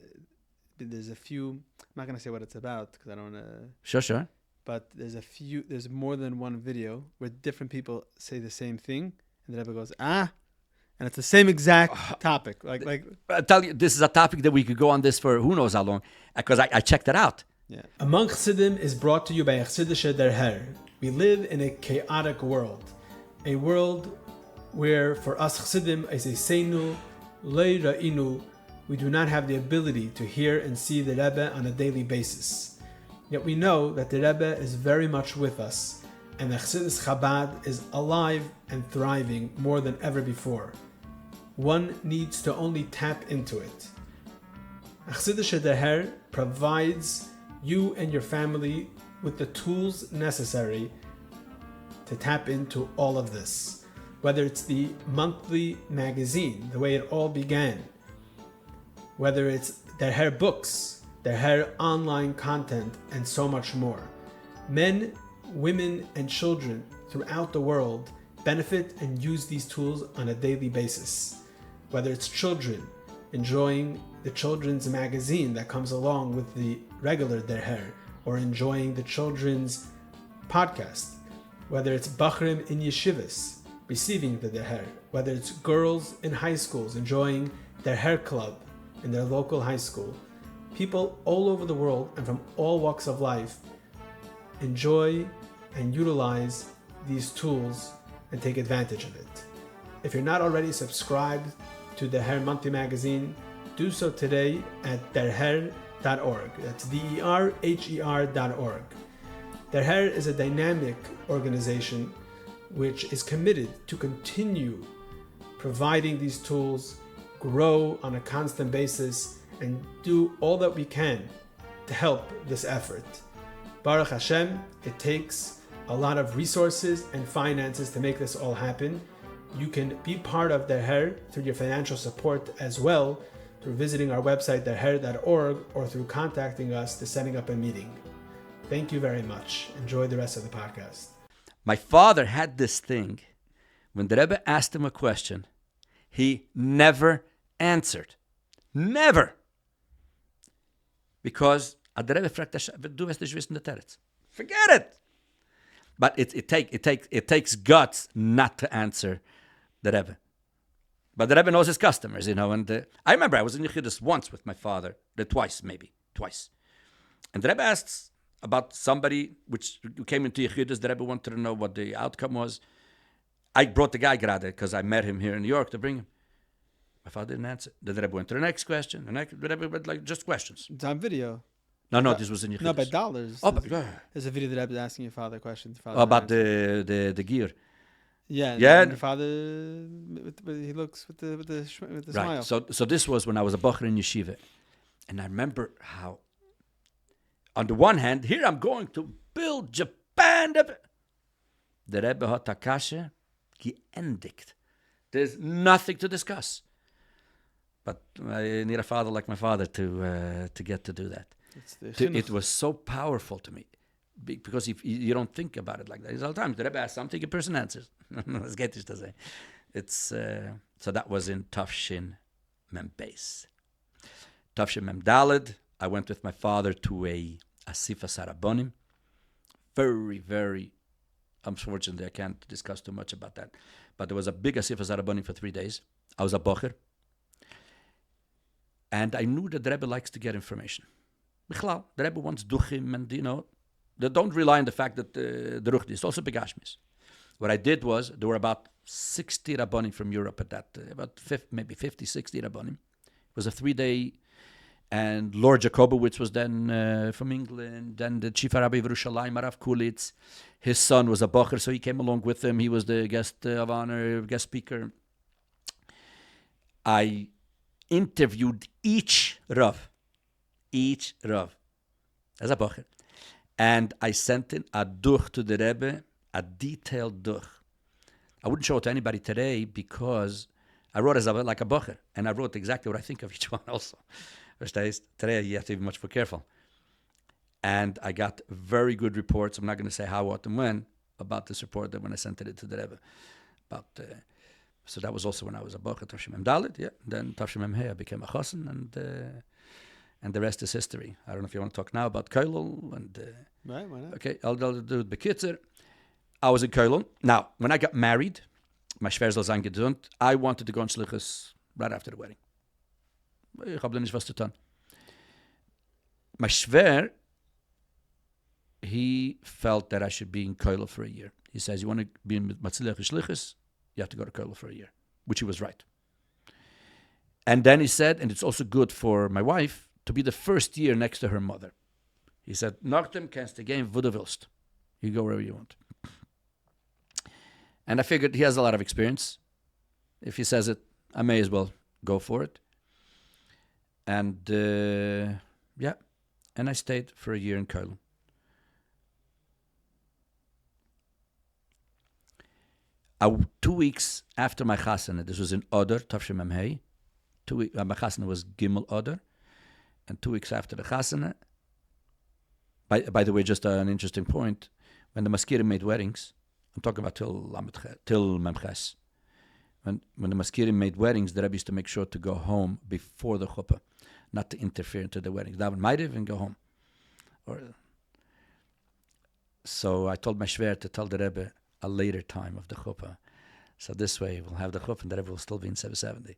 there's a few. I'm not gonna say what it's about because I don't want to. Sure. But there's more than one video where different people say the same thing, and the Rebbe goes, and it's the same exact topic. Like I tell you, this is a topic that we could go on this for who knows how long, because I checked it out. Yeah. Among Chassidim is brought to you by Chassidische Der Herr. We live in a chaotic world, a world where for us Chassidim, as a seinu, lei ra'inu, we do not have the ability to hear and see the Rebbe on a daily basis. Yet we know that the Rebbe is very much with us, and the Chassidus Chabad is alive and thriving more than ever before. One needs to only tap into it. Chassidische Der Herr provides you and your family with the tools necessary to tap into all of this. Whether it's the monthly magazine, the way it all began, whether it's Der Herr books, Der Herr online content, and so much more. Men, women, and children throughout the world benefit and use these tools on a daily basis. Whether it's children enjoying the children's magazine that comes along with the regular Der Herr, or enjoying the children's podcast, whether it's Bachrim in yeshivas receiving the Der Herr, whether it's girls in high schools enjoying Der Herr club in their local high school. People all over the world and from all walks of life enjoy and utilize these tools and take advantage of it. If you're not already subscribed to the Herr Monthly Magazine, do so today at derher.org. That's derher.org. Der Herr is a dynamic organization which is committed to continue providing these tools, grow on a constant basis, and do all that we can to help this effort. Baruch Hashem, it takes a lot of resources and finances to make this all happen. You can be part of Der Herr through your financial support as well through visiting our website, derher.org, or through contacting us to setting up a meeting. Thank you very much. Enjoy the rest of the podcast. My father had this thing. When the Rebbe asked him a question, he never answered. Never. Because the Rebbe fragt, du wirst nicht wissen, der Teretz. Forget it. But it takes guts not to answer the Rebbe. But the Rebbe knows his customers, and I remember I was in Yechidus once with my father, twice. And the Rebbe asks about somebody who came into Yechidus. The Rebbe wanted to know what the outcome was. I brought the guy gerade because I met him here in New York to bring him. My father didn't answer. The Rebbe went to the next question. The Rebbe went like just questions. It's on video. No, this was in Yechidus. No, by dollars. Oh, there's a video that I was asking your father questions. About the gear. Yeah. And your father, he looks with the right. smile. So this was when I was a bocher in yeshiva, and I remember how, on the one hand, here I'm going to build Japan. The Rebbe hat Takashe geendigt. There's nothing to discuss. But I need a father like my father to get to do that. It was so powerful to me. Because if you don't think about it like that. It's all the time. The Rebbe asks something, a person answers. It's so that was in Tafshin Mem Beis. Tafshin Mem Daled, I went with my father to a Asifas Harabonim. Very, very, unfortunately, I can't discuss too much about that. But there was a big Asifas Harabonim for 3 days. I was a bocher. And I knew that the Rebbe likes to get information. The Rebbe wants duchim, and they don't rely on the fact that the ruchdi is also begashmis. What I did was, there were about 60 rabbanim from Europe at that, maybe 50, 60 rabbanim. It was a 3-day, and Lord Jacobowitz was then from England, then the chief Rabbi of Yerushalayim, Arav Kulitz. His son was a bocher, so he came along with him. He was the guest of honor, guest speaker. I interviewed each Rav as a bocher. And I sent in a duch to the Rebbe, a detailed duch. I wouldn't show it to anybody today because I wrote like a bocher, and I wrote exactly what I think of each one also. Today you have to be much more careful. And I got very good reports. I'm not going to say how, what, and when about this report that when I sent it to the Rebbe. So that was also when I was a bocher, Tafshim Mem Dalet, yeah. Then Tafshim Mem Hey, I became a chosen, and the rest is history. I don't know if you want to talk now about Keulel. Right, why not? Okay, I'll do it bekitzer. I was in Keulel. Now, when I got married, my Schwer soll sein gesund, I wanted to go on shlichus'n right after the wedding. Ich habe nicht was zu tun. My Schwer, he felt that I should be in Keulel for a year. He says, you want to be in Matzilach Shlichus, you have to go to Keulel for a year, which he was right. And then he said, and it's also good for my wife, to be the first year next to her mother. He said, Nachdem kannst du gehen, wo du willst. You go wherever you want. And I figured he has a lot of experience. If he says it, I may as well go for it. And and I stayed for a year in Köln. 2 weeks after my chasana, this was in Oder, Tafshim Mem Hey. My chasana was Gimel Oder. And 2 weeks after the chasana, by the way, just an interesting point, when the Maskirim made weddings, I'm talking about till Memches. When the Maskirim made weddings, the Rebbe used to make sure to go home before the chuppah, not to interfere into the weddings. That one might even go home. So I told my Shver to tell the Rebbe a later time of the chuppah. So this way we'll have the chuppah and the Rebbe will still be in 770.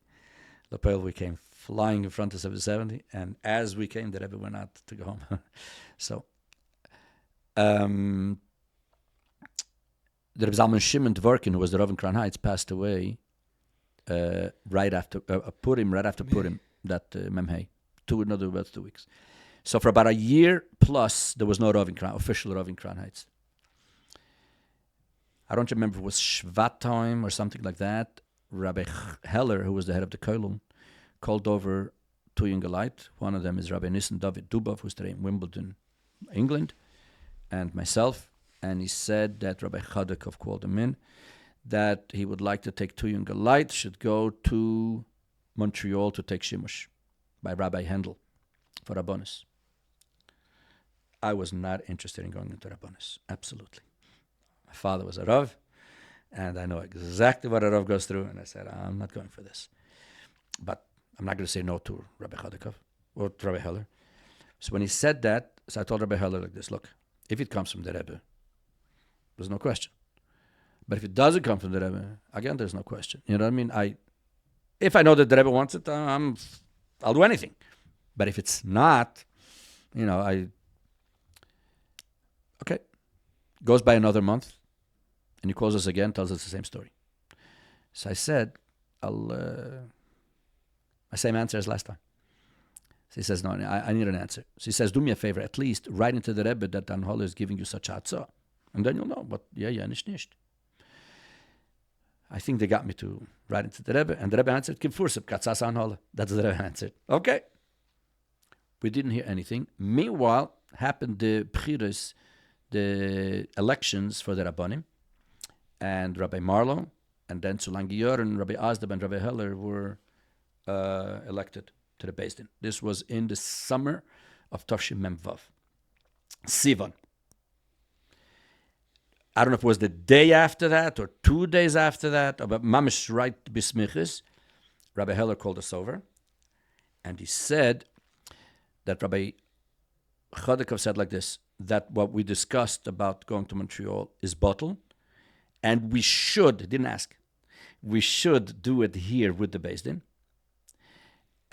Lapel, we came flying in front of 770, and as we came, the Rebbe went out to go home. So, the Rebbe Zalman Shimon Dvorkin, who was the Rav in Crown Heights, passed away right after Purim, that Memhei. About 2 weeks. So for about a year plus, there was no Rav in Crown, official Rav in Crown Heights. I don't remember if it was Shvat time or something like that. Rabbi Heller, who was the head of the Köln, called over two younger light. One of them is Rabbi Nissen David Dubov, who's today in Wimbledon, England, and myself. And he said that Rabbi Chadakov called him in, that he would like to take two younger light, should go to Montreal to take Shimush. by Rabbi Handel for Rabbonis. I was not interested in going into Rabbonis. Absolutely. My father was a Rav, and I know exactly what a Rav goes through, and I said, I'm not going for this. But I'm not going to say no to Rabbi Chodakov or to Rabbi Heller. So when he said that, so I told Rabbi Heller like this, look, if it comes from the Rebbe, there's no question. But if it doesn't come from the Rebbe, again, there's no question. You know what I mean? If I know that the Rebbe wants it, I'll do anything. But if it's not, okay. Goes by another month, and he calls us again, tells us the same story. So I said, my same answer as last time. So he says, no, I need an answer. So he says, do me a favor, at least write into the Rebbe that Dan Holler is giving you such a and then you'll know. But nicht. I think they got me to write into the Rebbe, and the Rebbe answered, Kipfursep, Katzas an Holler. That's the Rebbe answered. Okay. We didn't hear anything. Meanwhile, happened the Bchiris, the elections for the Rabbanim, and Rabbi Marlow, and then Sulangiyor and Rabbi Azdab and Rabbi Heller were elected to the Beis Din. This was in the summer of Tavshim Mem Vav. Sivan. I don't know if it was the day after that or 2 days after that, but Mamish right Bismichis, Rabbi Heller called us over, and he said that Rabbi Chodakov said like this, that what we discussed about going to Montreal is bottle, and we should, didn't ask, we should do it here with the Beis Din,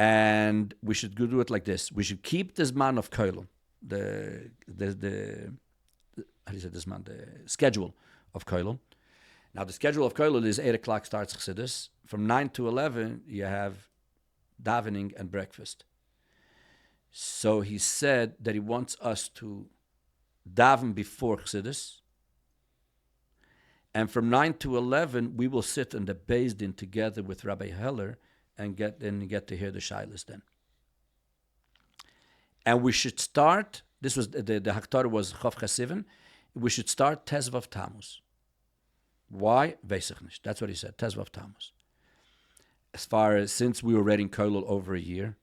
and we should do it like this. We should keep this man of Koilel, the schedule of Koilel. Now the schedule of Koilel is 8 o'clock starts Chassidus. From 9 to 11 you have davening and breakfast. So he said that he wants us to daven before Chassidus, and from 9 to 11 we will sit in the Beis Din together with Rabbi Heller and get to hear the Shailas then. And we should start, this was the Haktorah was Chav Chasiven, we should start Tezvav Tammuz. Why? Veisach nicht. That's what he said, Tezvav Tammuz. As far as, since we were reading Kollel over a year,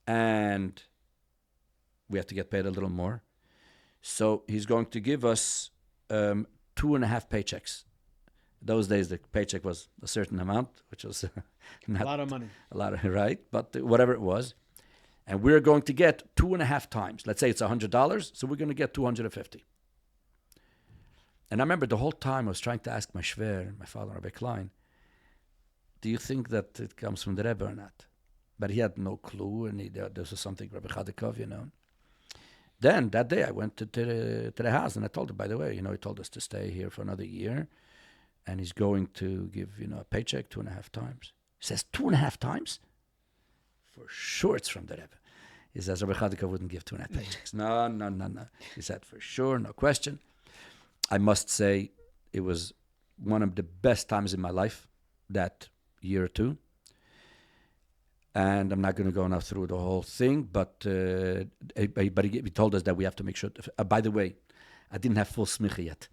and we have to get paid a little more, so he's going to give us 2.5 paychecks. Those days the paycheck was a certain amount, which was not a lot of money. A lot of, right? But whatever it was. And we're going to get 2.5 times. Let's say it's $100, so we're going to get 250. And I remember the whole time I was trying to ask my shver, my father, Rabbi Klein, do you think that it comes from the Rebbe or not? But he had no clue, and this was something Rabbi Chodakov, Then that day I went to the house, and I told him, by the way, he told us to stay here for another year, and he's going to give, a paycheck 2.5 times. He says, 2.5 times? For sure it's from the Rebbe. He says, Rabbi Chodakov wouldn't give 2.5 paychecks. No. He said, for sure, no question. I must say it was one of the best times in my life, that year or two. And I'm not going to go now through the whole thing, but he told us that we have to make sure. By the way, I didn't have full smicha yet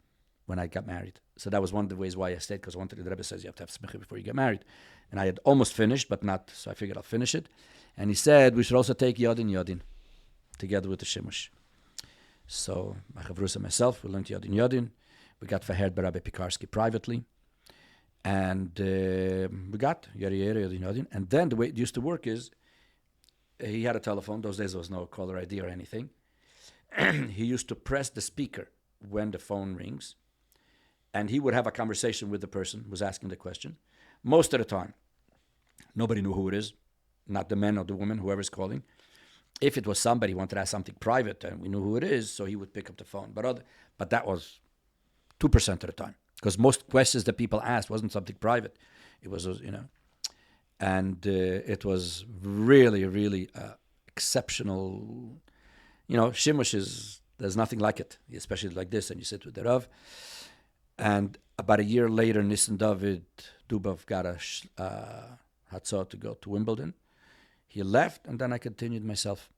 when I got married. So that was one of the ways why I stayed, because the Rebbe says you have to have smicha before you get married. And I had almost finished, but not, so I figured I'll finish it. And he said we should also take Yodin together with the Shimush. So my Chavrus and myself, we learned Yodin. We got verheard by Rabbi Pekarsky privately. And we got Yodin. And then the way it used to work is, he had a telephone. Those days there was no caller ID or anything. He used to press the speaker when the phone rings, and he would have a conversation with the person who was asking the question. Most of the time, nobody knew who it is, not the man or the woman, whoever's calling. If it was somebody who wanted to ask something private, and we knew who it is, so he would pick up the phone. But that was 2% of the time, because most questions that people asked wasn't something private. It was, and it was really, really exceptional. Shimush there's nothing like it, especially like this, and you sit with the Rav. And about a year later, Nissen David Dubov got a hatzah to go to Wimbledon. He left, and then I continued myself.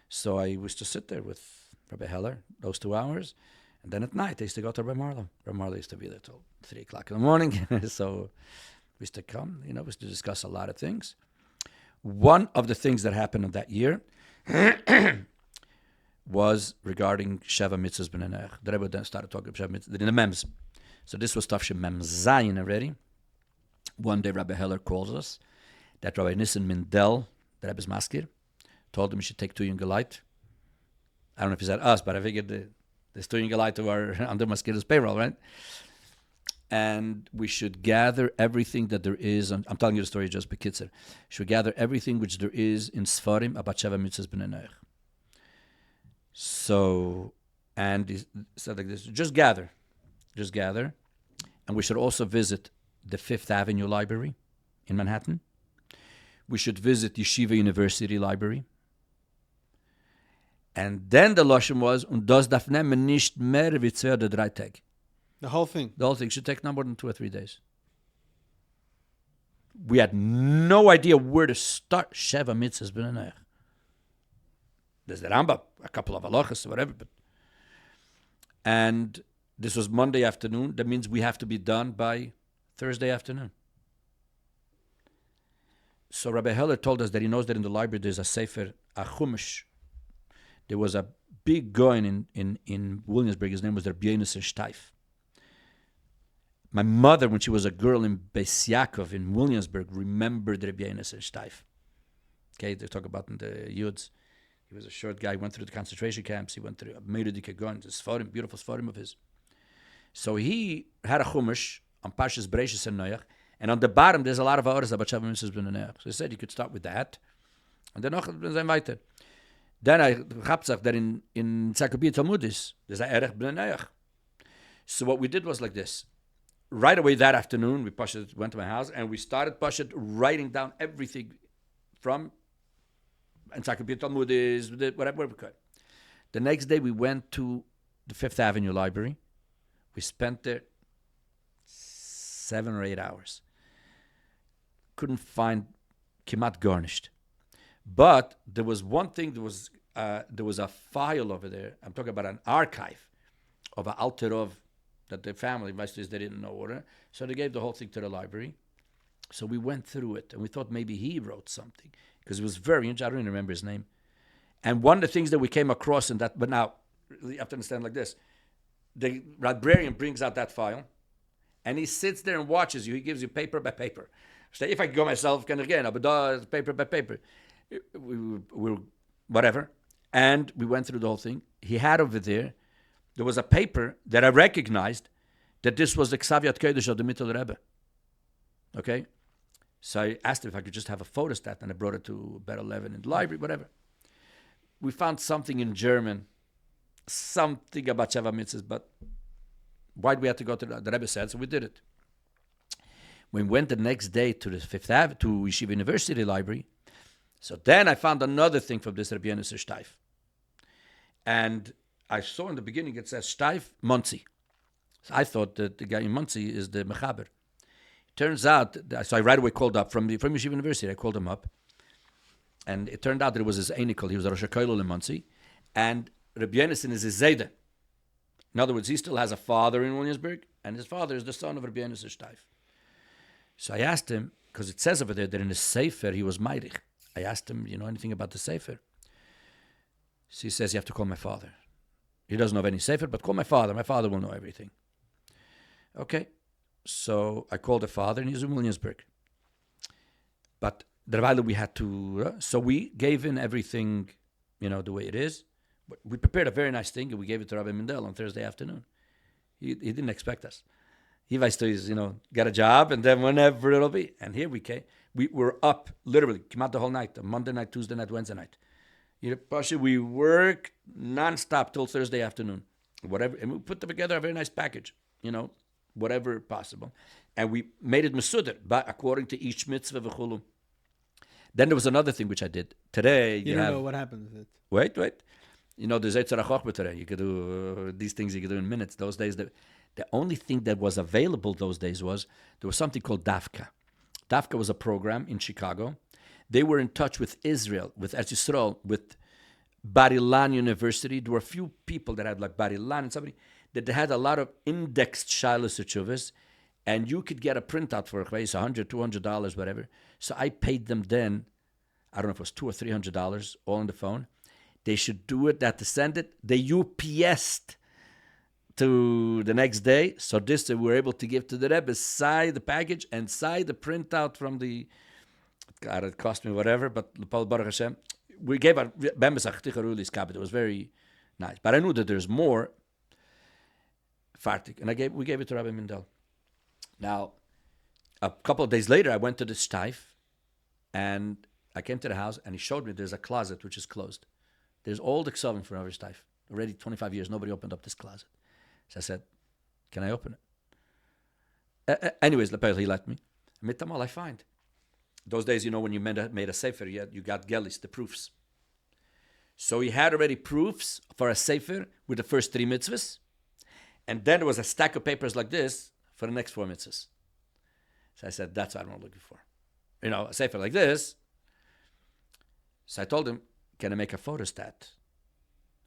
So I used to sit there with Rabbi Heller those 2 hours, and then at night I used to go to Rabbi Marlow. Rabbi Marlow used to be there till 3 o'clock in the morning. So we used to come, we used to discuss a lot of things. One of the things that happened in that year was regarding Sheva Mitzvahs B'nei The Rebbe then started talking about Sheva Mitzvahs, the Mems. So this was Tafshem Mem Zayin already. One day Rabbi Heller calls us that Rabbi Nissen Mindel, the Rebbe's maskir, told him he should take two Yungelite. I don't know if he said us, but I figured there's two Yungelite who are under maskir's payroll, right? And we should gather everything that there is. I'm telling you the story just bekitzer. Should gather everything which there is in sefarim about Sheva Mitzvahs B'nei. So, and he said like this: just gather, and we should also visit the Fifth Avenue Library in Manhattan. We should visit Yeshiva University Library. And then the lashon was, und das darf nehmen nicht mehr wie 2 oder 3 Tage. The whole thing. The whole thing should take no more than 2 or 3 days. We had no idea where to start Sheva Mitzvahs B'nei. There's the Rambam, a couple of halachas, whatever. And this was Monday afternoon. That means we have to be done by Thursday afternoon. So Rabbi Heller told us that he knows that in the library there's a sefer, a chumash. There was a big guy in Williamsburg. His name was Rabbi Steif. My mother, when she was a girl in Beis Yaakov in Williamsburg, remembered Rabbi Steif. Okay, they talk about in the Yuds. He was a short guy. He went through the concentration camps. He went through Meirudi Kegon, this sefarim, beautiful sefarim of his. So he had a chumash on Pashas Bereishis and Noach, and on the bottom there's a lot of hours about Sheva Mitzvahs B'nei. So he said you could start with that, and then noch sein weiter. Then I habe gesagt that in Encyclopedia Talmudis there's a erech B'nei. So what we did was like this. Right away that afternoon, we went to my house and we started writing down everything from Encyclopedia Talmudis, whatever we could. The next day we went to the Fifth Avenue Library. We spent there 7 or 8 hours. Couldn't find kimat garnished. But there was one thing, there was a file over there. I'm talking about an archive of an Alterov that the family, they didn't know order. So they gave the whole thing to the library. So we went through it, and we thought maybe he wrote something, because it was very interesting. I don't even remember his name. And one of the things that we came across in that, but now, you have to understand like this. The librarian brings out that file, and he sits there and watches you. He gives you paper by paper. So if I could go myself, can again, but paper by paper. We whatever. And we went through the whole thing. He had over there was a paper that I recognized that this was the Ksaviat Kodesh of the Mittel Rebbe. Okay? So I asked him if I could just have a photostat, and I brought it to Bet 11 in the library, whatever. We found something in German, something about Sheva Mitzvahs, but why did we have to go to the Rebbe said, so we did it. We went the next day to the Fifth Avenue, to Yeshiva University Library. So then I found another thing from this Rabbi Steif. And I saw in the beginning it says Steif Muncie. So I thought that the guy in Muncie is the Mechaber. Turns out, so I right away called up from Yeshiva University. I called him up, and it turned out that it was his Einikol. He was a Rosh HaKollel in Muncie, and Rabbi Yonason is his Zayda. In other words, he still has a father in Williamsburg, and his father is the son of Rabbi Yonason Steif. So I asked him, because it says over there that in his Sefer he was Meirich. I asked him, you know anything about the Sefer? So he says, you have to call my father. He doesn't know of any Sefer, but call my father. My father will know everything. Okay. So I called the father, and he's in Williamsburg. But the we had to, so we gave in everything, the way it is. But we prepared a very nice thing, and we gave it to Rabbi Mendel on Thursday afternoon. He didn't expect us. He was, got a job, and then whenever it'll be. And here we came. We were up, literally, came out the whole night, Monday night, Tuesday night, Wednesday night. We worked nonstop till Thursday afternoon. Whatever, and we put together a very nice package, whatever possible. And we made it mesuder, but according to each mitzvah v'chulu. Then there was another thing which I did. Today, you don't know what happened with it. Wait. There's Eitzer HaChochma today. You could do these things you could do in minutes. Those days, the only thing that was available those days was there was something called Dafka. Dafka was a program in Chicago. They were in touch with Israel, with Eretz Yisrael, with Bar Ilan University. There were a few people that had like Bar Ilan and somebody that they had a lot of indexed Shilas Teshuvos, and you could get a printout for $100, $200, whatever. So I paid them then I don't know if it was $200 or $300, all on the phone. They should do it, that to send it. They UPS'd to the next day. So this we were able to give to the Rebbe, side the package and side the printout from the, God, it cost me whatever, but Baruch Hashem, we gave our it was very nice. But I knew that there's more. Fartik. And we gave it to Rabbi Mindel. Now, a couple of days later, I went to the Steif, and I came to the house, and he showed me there's a closet which is closed. There's all the ksavim for Rabbi Steif. Already 25 years, nobody opened up this closet. So I said, can I open it? Anyways, he let me. Mitamal, I find. Those days, when you made a sefer, you got gelis, the proofs. So he had already proofs for a sefer with the first 3 mitzvahs. And then there was a stack of papers like this for the next 4 mitzvahs. So I said, that's what I'm looking for. A sefer like this. So I told him, can I make a photostat?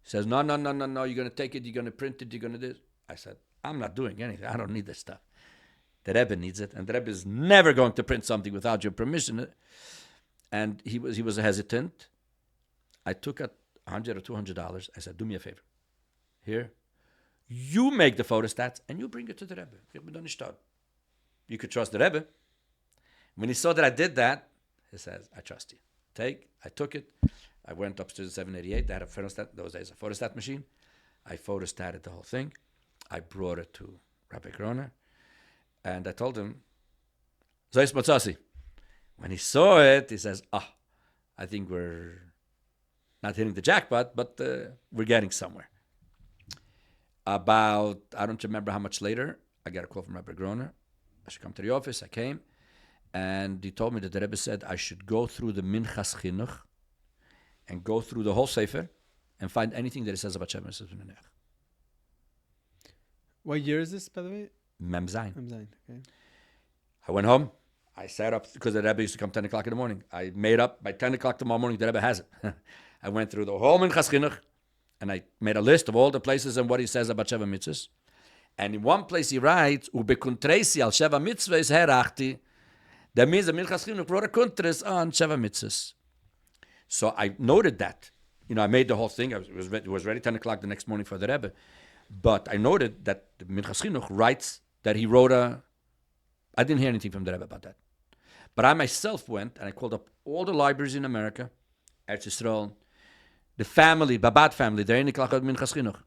He says, no, you're going to take it, you're going to print it, you're going to do this. I said, I'm not doing anything. I don't need this stuff. The Rebbe needs it, and the Rebbe is never going to print something without your permission. And he was hesitant. I took $100 or $200. I said, do me a favor. Here, you make the photostats, and you bring it to the Rebbe. You could trust the Rebbe. When he saw that I did that, he says, I trust you. I took it. I went upstairs to 788. They had a photostat. Those days, a photostat machine. I photostated the whole thing. I brought it to Rabbi Groner. And I told him, Zois Motzasi. When he saw it, he says, I think we're not hitting the jackpot, but we're getting somewhere. About, I don't remember how much later, I got a call from Rabbi Groner. I should come to the office. I came. And he told me that the Rebbe said I should go through the Minchas Chinuch and go through the whole Sefer and find anything that it says about Sheva Mitzvahs B'Nei. What year is this, by the way? Mem Zayin. Okay. I went home. I sat up because the Rebbe used to come 10 o'clock in the morning. I made up by 10 o'clock tomorrow morning. The Rebbe has it. I went through the whole Minchas Chinuch and I made a list of all the places and what he says about Sheva Mitzvahs. And in one place he writes, "Ubekuntresi al Sheva Mitzvahs herachti." That means the Minchas Chinuch wrote a kuntres on Sheva Mitzvahs. So I noted that. I made the whole thing. It was ready 10 o'clock the next morning for the Rebbe. But I noted that the Minchas Chinuch writes that he wrote I didn't hear anything from the Rebbe about that. But I myself went and I called up all the libraries in America, Eretz Yisrael, the family, Babad family, they're in the Minchas Chinuch.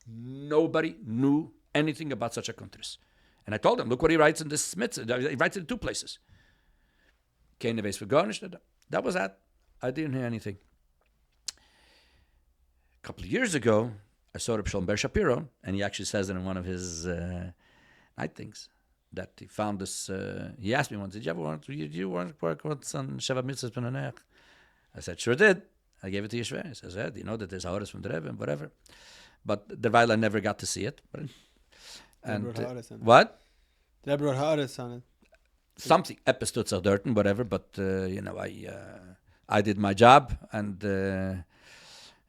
Nobody knew anything about such a kuntres. And I told him, look what he writes in this mitzvah. He writes it in 2 places. Kain Neves for garnish. That was that. I didn't hear anything. A couple of years ago, I saw Reb Shalom Ber Shapiro, and he actually says it in one of his night things, that he found this. He asked me once, did you want to work on Sheva Mitzvahs B'Nei? I said, sure did. I gave it to Yeshua. He says, do you know that there's Hoaras from the Rebbe and whatever? But the while I never got to see it. And what? The Rebbe wrote Hoaras on it. Something, Epistutz of Dirten, whatever, but, I did my job, and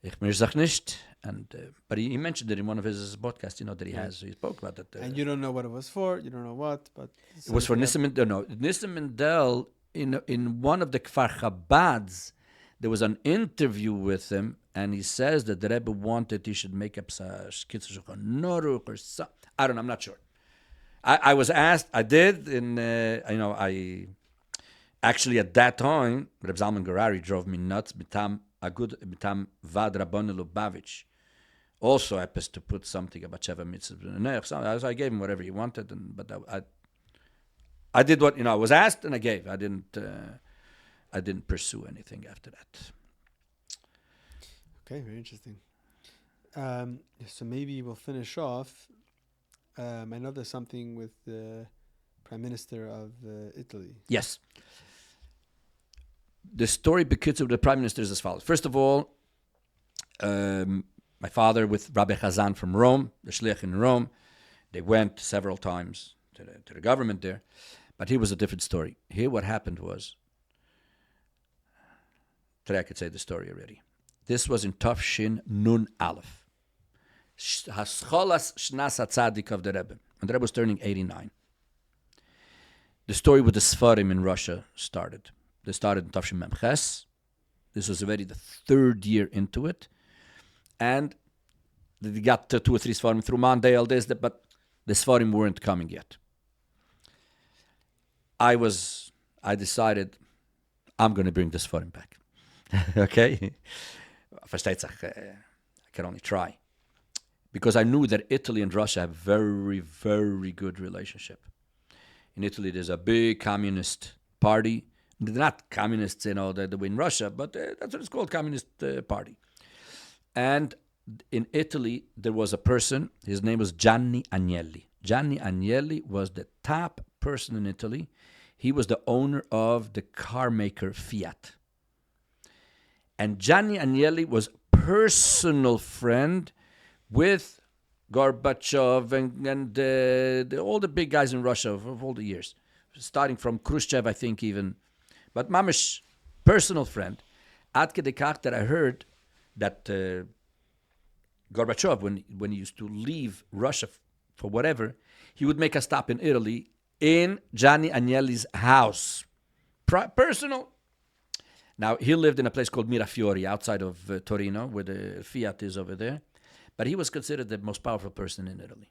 ich mir sag nicht. And but he mentioned it in one of his podcasts, that he has. So he spoke about that. And you don't know what it was for. You don't know what, but it was for Nissim Mendel. No, Nissim Mendel in one of the Kfar Chabads, there was an interview with him, and he says that the Rebbe wanted he should make up Kitzur Shulchan Aruch or something. I don't know. I'm not sure. I was asked. I did. I actually at that time, Reb Zalman Garari drove me nuts. Mitam Vad Rabboni Lubavitch. Also, I was to put something about Sheva Mitzvahs. So I gave him whatever he wanted, but I did what I was asked, and I gave. I didn't pursue anything after that. Okay, very interesting. So maybe we'll finish off. I know there's something with the Prime Minister of Italy. Yes. The story of the Prime Minister is as follows. First of all, my father with Rabbi Chazan from Rome, the shlich in Rome, they went several times to the government there, but here was a different story. Here what happened was, today I could say the story already. This was in Tafshin Nun Aleph. Hascholas Shnas HaTzadik of the Rebbe. And the Rebbe was turning 89. The story with the sefarim in Russia started. They started in Tafshin Mem Ches, This was already the third year into it. And they got 2 or 3 sefarim through Monday, all this, but the sefarim weren't coming yet. I decided I'm going to bring the sefarim back. Okay? Versteht sich, I can only try. Because I knew that Italy and Russia have very, very good relationship. In Italy, there's a big communist party. They're not communists, that win Russia, but that's what it's called, Communist Party. And in Italy, there was a person, his name was Gianni Agnelli. Gianni Agnelli was the top person in Italy. He was the owner of the car maker Fiat. And Gianni Agnelli was personal friend with Gorbachev and all the big guys in Russia of all the years, starting from Khrushchev, I think even. But mamish, personal friend. Ad kedekach that I heard that Gorbachev, when he used to leave Russia for whatever, he would make a stop in Italy in Gianni Agnelli's house. Personal. Now, he lived in a place called Mirafiori outside of Torino, where the Fiat is over there. But he was considered the most powerful person in Italy.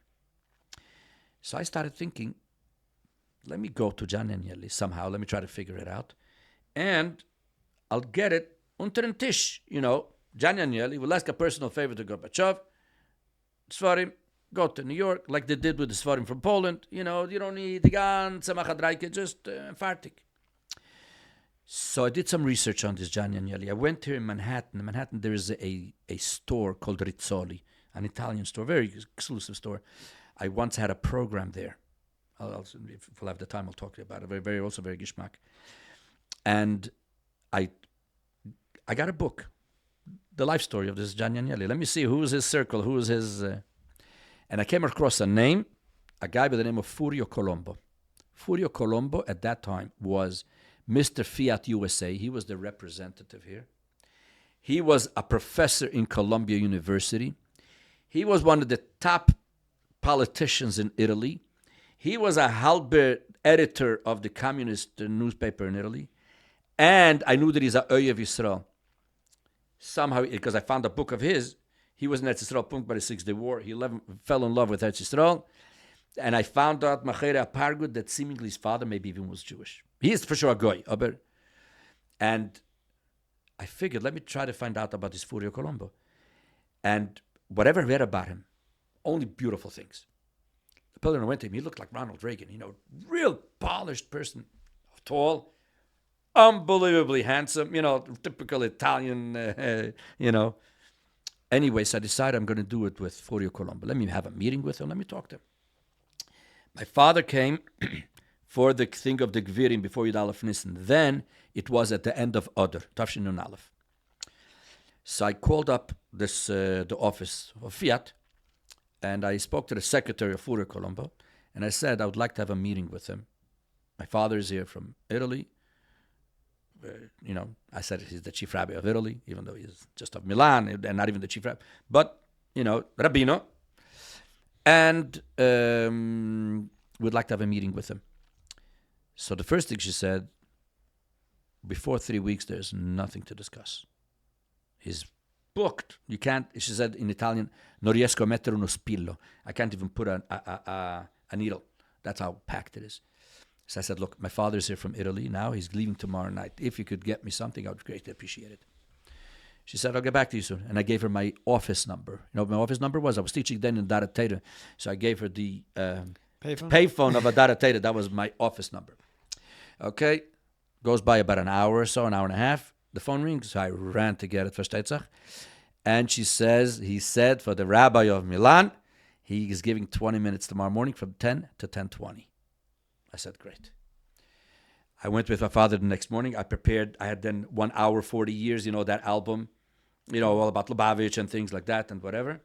So I started thinking, let me go to Gianni Agnelli somehow. Let me try to figure it out. And I'll get it unter den Tisch. Gianni Agnelli will ask a personal favor to Gorbachev. Sefarim, go to New York, like they did with the Sefarim from Poland. You don't need the ganze Machadreike, just fertig. So I did some research on this Gianni Agnelli. I went here in Manhattan. In Manhattan, there is a store called Rizzoli, an Italian store, very exclusive store. I once had a program there. If we'll have the time, I'll talk to you about it. Very, very, also very geschmack. And I got a book, the life story of this Gianni Agnelli. Let me see, who was his circle, who was his... and I came across a guy by the name of Furio Colombo. Furio Colombo, at that time, was Mr. Fiat USA. He was the representative here. He was a professor in Columbia University. He was one of the top politicians in Italy. He was a halber editor of the communist newspaper in Italy. And I knew that he's a Oyev Yisrael. Somehow, because I found a book of his, he was in Eretz Yisrael, Punkt by the 6th Day War. He fell in love with Eretz Yisrael. And I found out, Machere Apargud, that seemingly his father maybe even was Jewish. He is for sure a goy. And I figured, let me try to find out about this Furio Colombo. And whatever I read about him, only beautiful things. The pillar I went to him, he looked like Ronald Reagan, real polished person, tall, unbelievably handsome, typical Italian, Anyway, so I decided I'm going to do it with Furio Colombo. Let me have a meeting with him. Let me talk to him. My father came for the thing of the Gvirim before Yud Aleph Nissen. Then it was at the end of Adar, Tafshin Nun Aleph. So I called up the office of Fiat, and I spoke to the secretary of Furio Colombo, and I said I would like to have a meeting with him. My father is here from Italy. I said he's the chief rabbi of Italy, even though he's just of Milan and not even the chief rabbi. But, Rabbino. And we'd like to have a meeting with him. So the first thing she said, before 3 weeks, there's nothing to discuss. He's booked. You can't, she said in Italian, non riesco a mettere uno spillo. I can't even put a needle. That's how packed it is. So I said, look, my father's here from Italy now. He's leaving tomorrow night. If you could get me something, I would greatly appreciate it. She said, I'll get back to you soon. And I gave her my office number. You know what my office number was? I was teaching then in Dara Teda. So I gave her the payphone of a Dara Teda. That was my office number. Okay. Goes by about an hour or so, an hour and a half. The phone rings. So I ran to get it for Steitzach. And he said, for the rabbi of Milan, he is giving 20 minutes tomorrow morning from 10 to 10:20. I said, great. I went with my father the next morning. I prepared. I had then 1 hour, 40 years, that album, all about Lubavitch and things like that and whatever.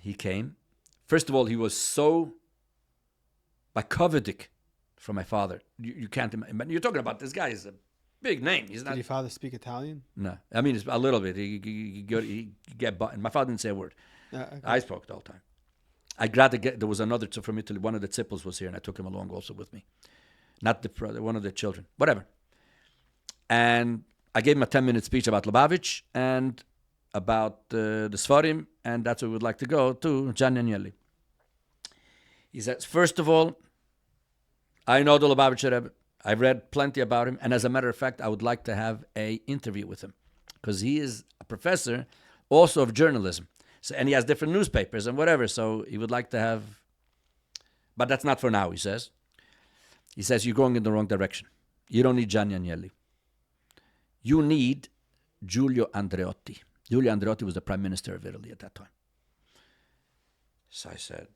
He came. First of all, he was so covetic from my father. You can't imagine. You're talking about this guy is a big name. He's not. Did your father speak Italian? No. I mean, it's a little bit. He get buttoned. My father didn't say a word. Okay. I spoke the whole time. There was another from Italy. One of the Zippels was here, and I took him along also with me. Not the brother, one of the children. Whatever. And I gave him a 10-minute speech about Lubavitch and about the sefarim, and that's where we would like to go to, Jan Agnelli. He says, first of all, I know the Lubavitcher Rebbe. I've read plenty about him, and as a matter of fact, I would like to have an interview with him because he is a professor also of journalism. So, and he has different newspapers and whatever, so he would like to have... But that's not for now, he says. He says, you're going in the wrong direction. You don't need Gianni Agnelli. You need Giulio Andreotti. Giulio Andreotti was the prime minister of Italy at that time. So I said,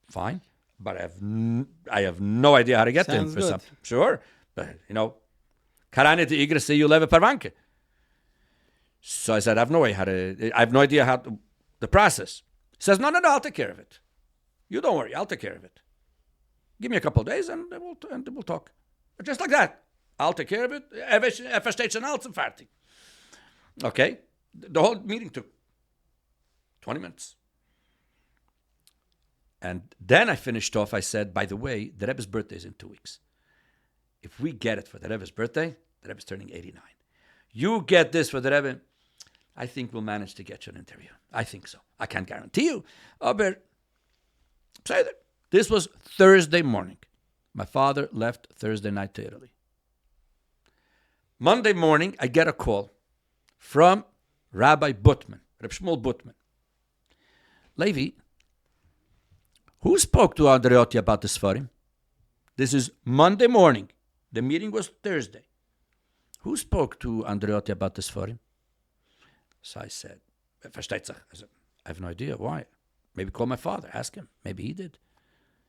fine, but I have no idea how to get to him for something. Sure, but Karane de Igre se you leve parvanke. So I said, I have no idea how the process. He says, no, I'll take care of it. You don't worry, I'll take care of it. Give me a couple of days and we'll talk. But just like that, I'll take care of it. Versteht schon alles und fertig. Okay, the whole meeting took 20 minutes. And then I finished off, I said, by the way, the Rebbe's birthday is in 2 weeks. If we get it for the Rebbe's birthday, the Rebbe's turning 89. You get this for the Rebbe, I think we'll manage to get you an interview. I think so. I can't guarantee you. But say that. This was Thursday morning. My father left Thursday night to Italy. Monday morning, I get a call from Rabbi Butman, Reb Shmuel Butman. Levi, who spoke to Andreotti about the sefarim? This is Monday morning. The meeting was Thursday. Who spoke to Andreotti about the sefarim? So I said, versteht sich? I said, I have no idea. Why? Maybe call my father. Ask him. Maybe he did.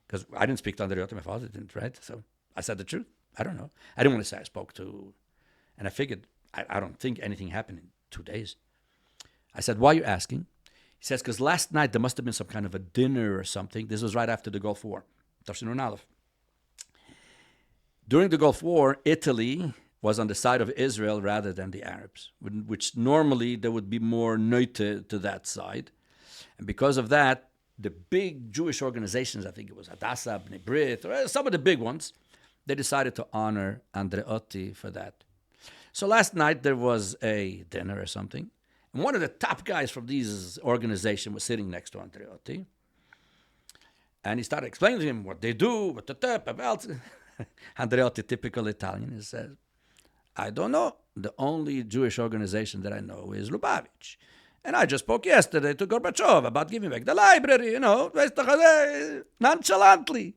Because I didn't speak to Andreotti. My father didn't, right? So I said the truth. I don't know. I didn't want to say I spoke to... And I figured, I don't think anything happened in 2 days. I said, why are you asking? He says, because last night there must have been some kind of a dinner or something. This was right after the Gulf War. During the Gulf War, Italy was on the side of Israel rather than the Arabs, which normally there would be more neute to that side. And because of that, the big Jewish organizations, I think it was Hadassah, Bnei Brit, or some of the big ones, they decided to honor Andreotti for that. So last night there was a dinner or something, and one of the top guys from these organizations was sitting next to Andreotti, and he started explaining to him what they do, what the type of else. Andreotti, typical Italian, he says, I don't know. The only Jewish organization that I know is Lubavitch. And I just spoke yesterday to Gorbachev about giving back the library, nonchalantly.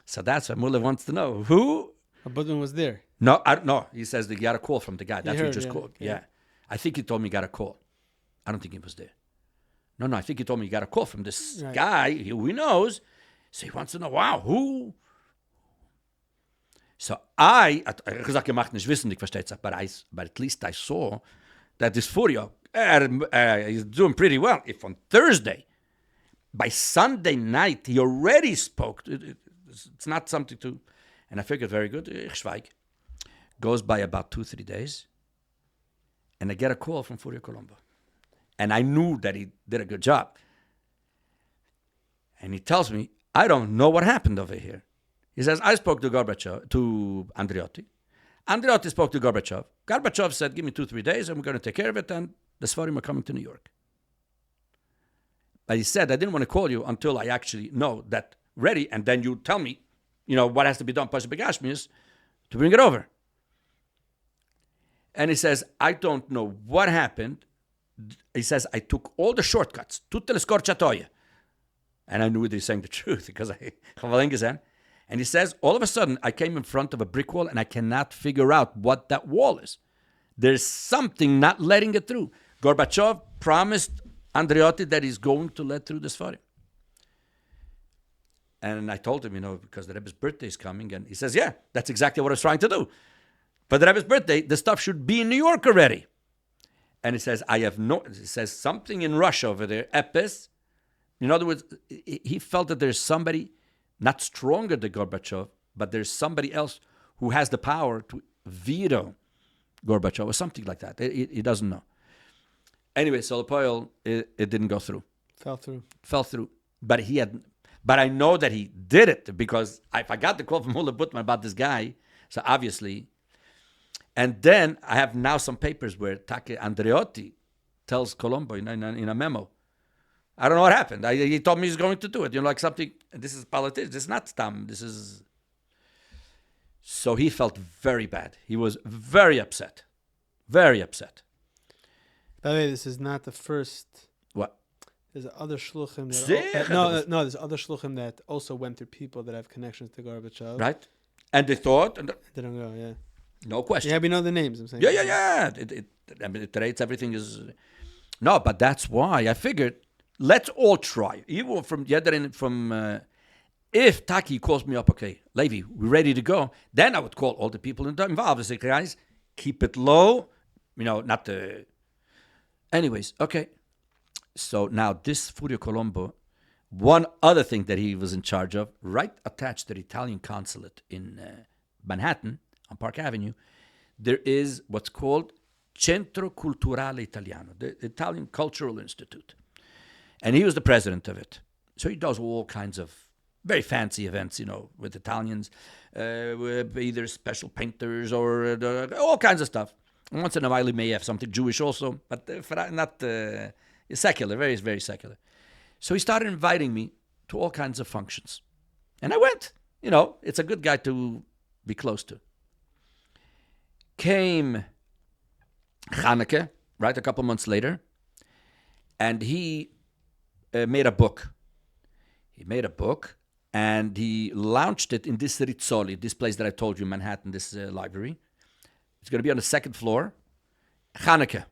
So that's what Mullah wants to know. Who? Budman was there. No, no. He says they got a call from the guy. That's what he just called. Yeah. I think he told me he got a call. I don't think he was there. No, I think he told me he got a call from this guy who he knows. So he wants to know, wow, who? So I gesagt, gemacht nicht wissen, ich verstehe es, but at least I saw that this Furio is doing pretty well. If on Thursday, by Sunday night, he already spoke. It's not something to... And I figured, very good, ich schweig. Goes by about 2-3 days, and I get a call from Furio Colombo. And I knew that he did a good job. And he tells me, I don't know what happened over here. He says, I spoke to Andreotti. Andreotti spoke to Gorbachev. Gorbachev said, give me 2-3 days, and we're going to take care of it, and the sefarim are coming to New York. But he said, I didn't want to call you until I actually know that ready, and then you tell me, what has to be done, Pasha Begashmius, to bring it over. And he says, I don't know what happened. He says, I took all the shortcuts, tutte le scorciatoie. And I knew that he's saying the truth, because I have. And he says, all of a sudden, I came in front of a brick wall, and I cannot figure out what that wall is. There's something not letting it through. Gorbachev promised Andreotti that he's going to let through the sefarim. And I told him, because the Rebbe's birthday is coming, and he says, yeah, that's exactly what I was trying to do. For the Rebbe's birthday, the stuff should be in New York already. And he says, he says something in Russia over there, Epis. In other words, he felt that there's somebody not stronger than Gorbachev, but there's somebody else who has the power to veto Gorbachev or something like that. He doesn't know. Anyway, so it didn't go through. Fell through. But I know that he did it because if I got the call from Mullah Butman about this guy, so obviously, And then I have now some papers where Take Andreotti tells Colombo in a memo, I don't know what happened. He told me he's going to do it. Like something, this is politics. This is not Stam. This is... So he felt very bad. He was very upset. Very upset. By the way, this is not the first. What? There's other shluchim there's other shluchim that also went through people that have connections to Gorbachev. Right? And they thought... And they don't go, yeah. No question. Yeah, we know the names, I'm saying. Yeah. It rates, everything is... No, but that's why I figured, let's all try. Even from the other end, if Taki calls me up, okay, Levi, we're ready to go, then I would call all the people involved and say, guys, keep it low, not the... Anyways, okay. So now this Furio Colombo, one other thing that he was in charge of, right attached to the Italian consulate in Manhattan, on Park Avenue, there is what's called Centro Culturale Italiano, the Italian Cultural Institute. And he was the president of it. So he does all kinds of very fancy events, with Italians, with either special painters or all kinds of stuff. And once in a while he may have something Jewish also, but not secular, very, very secular. So he started inviting me to all kinds of functions. And I went. It's a good guy to be close to. Came Chanukah, right, a couple months later, and he made a book. He made a book, and he launched it in this Rizzoli, this place that I told you, Manhattan, this library. It's going to be on the second floor, Chanukah.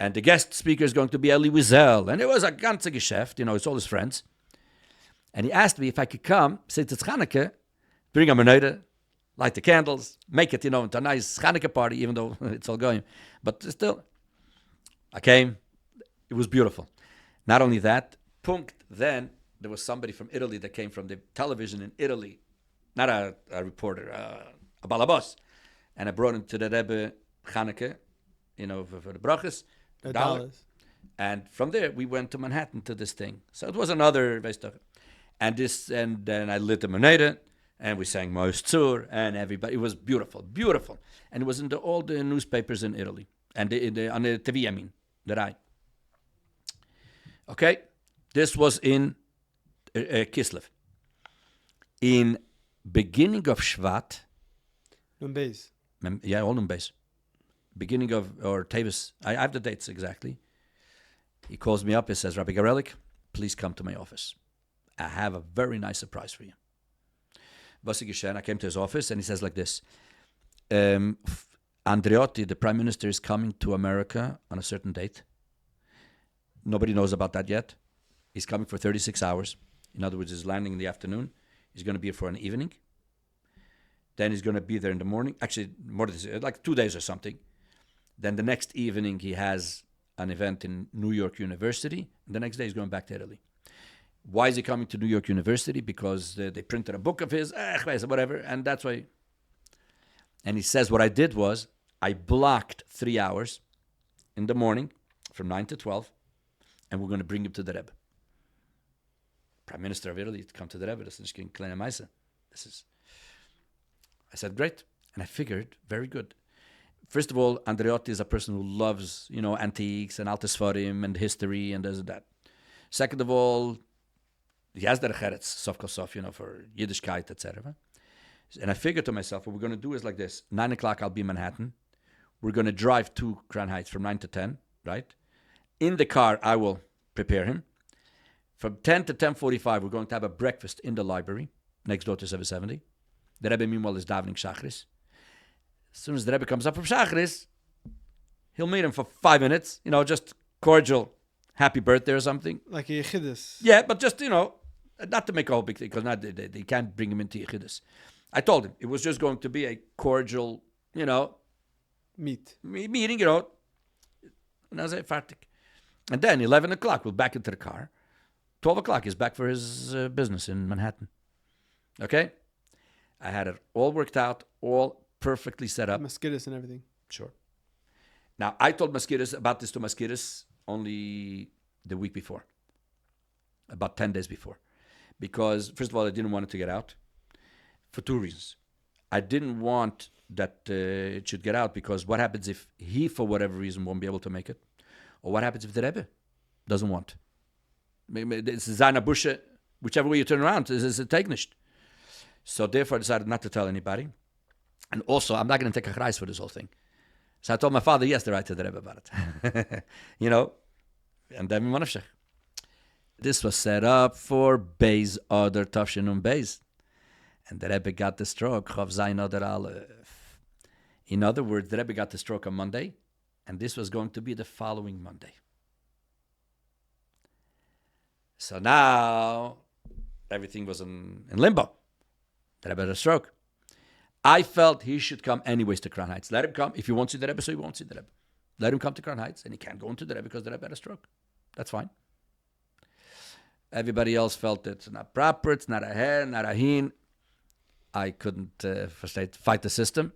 And the guest speaker is going to be Elie Wiesel. And it was a ganze Geschäft, it's all his friends. And he asked me if I could come, since it's Chanukah, bring a menorah, light the candles, make it, into a nice Chanukah party, even though it's all going. But still, I came. It was beautiful. Not only that, then there was somebody from Italy that came from the television in Italy. Not a reporter, a balabos. And I brought him to the Rebbe Chanukah, for the brachas. $1. And from there, we went to Manhattan to this thing. So it was another, and then I lit the menorah. And we sang Mois Tzur, and everybody. It was beautiful, beautiful. And it was in all the newspapers in Italy. And on the TV, the Rai. Okay? This was in Kislev. In beginning of Shvat. Nun Beis. Yeah, all Nun Beis. Beginning of, or Tevis. I have the dates exactly. He calls me up. He says, Rabbi Garelik, please come to my office. I have a very nice surprise for you. I came to his office and he says like this, Andreotti, the prime minister, is coming to America on a certain date. Nobody knows about that yet. He's coming for 36 hours. In other words, he's landing in the afternoon. He's going to be here for an evening. Then he's going to be there in the morning. Actually, more than this, like 2 days or something. Then the next evening, he has an event in New York University. And the next day, he's going back to Italy. Why is he coming to New York University? Because they printed a book of his, whatever, and that's why. And he says, what I did was, I blocked 3 hours in the morning from 9 to 12, and we're going to bring him to the Rebbe. Prime Minister of Italy to come to the Rebbe. This is. I said, great. And I figured, very good. First of all, Andreotti is a person who loves, antiques and sefarim and history and this and that. Second of all, he has the cheretz, sof kol sof, for Yiddishkeit, etc. And I figured to myself, what we're going to do is like this. 9 o'clock, I'll be in Manhattan. We're going to drive to Crown Heights from 9 to 10, right? In the car, I will prepare him. From 10 to 10:45, we're going to have a breakfast in the library, next door to 770. The Rebbe, meanwhile, is davening Shachris. As soon as the Rebbe comes up from Shachris, he'll meet him for 5 minutes, just cordial, happy birthday or something. Like a Yechidus. Yeah, but just, not to make a whole big thing, because they can't bring him into Yechidus. I told him it was just going to be a cordial, meeting, and I was fartik. And then 11 o'clock, we're back into the car. 12 o'clock, he's back for his business in Manhattan. Okay? I had it all worked out, all perfectly set up. Maskidis and everything. Sure. Now, I told about this to Maskidis only the week before, about 10 days before. Because, first of all, I didn't want it to get out for two reasons. I didn't want that it should get out, because what happens if he, for whatever reason, won't be able to make it? Or what happens if the Rebbe doesn't want? It's Zana Bushe, whichever way you turn around, is a Tegnisht. So therefore I decided not to tell anybody. And also, I'm not going to take a chrais for this whole thing. So I told my father, yes, to write to the Rebbe about it. And then Manavshech. This was set up for Beis Adar Tafshinun Beis. And the Rebbe got the stroke, Chav Zayin Adar Aleph. In other words, the Rebbe got the stroke on Monday, and this was going to be the following Monday. So now, everything was in limbo. The Rebbe had a stroke. I felt he should come anyways to Crown Heights. Let him come. If he won't see the Rebbe, so he won't see the Rebbe. Let him come to Crown Heights, and he can't go into the Rebbe because the Rebbe had a stroke. That's fine. Everybody else felt it's not proper, it's not a her, not a hin. I couldn't fight the system.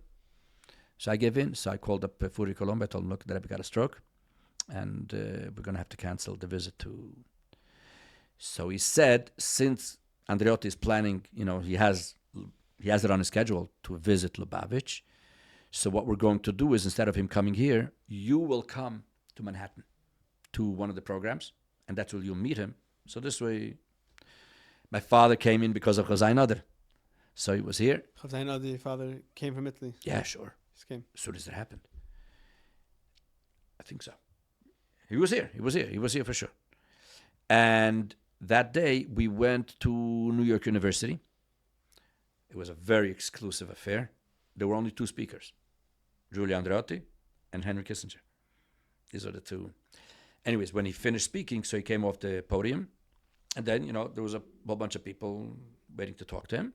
So I gave in. So I called up Furi Colombo. I told him, look, the Rebbe got a stroke, and we're going to have to cancel the visit to... So he said, since Andreotti is planning, he has it on his schedule to visit Lubavitch. So what we're going to do is, instead of him coming here, you will come to Manhattan to one of the programs, and that's where you'll meet him. So this way, my father came in because of Chazayin Adar. So he was here. Chazayin Adar, your father came from Italy? Yeah, sure. Just came. As soon as it happened. I think so. He was here. He was here for sure. And that day, we went to New York University. It was a very exclusive affair. There were only two speakers, Giulio Andreotti and Henry Kissinger. These are the two. Anyways, when he finished speaking, so he came off the podium, and then, there was a whole bunch of people waiting to talk to him.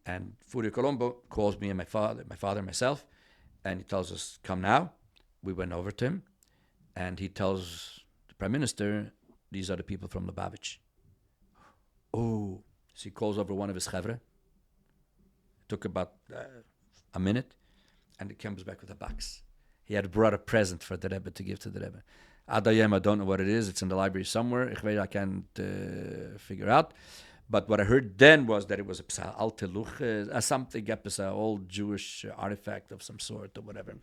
And Furio Colombo calls me and my father and myself, and he tells us, come now. We went over to him, and he tells the Prime Minister, these are the people from Lubavitch. Oh, so he calls over one of his chevre. It took about a minute, and he comes back with a box. He had brought a present for the Rebbe to give to the Rebbe. Adayem, I don't know what it is. It's in the library somewhere. I can't figure out. But what I heard then was that it was a alte luch, something, an old Jewish artifact of some sort or whatever,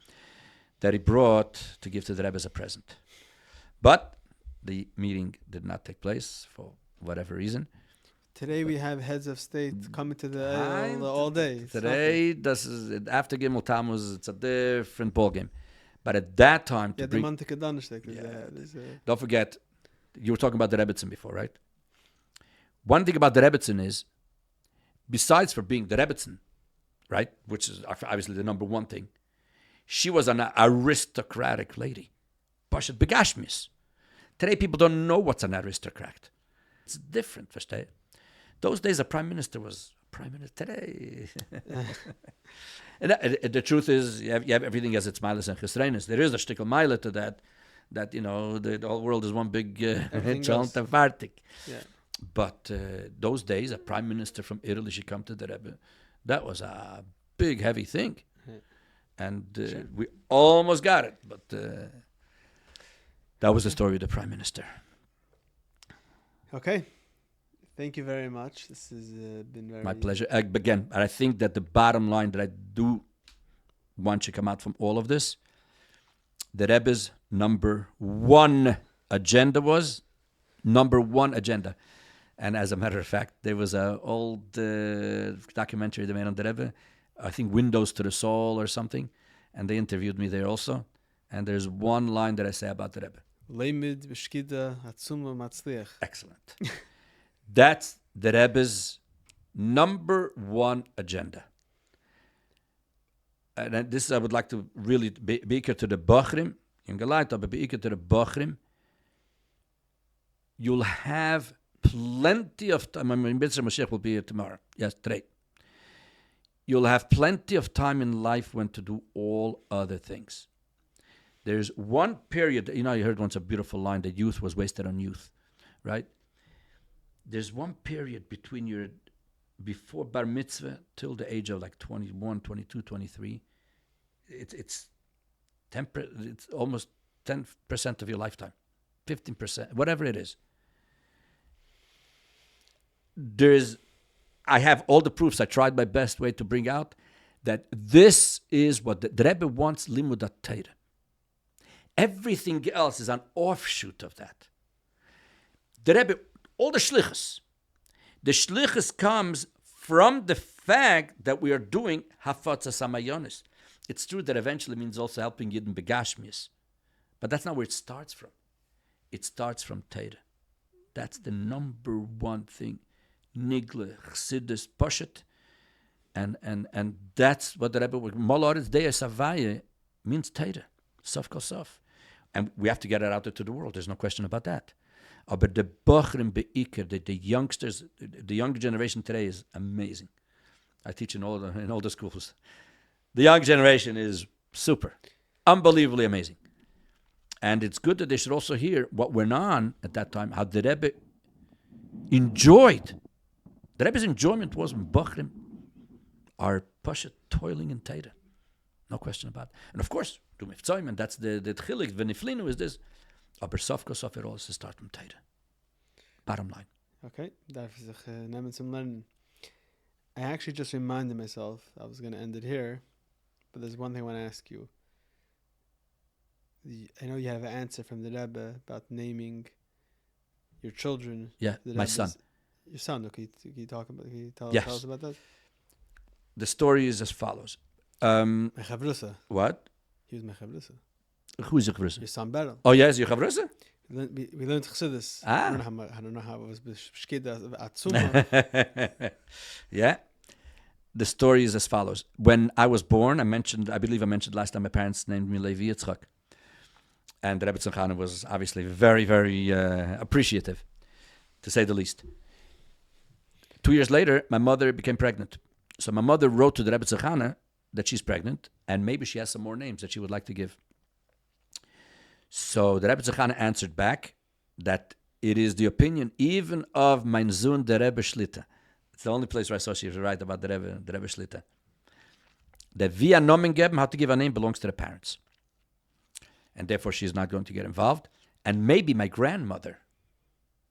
that he brought to give to the Rebbe as a present. But the meeting did not take place for whatever reason. Today we have heads of state coming to the all day. Today, this is after Gimel Tammuz. It's a different ballgame. But at that time, don't forget, you were talking about the Rebbetzin before, right? One thing about the Rebbetzin is, besides for being the Rebbetzin, right, which is obviously the number one thing, she was an aristocratic lady. Pashat Begashmis. Today, people don't know what's an aristocrat. It's different, verstehe? Those days, a prime minister was prime minister. Today, and the truth is, you have everything as its milas and chesrenis. There is a shtickle mila to that the whole world is one big fartik. Yeah. But those days, a prime minister from Italy should come to the Rebbe. That was a big, heavy thing, and we almost got it. But that was the story of the prime minister. Okay. Thank you very much. This has been very... My pleasure. Again, I think that the bottom line that I do want to come out from all of this, the Rebbe's number one agenda. And as a matter of fact, there was an old documentary they made on the Rebbe, I think Windows to the Soul or something, and they interviewed me there also. And there's one line that I say about the Rebbe. Leimid b'shkida hatzuma matzliach. Excellent. That's the Rebbe's number one agenda. And this I would like to really be to the Bachrim, in Galaita, but be to the Bachrim. You'll have plenty of time. I mean, Mashiach will be here tomorrow. Yes, today. You'll have plenty of time in life when to do all other things. There's one period, you heard once a beautiful line that youth was wasted on youth, right? There's one period before bar mitzvah till the age of like 21, 22, 23. It's almost 10% of your lifetime, 15%, whatever it is. I have all the proofs. I tried my best way to bring out that this is what the Rebbe wants, Limudat Torah. Everything else is an offshoot of that. The Rebbe, all the shlichus comes from the fact that we are doing hafatzas hamayonis. It's true that eventually means also helping Yidden begashmius, but that's not where it starts from. It starts from Torah. That's the number one thing. Nigle, chsidus, poshet, and that's what the Rebbe Moloritz Deya Savaye means Torah. Sof kol sof. And we have to get it out there to the world. There's no question about that. But the Bochrim Be'ikr, the youngsters, the younger generation today is amazing. I teach in all the schools. The young generation is super, unbelievably amazing. And it's good that they should also hear what went on at that time, how the Rebbe enjoyed. The Rebbe's enjoyment was when Bochrim are pasha toiling in Torah. No question about it. And of course, do miftzayim, and that's the tchilik, v'niflinu is this. Aber sof kosof it all is to start from Torah. Bottom line. Okay, darf ich sich nehmen zum Lernen. I actually just reminded myself I was going to end it here, but there's one thing I want to ask you. I know you have an answer from the Rebbe about naming your children. Yeah, my son. Your son. Okay, can you tell us about that? The story is as follows. What? He was Mechavrusa. Who is Mechavrusa? Your son Beryl. Oh yes, your Chavrusa? We learned Chassidus. Ah. I don't know how it was b'shkida atzuma. Yeah. The story is as follows. When I was born, I believe I mentioned last time, my parents named me Levi Yitzchak. And the Rebbe Tzimchana was obviously very, very appreciative, to say the least. 2 years later, my mother became pregnant. So my mother wrote to the Rebbe Tzimchana that she's pregnant, and maybe she has some more names that she would like to give. So the Rebbe Tzimchana answered back that it is the opinion even of mein Sohn, the Rebbe Shlita. It's the only place where I saw she was right about the Rebbe Shlita. That via nomen geben, how to give a name belongs to the parents. And therefore she is not going to get involved. And maybe my grandmother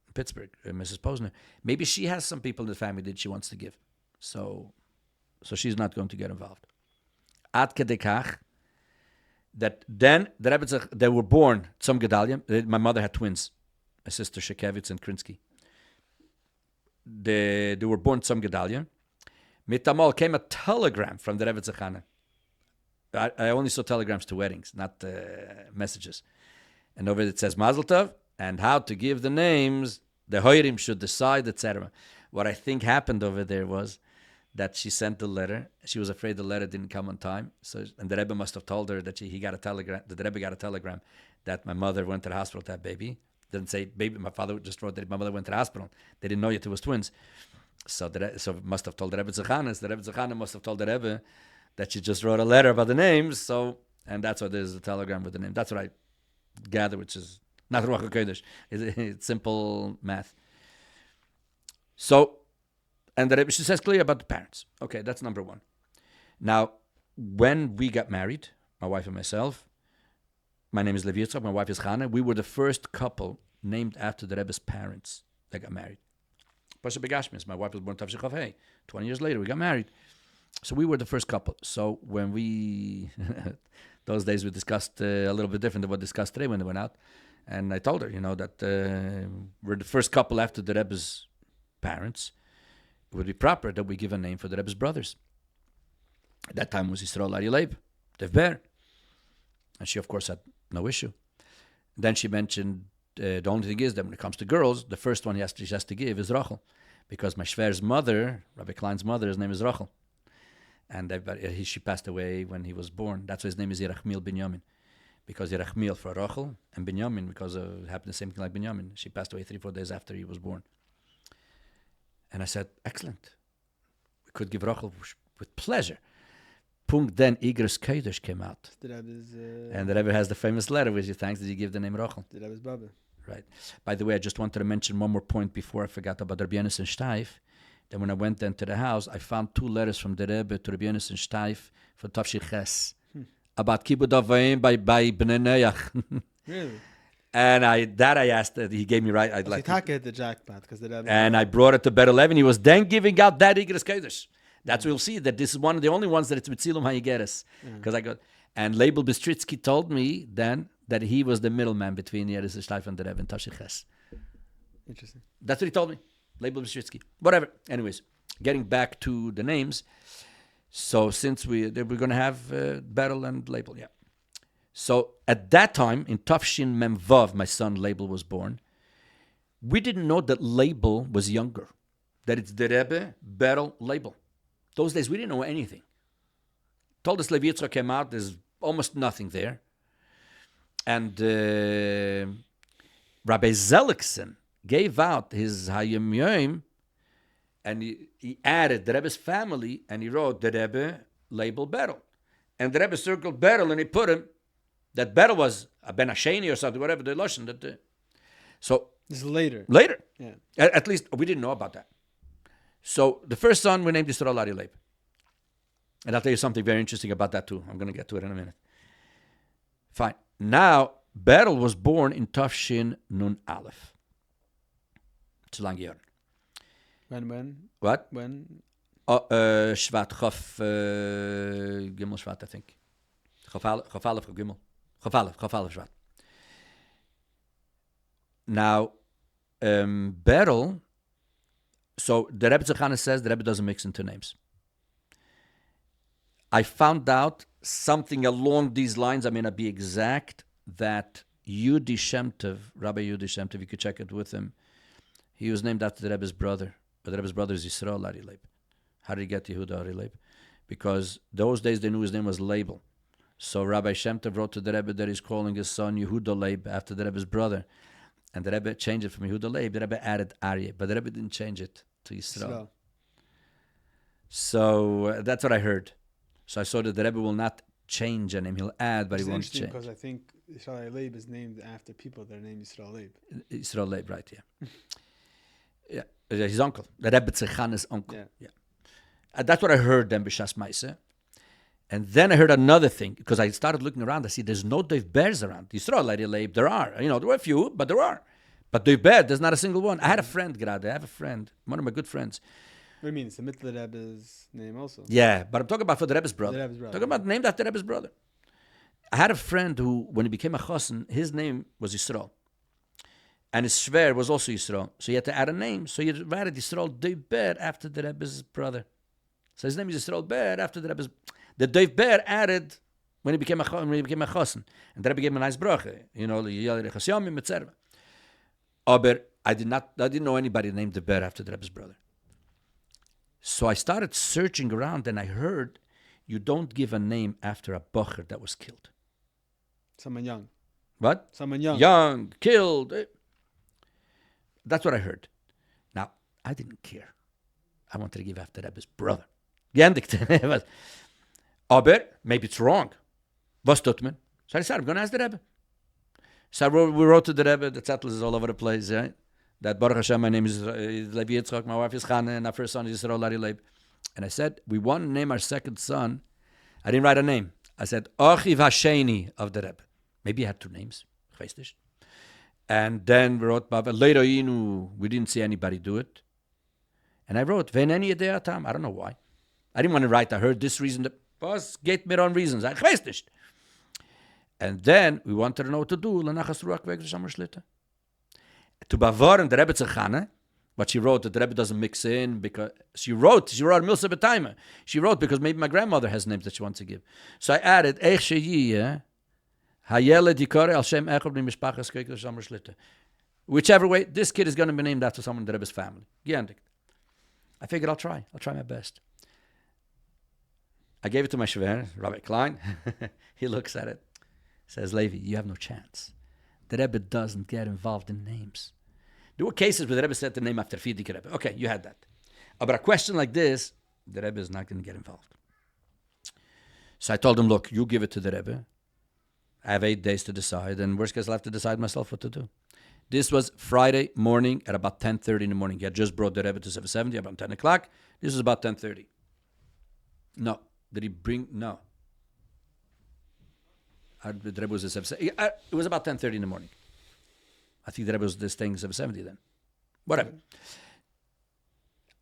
in Pittsburgh, Mrs. Posner, maybe she has some people in the family that she wants to give. So she's not going to get involved. Ad kedekach, that then the Rebbe, they were born some Gedalia. My mother had twins, my sister Shekevitz and Krinsky. They were born some Gedalia. Mitamal came a telegram from the Rebbe Tzachana. I only saw telegrams to weddings, not messages. And over it says Mazel Tov and how to give the names. The Hoirim should decide, etc. What I think happened over there was that she sent the letter. She was afraid the letter didn't come on time. And the Rebbe must have told her that he got a telegram. The Rebbe got a telegram that my mother went to the hospital to have baby. Didn't say baby. My father just wrote that my mother went to the hospital. They didn't know yet it was twins. So must have told the Rebbe Tzachana. The Rebbe Tzachana must have told the Rebbe that she just wrote a letter about the names. And that's why there's a telegram with the name. That's what I gather, which is not Ruach HaKodesh. It's simple math. And the Rebbe, she says clearly about the parents. Okay, that's number one. Now, when we got married, my wife and myself, my name is Levi Yitzchak, my wife is Chana, we were the first couple named after the Rebbe's parents that got married. Pasha Begashmis, my wife was born Tavshich Hey. 20 years later, we got married. So we were the first couple. So when we, those days we discussed a little bit different than what we discussed today when they went out. And I told her, that we're the first couple after the Rebbe's parents. It would be proper that we give a name for the Rebbe's brothers. At that time was Yisrael Ari Leib, Dev Ber. And she, of course, had no issue. Then she mentioned the only thing is that when it comes to girls, the first one she has to give is Rachel. Because my Shver's mother, Rabbi Klein's mother, his name is Rachel. And she passed away when he was born. That's why his name is Yerachmiel Binyamin. Because Yerachmiel for Rachel and Binyamin, because it happened the same thing like Binyamin. She passed away 3-4 days after he was born. And I said, excellent. We could give Rachel with pleasure. Punkt then Igros Kodesh came out. And the Rebbe has the famous letter which he thanks that he gave the name Rachel. The Rebbe's Baba. Right. By the way, I just wanted to mention one more point before I forgot about Rabbi Yonasan Steif. Then when I went then to the house, I found 2 letters from the Rebbe to Rabbi Yonasan Steif for Tavshich Ches about Kibud Avayim by Bnei Noach. Really? And I asked that he gave me right. I'd like to hit the jackpot because the Rebbe. And I brought it to Bet 11. He was then giving out that Igros Kodesh. That's where you'll see that this is one of the only ones that it's Mitzilum Hayigeres. Because I got, and Label Bistritsky told me then that he was the middleman between Yeres Shleif and the Rebbe and Tashiches. Interesting. That's what he told me. Label Bistritsky. Whatever. Anyways, getting back to the names. So since we're going to have Beryl and Label, yeah. So at that time, in Tafshin Mem Vav, my son Label was born. We didn't know that Label was younger. That it's the Rebbe, Beryl, Label. Those days, we didn't know anything. Told us Levi Yitzchak came out, there's almost nothing there. And Rabbi Zelikson gave out his Hayom Yom, and he added the Rebbe's family, and he wrote the Rebbe, Label, Beryl. And the Rebbe circled Beryl, and he put him, that Beryl was a Ben Hasheni or something, whatever the Lashon. So this is later. Later. Yeah. At least we didn't know about that. So the first son we named Yisrael Ari Leib. And I'll tell you something very interesting about that too. I'm going to get to it in a minute. Fine. Now, Beryl was born in Tafshin Nun Aleph. It's a long year. When? What? When? Shvat, Chof, Gimel Shvat, I think. Chof Aleph, Gimel. Chof Aleph Shvat. Now, Beryl, so the Rebbe Tzachana says the Rebbe doesn't mix into names. I found out something along these lines, I may not be exact, that Yudi Shem Tov, Rabbi Yudi Shem Tov, you could check it with him, he was named after the Rebbe's brother, but the Rebbe's brother is Yisrael Ari Leib. How did he get Yehuda Ari Leib? Because those days they knew his name was Label. So Rabbi Shem Tov wrote to the Rebbe that he's calling his son Yehuda Leib after the Rebbe's brother. And the Rebbe changed it from Yehuda Leib. The Rebbe added Aryeh, but the Rebbe didn't change it to Yisrael. So that's what I heard. So I saw that the Rebbe will not change a name. He'll add, but he won't change. Because I think Yisrael Leib is named after people that are named Yisrael Leib. Yisrael Leib, right, yeah. Yeah, his uncle. The Rebbe Tzechana's uncle. Yeah. That's what I heard then, B'Shas Maaseh. And then I heard another thing, because I started looking around. I see there's no Dov Bears around. Yisrael Leib, there are. There were a few, but there are. But Dov Ber, there's not a single one. I had a friend, Grade. I have a friend, one of my good friends. What do you mean? It's the Mittler Rebbe's name also? Yeah, but I'm talking about for the Rebbe's brother. The Rebbe's brother. Talking about named after the Rebbe's brother. I had a friend who, when he became a chassan, his name was Yisrael. And his shver was also Yisrael. So he had to add a name. So he added Yisrael Dov Ber after the Rebbe's brother. So his name is Yisrael Ber after the Rebbe's. The Dov Ber added when he became a chassan. And the Rebbe gave him a nice bracha. Etc. But I didn't know anybody named the Ber after the Rebbe's brother. So I started searching around, and I heard you don't give a name after a bocher that was killed. Someone young. What? Someone young. Young, killed. That's what I heard. Now, I didn't care. I wanted to give after Rebbe's brother. Gendigt. Aber maybe it's wrong. Was tut man? So I decided I'm going to ask the Rebbe. So we wrote to the Rebbe. The zettel is all over the place, right? That Baruch Hashem, my name is Levi Yitzchak, my wife is Chana, and our first son is Yisrael Ari Leib. And I said, we want to name our second son. I didn't write a name. I said, Achiv Hasheni of the Rebbe. Maybe he had two names. And then we wrote, we didn't see anybody do it. And I wrote, Veneni Yedeatam. I don't know why. I didn't want to write, I heard this reason. That was get me on reasons. And then we wanted to know what to do. To Bavaran, the Rebbe Tzachana, but she wrote that the Rebbe doesn't mix in because she wrote Milsa B'Taima. She wrote because maybe my grandmother has names that she wants to give. So I added Eich Sheyiyeh Hayele Dikare Al Shem Echad Mishpachas Kekel Shamar Shlita. Whichever way, this kid is going to be named after someone in the Rebbe's family. I figured I'll try my best. I gave it to my shver, Rabbi Klein. He looks at it, says, Levi, you have no chance. The Rebbe doesn't get involved in names. There were cases where the Rebbe said the name after Fidik Rebbe. Okay, you had that. But a question like this, the Rebbe is not going to get involved. So I told him, look, you give it to the Rebbe. I have 8 days to decide, and worst case, I'll have to decide myself what to do. This was Friday morning at about 10:30 in the morning. He had just brought the Rebbe to 770, about 10 o'clock. This was about 10:30. No. Did he bring? No. The Rebbe was at 770. It was about 10:30 in the morning. I think the Rebbe was staying 770 then. Whatever.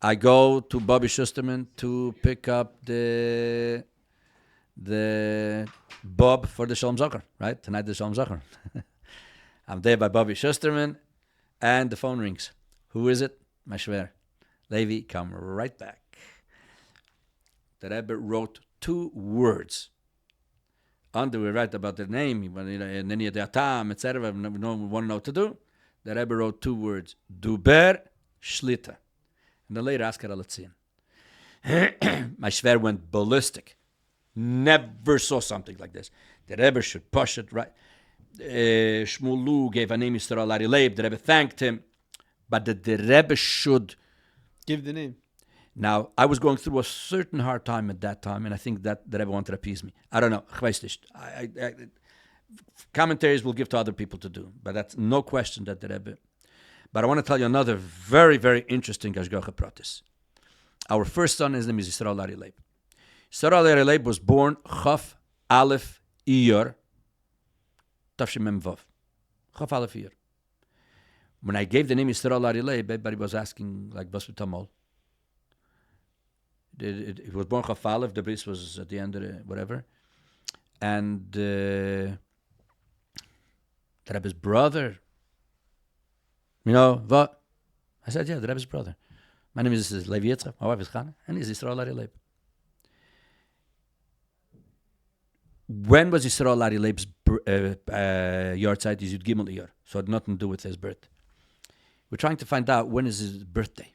I go to Bobby Schusterman to pick up the Bob for the Shalom Zocher, right? Tonight the Shalom Zocher. I'm there by Bobby Schusterman, and the phone rings. Who is it? My shver. Levi, come right back. The Rebbe wrote 2 words. Under we write about the name, and then you had the atam, etc. No one want to know what to do. The Rebbe wrote 2 words. Duber Shlita. And then later, Askar Alatzin. My shver went ballistic. Never saw something like this. The Rebbe should push it, right? Shmulu gave a name, Yisrael Ari Leib. The Rebbe thanked him. But the Rebbe should Give the name. Now, I was going through a certain hard time at that time, and I think that the Rebbe wanted to appease me. I don't know. Commentaries will give to other people to do, but that's no question that the Rebbe. But I want to tell you another very, very interesting Hashgacha Pratis. Our first son, his name is Yisrael Ari Leib. Yisrael Ari Leib was born Chaf Aleph Iyar Tafshim Mem Vav. Chaf Aleph Iyar. When I gave the name Yisrael Ari Leib, everybody was asking, like, Bas V'Tamol. It was born Chaf Aleph, the bris was at the end of the whatever. And the Rebbe's brother, what? I said, yeah, the Rebbe's brother. My name is Levi Yitzchak, my wife is Chana, and he's Yisrael Ari Leib. When was Yisrael Ari Leib's yahrzeit? Is Yud Gimel Iyar, so it had nothing to do with his birth. We're trying to find out when is his birthday.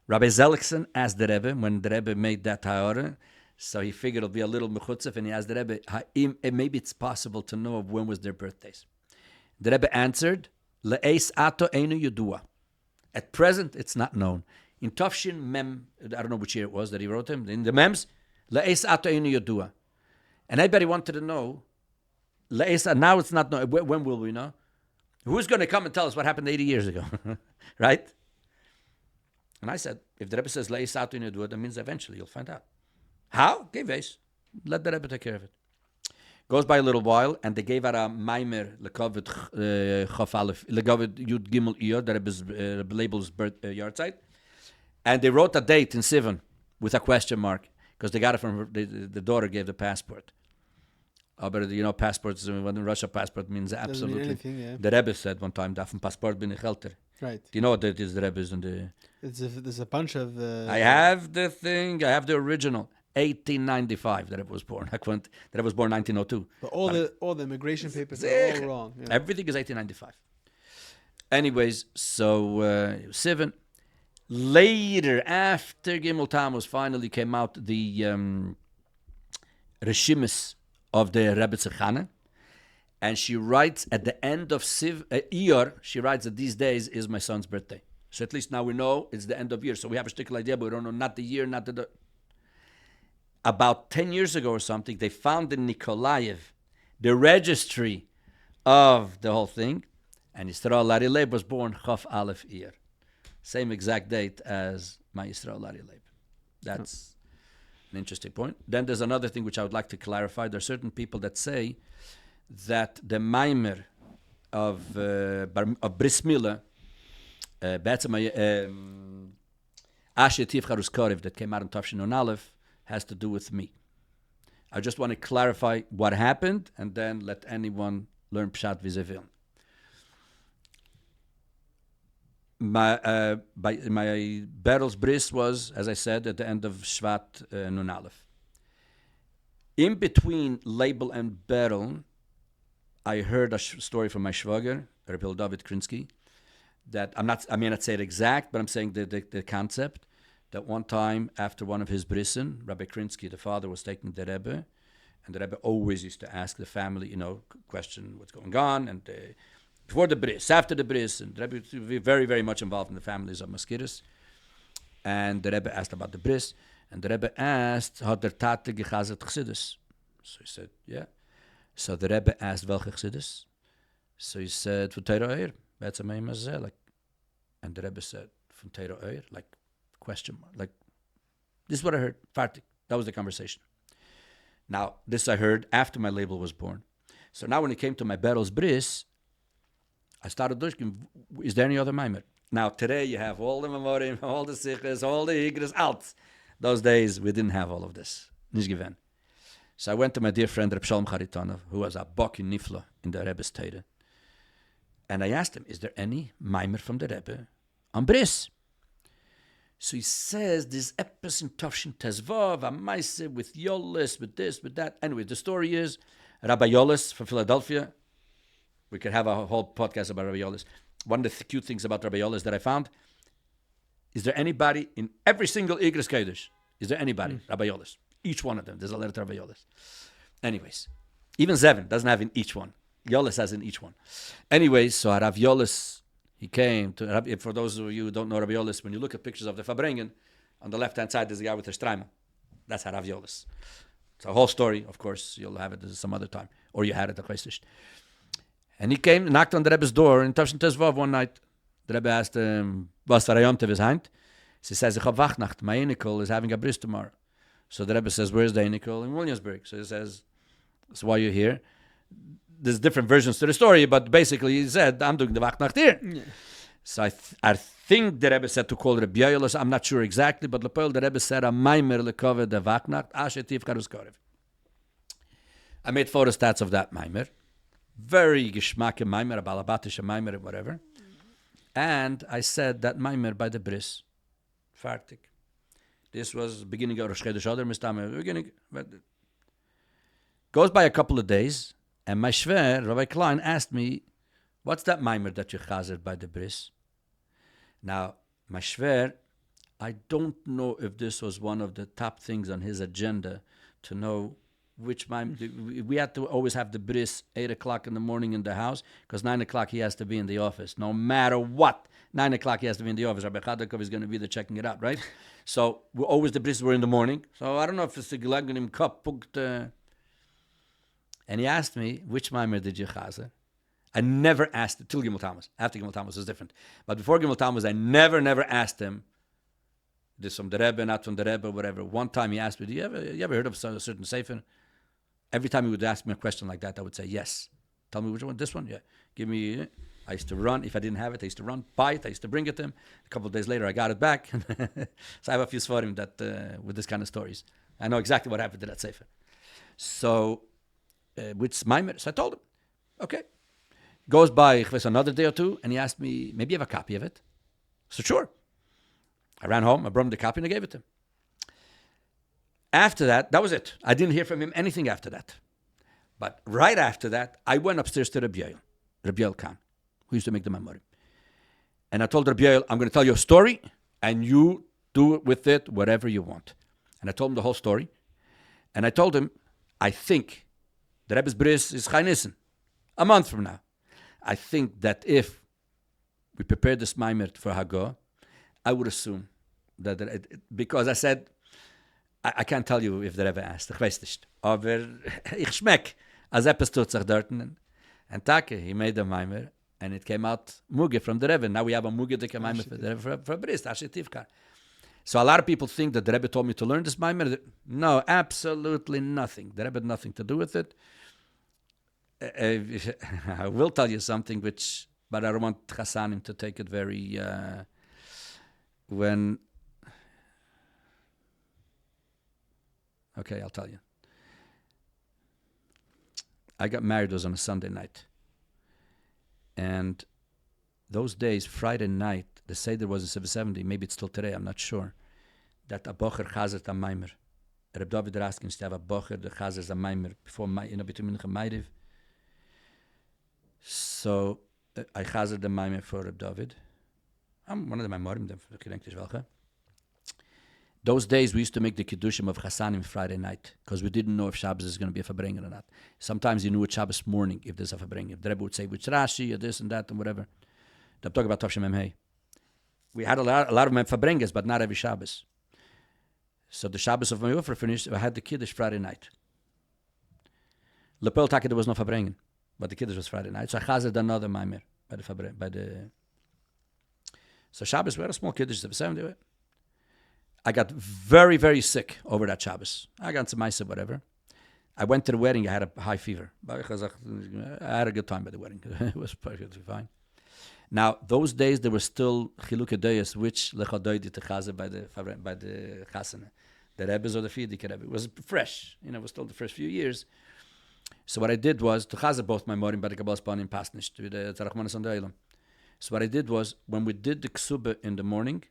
Rabbi Zelikson asked the Rebbe, when the Rebbe made that Ha'ara, so he figured it'll be a little mechutzef, and he asked the Rebbe, maybe it's possible to know when was their birthdays. The Rebbe answered, Le'eis ato einu yudua. At present, it's not known. In Tafshin Mem, I don't know which year it was that he wrote him, in the Mems, Le'eis ato einu yudua. And everybody wanted to know, Le'eis, now it's not known. When will we know? Who's going to come and tell us what happened 80 years ago? Right? And I said, if the Rebbe says Le'eis ato einu yudua, that means eventually you'll find out. How? Geves. Let the Rebbe take care of it. Goes by a little while, and they gave out a maimer lekovet chaf aleph lekovet yud gimel iyar, the Rebbe's label's birth yahrzeit, and they wrote a date in Sivan with a question mark because they got it from the daughter gave the passport. But passports when Russia passport means absolutely mean anything, yeah. The Rebbe said one time, "Daf passport bin ich älter." Right. Do you know what it is? The Rebbe's and the. There's a bunch of. I have the thing. I have the original. 1895 that it was born. That it was born 1902. But all the immigration papers are all wrong. Yeah. Everything is 1895. Anyways, so Sivan. Later, after Gimel Tammuz finally came out, the Reshimis of the Rebbe Tzechana, and she writes at the end of Iyar, she writes that these days is my son's birthday. So at least now we know it's the end of year. So we have a shtickle idea, but we don't know not the year, not the. About 10 years ago or something, they found in Nikolaev the registry of the whole thing, and Yisrael Ari Leib was born Chaf Aleph Iyar. Same exact date as my Yisrael Ari Leib. That's an interesting point. Then there's another thing which I would like to clarify. There are certain people that say that the Maimer of Bris Milah, Asher Tiv Charus Korev, that came out in Tafshin on Aleph, has to do with me. I just want to clarify what happened and then let anyone learn Pshat vis-a-vis. My Berel's bris was, as I said, at the end of Shvat Nun Aleph. In between Label and Berel, I heard a story from my shwager, Rebbe David Krinsky, that I may not say it exact, but I'm saying the concept. That one time, after one of his brissen, Rabbi Krinsky, the father, was taking the Rebbe, and the Rebbe always used to ask the family, question what's going on, and before the bris, after the bris, and the Rebbe used to be very, very much involved in the families of Maskiris. And the Rebbe asked about the bris, and the Rebbe asked, "Hat der Tate gechazet chassidus?" So he said, "Yeah." So the Rebbe asked, "Welche chassidus?" So he said, "Von Teiro Eir." And the Rebbe said, "Von Teiro Eir," like. Question mark. Like, this is what I heard. Fartik. That was the conversation. Now, this I heard after my label was born. So now when it came to my Berel's bris, I started looking, is there any other maimer? Now, today you have all the memorim, all the sichas, all the igras, alt. Those days, we didn't have all of this. Nicht gewinn. So I went to my dear friend, Reb Shalom Charitonov, who was a bok in Nifla in the Rebbe's Teire. And I asked him, is there any mimer from the Rebbe on bris? So he says, this epis in Tovshin Tezvav, a maise with Yolis, with this, with that. Anyway, the story is, Rabbi Yolis from Philadelphia, we could have a whole podcast about Rabbi Yolis. One of the cute things about Rabbi Yolis that I found, is there anybody in every single Igros Kodesh? Is there anybody? Rabbi Yolis. Each one of them. There's a letter to Rabbi Yolis. Anyways, even Zevin doesn't have in each one. Yolis has in each one. Anyways, so Rav Yolis, he came to Rabbi, for those of you who don't know Rabbi Yolis, when you look at pictures of the Fabrengen, on the left-hand side there's a guy with a Streimel. That's Rav Yolis. It's a whole story, of course. You'll have it some other time. Or you had it, and he came, knocked on the Rebbe's door in Tavshin Tezvav one night. The Rebbe asked him, was for Ayom Tev is heint? He says, ich hab Wachnacht. My Einikel is having a bris tomorrow. So the Rebbe says, where's the Einikel? In Williamsburg. So he says, so why are you here? There's different versions to the story, but basically he said, I'm doing the Wachnacht here. Yeah. So I think the Rebbe said to call Rebbe Yolis. I'm not sure exactly, but the Rebbe said, a maimer lekove de Wachnacht, ashe tiv karus korev. I made photostats of that maimer. Very geschmacke maimer, a balabatische maimer, whatever. And I said that maimer by the bris. Fertig. This was beginning of Rosh Chodesh Adar, beginning. Goes by a couple of days, and my shver, Rabbi Klein, asked me, what's that maimer that you chazer by the bris? Now, my shver, I don't know if this was one of the top things on his agenda to know which maimer. We had to always have the bris 8 o'clock in the morning in the house, because 9 o'clock he has to be in the office. No matter what, 9 o'clock he has to be in the office. Rabbi Chadakov is going to be there checking it out, right? So always the bris were in the morning. So I don't know if it's the Gelagenim Cup. And he asked me, which maimer did you chazer? I never asked it till Gimel Tammuz. After Gimel Tammuz was different. But before Gimel Tammuz, I never asked him, this from the Rebbe, not from the Rebbe, whatever. One time he asked me, you ever heard of a certain sefer? Every time he would ask me a question like that, I would say, yes. Tell me which one, this one? Yeah. Give me, I used to run. If I didn't have it, I used to run, buy it. I used to bring it to him. A couple of days later, I got it back. So I have a few sefarim that, with this kind of stories. I know exactly what happened to that sefer. So, with Maimer, so I told him, okay. Goes by another day or two, and he asked me, maybe you have a copy of it? So sure. I ran home, I brought him the copy, and I gave it to him. After that, that was it. I didn't hear from him anything after that. But right after that, I went upstairs to Rebbe Yoel Khan, who used to make the memory. And I told Rebbe Yoel, I'm going to tell you a story, and you do with it whatever you want. And I told him the whole story. And I told him, I think the Rebbe's bris is Chai Nissen, a month from now. I think that if we prepare this maimer for Hagah, I would assume that because I said, I can't tell you if the Rebbe asked. Ich weiß nicht. Aber ich schmeck, als etwas tut sich dort. And Take, he made the maimer, and it came out Muge from the Rebbe. Now we have a Muge dike maimer for the Rebbe for Bris, Ashe Tivkar. So a lot of people think that the Rebbe told me to learn this maimer. No, absolutely nothing. The Rebbe had nothing to do with it. I will tell you something, but I don't want Chassanim to take it very, okay, I'll tell you. I got married, it was on a Sunday night. And those days, Friday night, the Seder was in 770, maybe it's still today, I'm not sure, that a bocher chazert a maimer. Reb David asked him to have a bocher, the chazert a maimer, before, between Mincha Ma'ariv. So, I chazert the maimer for Reb David. I'm one of the maimerim, those days, we used to make the Kiddushim of Chassanim Friday night, because we didn't know if Shabbos is going to be a Fabrengen or not. Sometimes you knew it Shabbos morning if there's a Fabrengen. The Rebbe would say, which Rashi, or this and that, and whatever. I'm talking about Tavshem Memhei. We had a lot of Fabrenges, but not every Shabbos. So the Shabbos of Mayufra finished, I had the Kiddush Friday night. Lepel Taka, there was no Fabrengen, but the Kiddush was Friday night. So I chazed another Maimer by the So Shabbos, we had a small Kiddush, 70. I got very, very sick over that Shabbos. I got some mice, whatever. I went to the wedding. I had a high fever. I had a good time by the wedding. It was perfectly fine. Now, those days, there were still chilukei dayos, which lechadoidi to chazer by the chasana. The Rebbe's or the Fidik Rebbe. It was fresh. It was still the first few years. So what I did was, to chazer both my morim by the Kabbalas Panim Pasnish, to the Tzarachmanas on the Eilam. So what I did was, when we did the ksuba in the morning,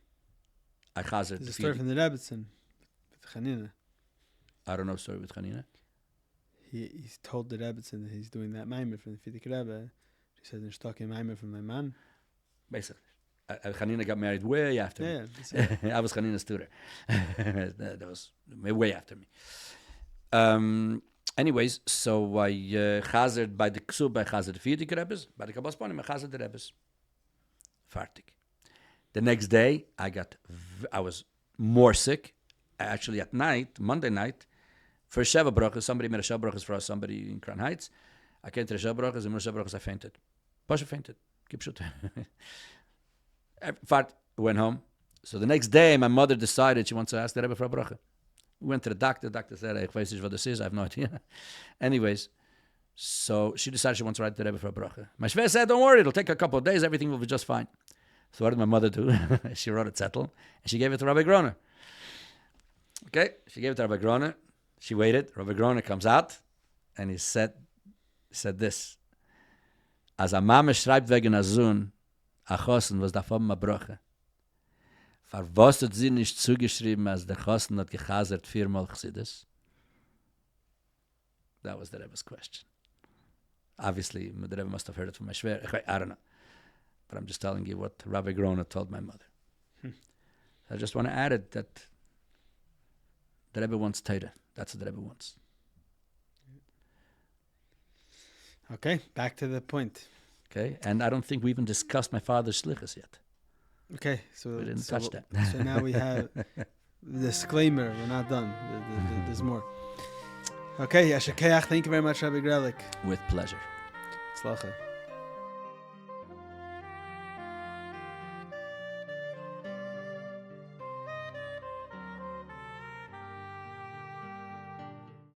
I chazer. There's a story from the Rebbetzin with Chanina. I don't know story with Chanina. He's told the Rebbetzin that he's doing that maimer from the Fidik Rebbe. He said, "There's talking maimer from my man." Basically, Chanina got married way after me. I was Chanina's tutor. That was way after me. Anyways, so I chazered by the ksuba, I chazered the Fidik Rebbes, by the Kabbalas Panim, I chazered the Rebbes. Fartik. The next day, I was more sick. Actually, at night, Monday night, for Sheva Brachas, somebody made a Sheva Brachas for us, somebody in Crown Heights. I came to the Sheva Brachas, and when Sheva Brachas, I fainted. Pasha fainted. Keep shut. Fart went home. So the next day, my mother decided she wants to ask the Rebbe for a bracha. We went to the doctor. The doctor said, "Ich weiß nicht, what this is. I have no idea." Anyways, so she decided she wants to write the Rebbe for a bracha. My shver said, "Don't worry, it'll take a couple of days. Everything will be just fine." So what did my mother do? She wrote a zettel, and she gave it to Rabbi Groner. Okay, she gave it to Rabbi Groner. She waited. Rabbi Groner comes out, and he said this. As a Mama schreibt wegen Azun, a Chosen, was davon ma broche. Für was hat sie nicht zugeschrieben, als der Chosen hat gechazert 4-mal Chassidus? That was the Rebbe's question. Obviously, the Rebbe must have heard it from my shver. I don't know. But I'm just telling you what Rabbi Groner told my mother. I just want to add it that the Rebbe wants Torah. That's what the Rebbe wants. Okay, back to the point. Okay, and I don't think we even discussed my father's shlichus yet. Okay, so We didn't touch that. So now we have the disclaimer. We're not done. There's more. Okay, Yashakeach, thank you very much, Rabbi Garelik. With pleasure. Tzlacha.